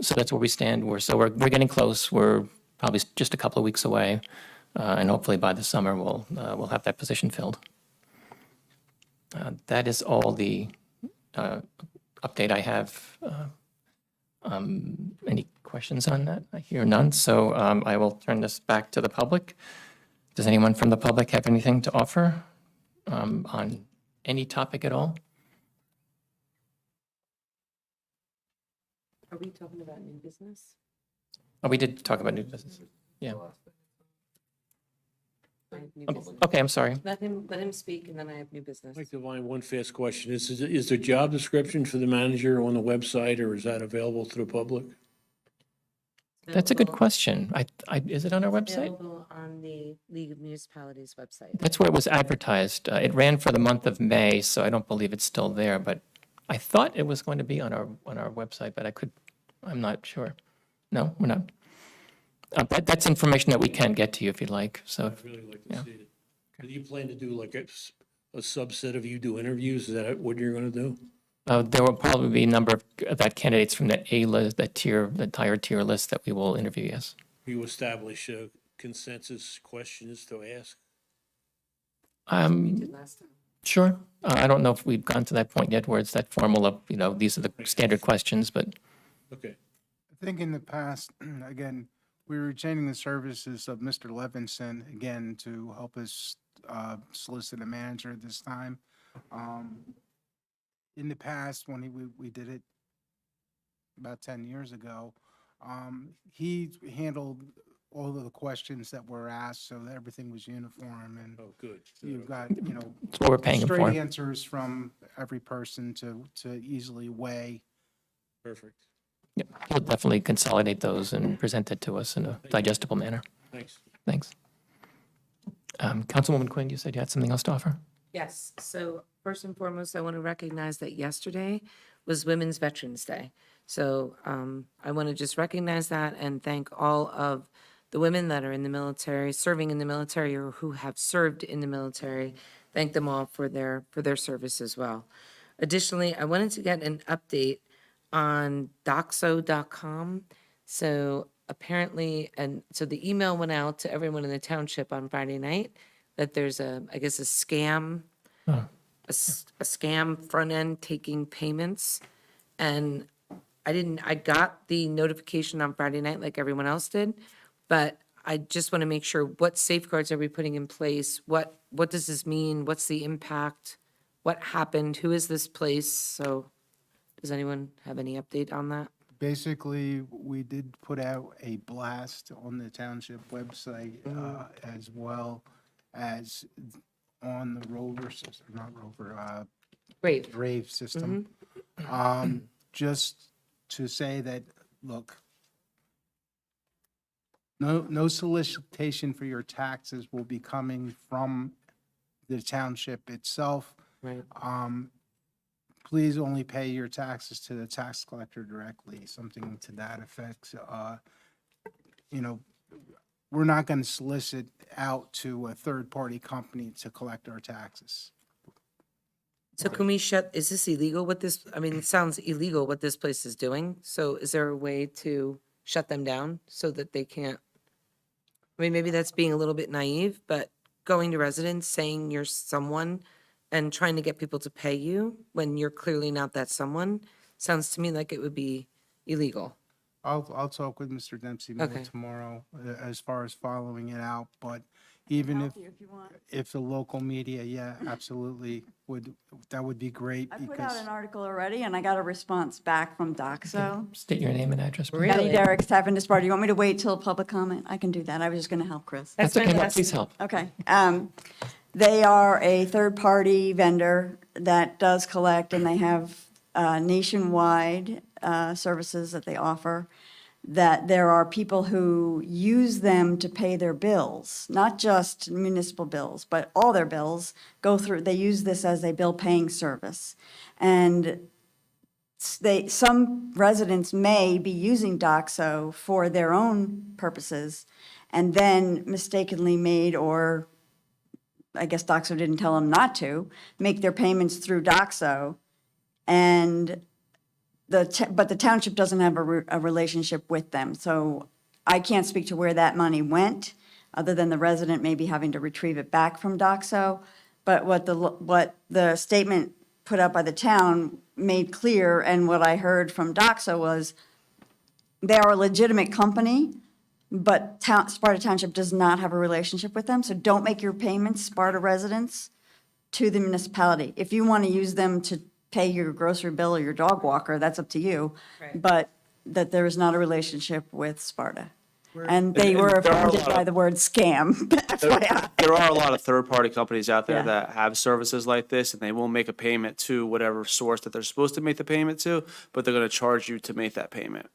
So that's where we stand. We're getting close. We're probably just a couple of weeks away. And hopefully by the summer, we'll have that position filled. That is all the update I have. Any questions on that? I hear none, so I will turn this back to the public. Does anyone from the public have anything to offer on any topic at all? Are we talking about new business? Oh, we did talk about new business. Yeah. I have new Oh, business. okay, I'm sorry. Let him speak, and then I have new business. Mike Devine, one fast question. Is the job description for the manager on the website, or is that available to the public? That's a good Available- question. Is it on our website? Available on the League of Municipalities website. That's where it was advertised. It ran for the month of May, so I don't believe it's still there, but I thought it was going to be on our website, but I'm not sure. No, we're not. That's information that we can get to you if you'd like, so. I'd really like to Yeah. see it. Do you plan to do like a subset of you do interviews? Is that what you're going to do? There will probably be a number of that candidates from that A list, the higher tier list that we will interview, yes. You establish consensus questions to ask? We did last time. Sure. I don't know if we've gone to that point yet where it's that formal of, these are the standard questions, but Okay. I think in the past, again, we were retaining the services of Mr. Levinson, again, to help us solicit a manager at this time. In the past, when we did it about 10 years ago, he handled all of the questions that were asked so that everything was uniform and Oh, good. you've got, it's what we're paying him for. straight answers from every person to easily weigh. Perfect. Yep, he'll definitely consolidate those and present it to us in a digestible manner. Thanks. Thanks. Councilwoman Quinn, you said you had something else to offer? Yes, so first and foremost, I want to recognize that yesterday was Women's Veterans Day. So I want to just recognize that and thank all of the women that are in the military, serving in the military, or who have served in the military. Thank them all for their service as well. Additionally, I wanted to get an update on doxo.com. So apparently, and so the email went out to everyone in the township on Friday night that there's I guess a scam, a scam front end taking payments. And I got the notification on Friday night like everyone else did, but I just want to make sure, what safeguards are we putting in place? What does this mean? What's the impact? What happened? Who is this place? So does anyone have any update on that? Basically, we did put out a blast on the township website as well as on the Rover system, not Rover, Great. Brave system. Just to say that, look, no solicitation for your taxes will be coming from the township itself. Right. Please only pay your taxes to the tax collector directly, something to that effect. We're not going to solicit out to a third-party company to collect our taxes. So can we is this illegal what this, I mean, it sounds illegal what this place is doing. So is there a way to shut them down so that they can't? I mean, maybe that's being a little bit naive, but going to residents, saying you're someone and trying to get people to pay you when you're clearly not that someone, sounds to me like it would be illegal. I'll talk with Mr. Dempsey more Okay. tomorrow as far as following it out, but even help you if you want. if the local media, yeah, absolutely, that would be great. I put out because an article already, and I got a response back from Doxo. State your name and address, please. Benny Derrick's happened to Sparta. You want me to wait till public comment? I can do that. I was just going to help Chris. That's okay, no, please help. Okay. They are a third-party vendor that does collect, and they have nationwide services that they offer, that there are people who use them to pay their bills, not just municipal bills, but all their bills go through, they use this as a bill-paying service. And some residents may be using Doxo for their own purposes and then mistakenly made, or I guess Doxo didn't tell them not to, make their payments through Doxo. And but the township doesn't have a relationship with them. So I can't speak to where that money went, other than the resident maybe having to retrieve it back from Doxo. But what the statement put out by the town made clear, and what I heard from Doxo was, they are a legitimate company, but Sparta Township does not have a relationship with them. So don't make your payments, Sparta residents, to the municipality. If you want to use them to pay your grocery bill or your dog walker, that's up to you. Right. But that there is not a relationship with Sparta. And they were offended by the word scam. FYI. There are a lot of third-party companies out there Yeah. that have services like this, and they will make a payment to whatever source that they're supposed to make the payment to, but they're going to charge you to make that payment.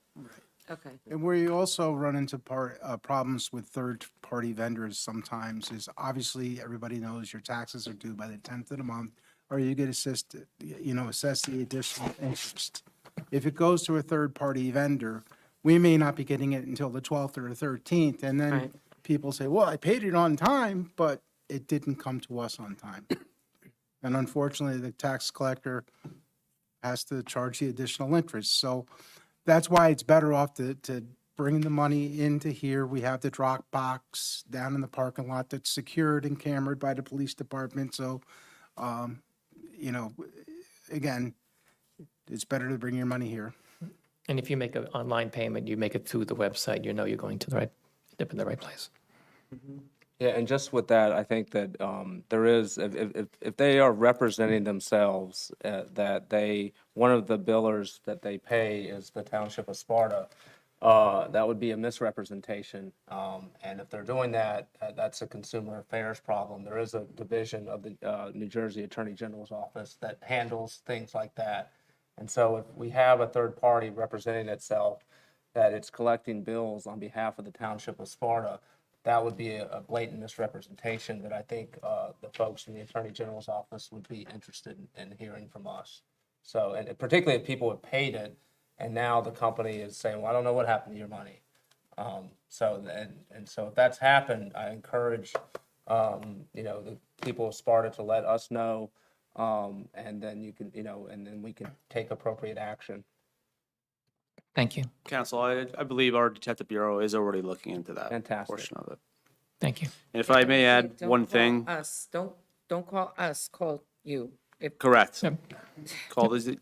Okay. And where you also run into problems with third-party vendors sometimes is, obviously, everybody knows your taxes are due by the 10th of the month, or you get assess the additional interest. If it goes to a third-party vendor, we may not be getting it until the 12th or the 13th, and then Right. people say, well, I paid it on time, but it didn't come to us on time. And unfortunately, the tax collector has to charge the additional interest. So that's why it's better off to bring the money into here. We have the drop box down in the parking lot that's secured and cambered by the police department. So, again, it's better to bring your money here. And if you make an online payment, you make it through the website, you know you're going to dip in the right place. Yeah, and just with that, I think that there is, if they are representing themselves, that one of the billers that they pay is the Township of Sparta, that would be a misrepresentation. And if they're doing that, that's a consumer affairs problem. There is a division of the New Jersey Attorney General's office that handles things like that. And so if we have a third party representing itself, that it's collecting bills on behalf of the Township of Sparta, that would be a blatant misrepresentation that I think the folks in the Attorney General's office would be interested in hearing from us. So, and particularly if people have paid it, and now the company is saying, well, I don't know what happened to your money. So if that's happened, I encourage, the people of Sparta to let us know, and then you can, and then we can take appropriate action. Thank you. Counsel, I believe our Detective Bureau is already looking into that Fantastic. portion of it. Thank you. And if I may add Don't one call thing, Us, don't call us, call you. correct. Yep. Call Let's be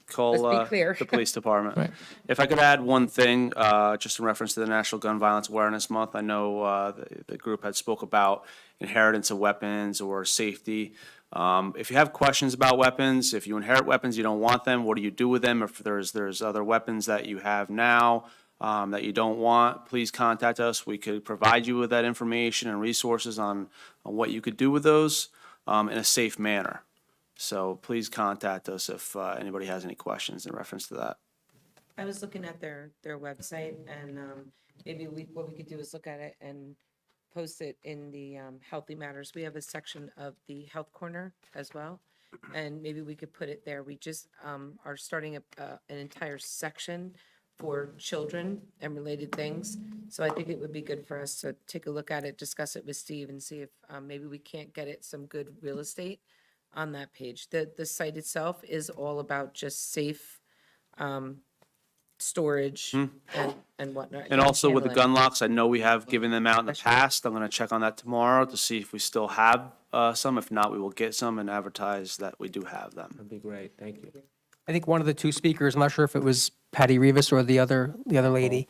clear. the police department. Right. If I could add one thing, just in reference to the National Gun Violence Awareness Month, I know the group had spoke about inheritance of weapons or safety. If you have questions about weapons, if you inherit weapons, you don't want them, what do you do with them? If there's other weapons that you have now that you don't want, please contact us. We could provide you with that information and resources on what you could do with those in a safe manner. So please contact us if anybody has any questions in reference to that. I was looking at their website, and maybe what we could do is look at it and post it in the Healthy Matters. We have a section of the Health Corner as well, and maybe we could put it there. We just are starting an entire section for children and related things. So I think it would be good for us to take a look at it, discuss it with Steve, and see if maybe we can't get it some good real estate on that page. The site itself is all about just safe storage and whatnot. And also with the handling. gun locks, I know we have given them out in the past. I'm going to check on that tomorrow to see if we still have some. If not, we will get some and advertise that we do have them. That'd be great. Thank you. I think one of the two speakers, I'm not sure if it was Patty Rivas or the other lady,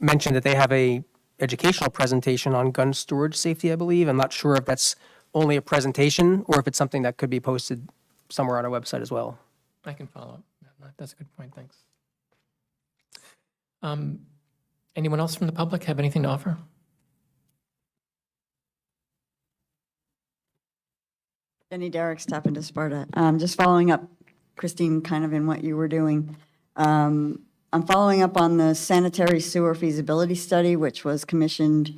mentioned that they have a educational presentation on gun storage safety, I believe. I'm not sure if that's only a presentation or if it's something that could be posted somewhere on our website as well. I can follow up. That's a good point, thanks. Anyone else from the public have anything to offer? Jenny Derrick, Step into Sparta. Just following up, Christine, kind of in what you were doing. I'm following up on the sanitary sewer feasibility study, which was commissioned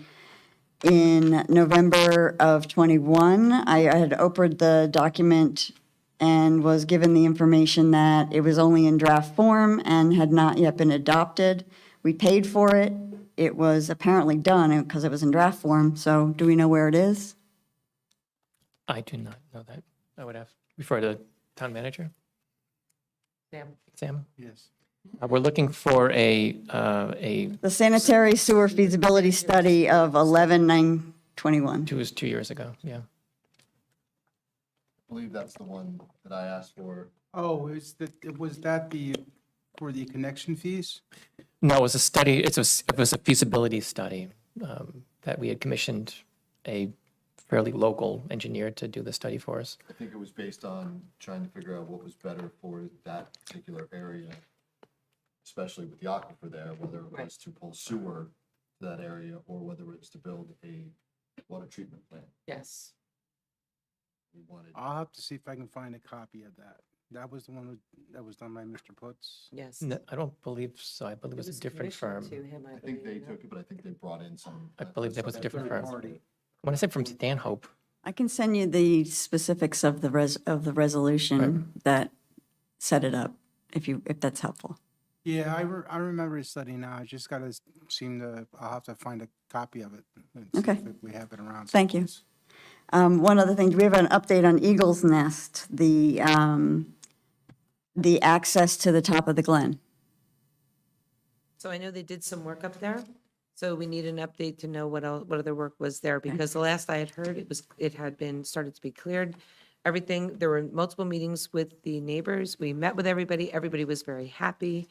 in November of '21. I had opened the document and was given the information that it was only in draft form and had not yet been adopted. We paid for it. It was apparently done because it was in draft form. So do we know where it is? I do not know that. I would have, refer to town manager. Sam? Yes. We're looking for a The sanitary sewer feasibility study of 11/9/21. It was 2 years ago, yeah. I believe that's the one that I asked for. Oh, was that for the connection fees? No, it was a study, it was a feasibility study that we had commissioned a fairly local engineer to do the study for us. I think it was based on trying to figure out what was better for that particular area, especially with the aquifer there, whether it was to pull sewer to that area or whether it was to build a water treatment plant. Yes. We wanted, I'll have to see if I can find a copy of that. That was the one that was done by Mr. Putz. Yes. No, I don't believe so. I believe it was a different firm. commissioned to him, I think they took it, but I think they brought in some. I believe that was a different Third firm. party. When I said from Stanhope, I can send you the specifics of the resolution that set it up, if that's helpful. Yeah, I remember the study now. I just gotta I'll have to find a copy of it. And see Okay. if we have it around. Thank you. someplace. One other thing, do we have an update on Eagle's Nest, the access to the top of the Glen? So I know they did some work up there, so we need an update to know what other work was there, because the last I had heard, it had been, started to be cleared. Everything, there were multiple meetings with the neighbors, we met with everybody was very happy.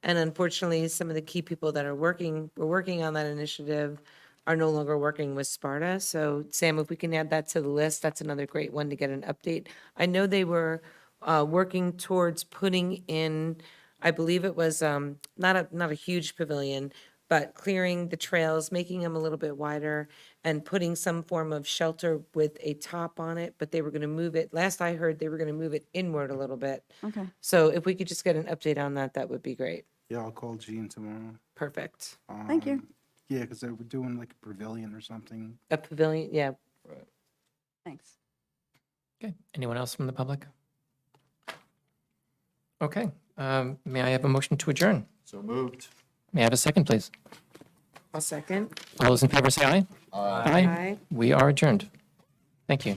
And unfortunately, some of the key people that were working on that initiative are no longer working with Sparta. So Sam, if we can add that to the list, that's another great one to get an update. I know they were working towards putting in, I believe it was not a huge pavilion, but clearing the trails, making them a little bit wider, and putting some form of shelter with a top on it, but they were going to move it, last I heard, they were going to move it inward a little bit. Okay. So if we could just get an update on that, that would be great. Yeah, I'll call Gene tomorrow. Perfect. Thank you. Yeah, because they were doing like a pavilion or something. A pavilion, yeah. Thanks. okay, anyone else from the public? Okay, may I have a motion to adjourn? So moved. May I have a second, please? I'll second. All those in favor say aye. Aye. We are adjourned. Thank you.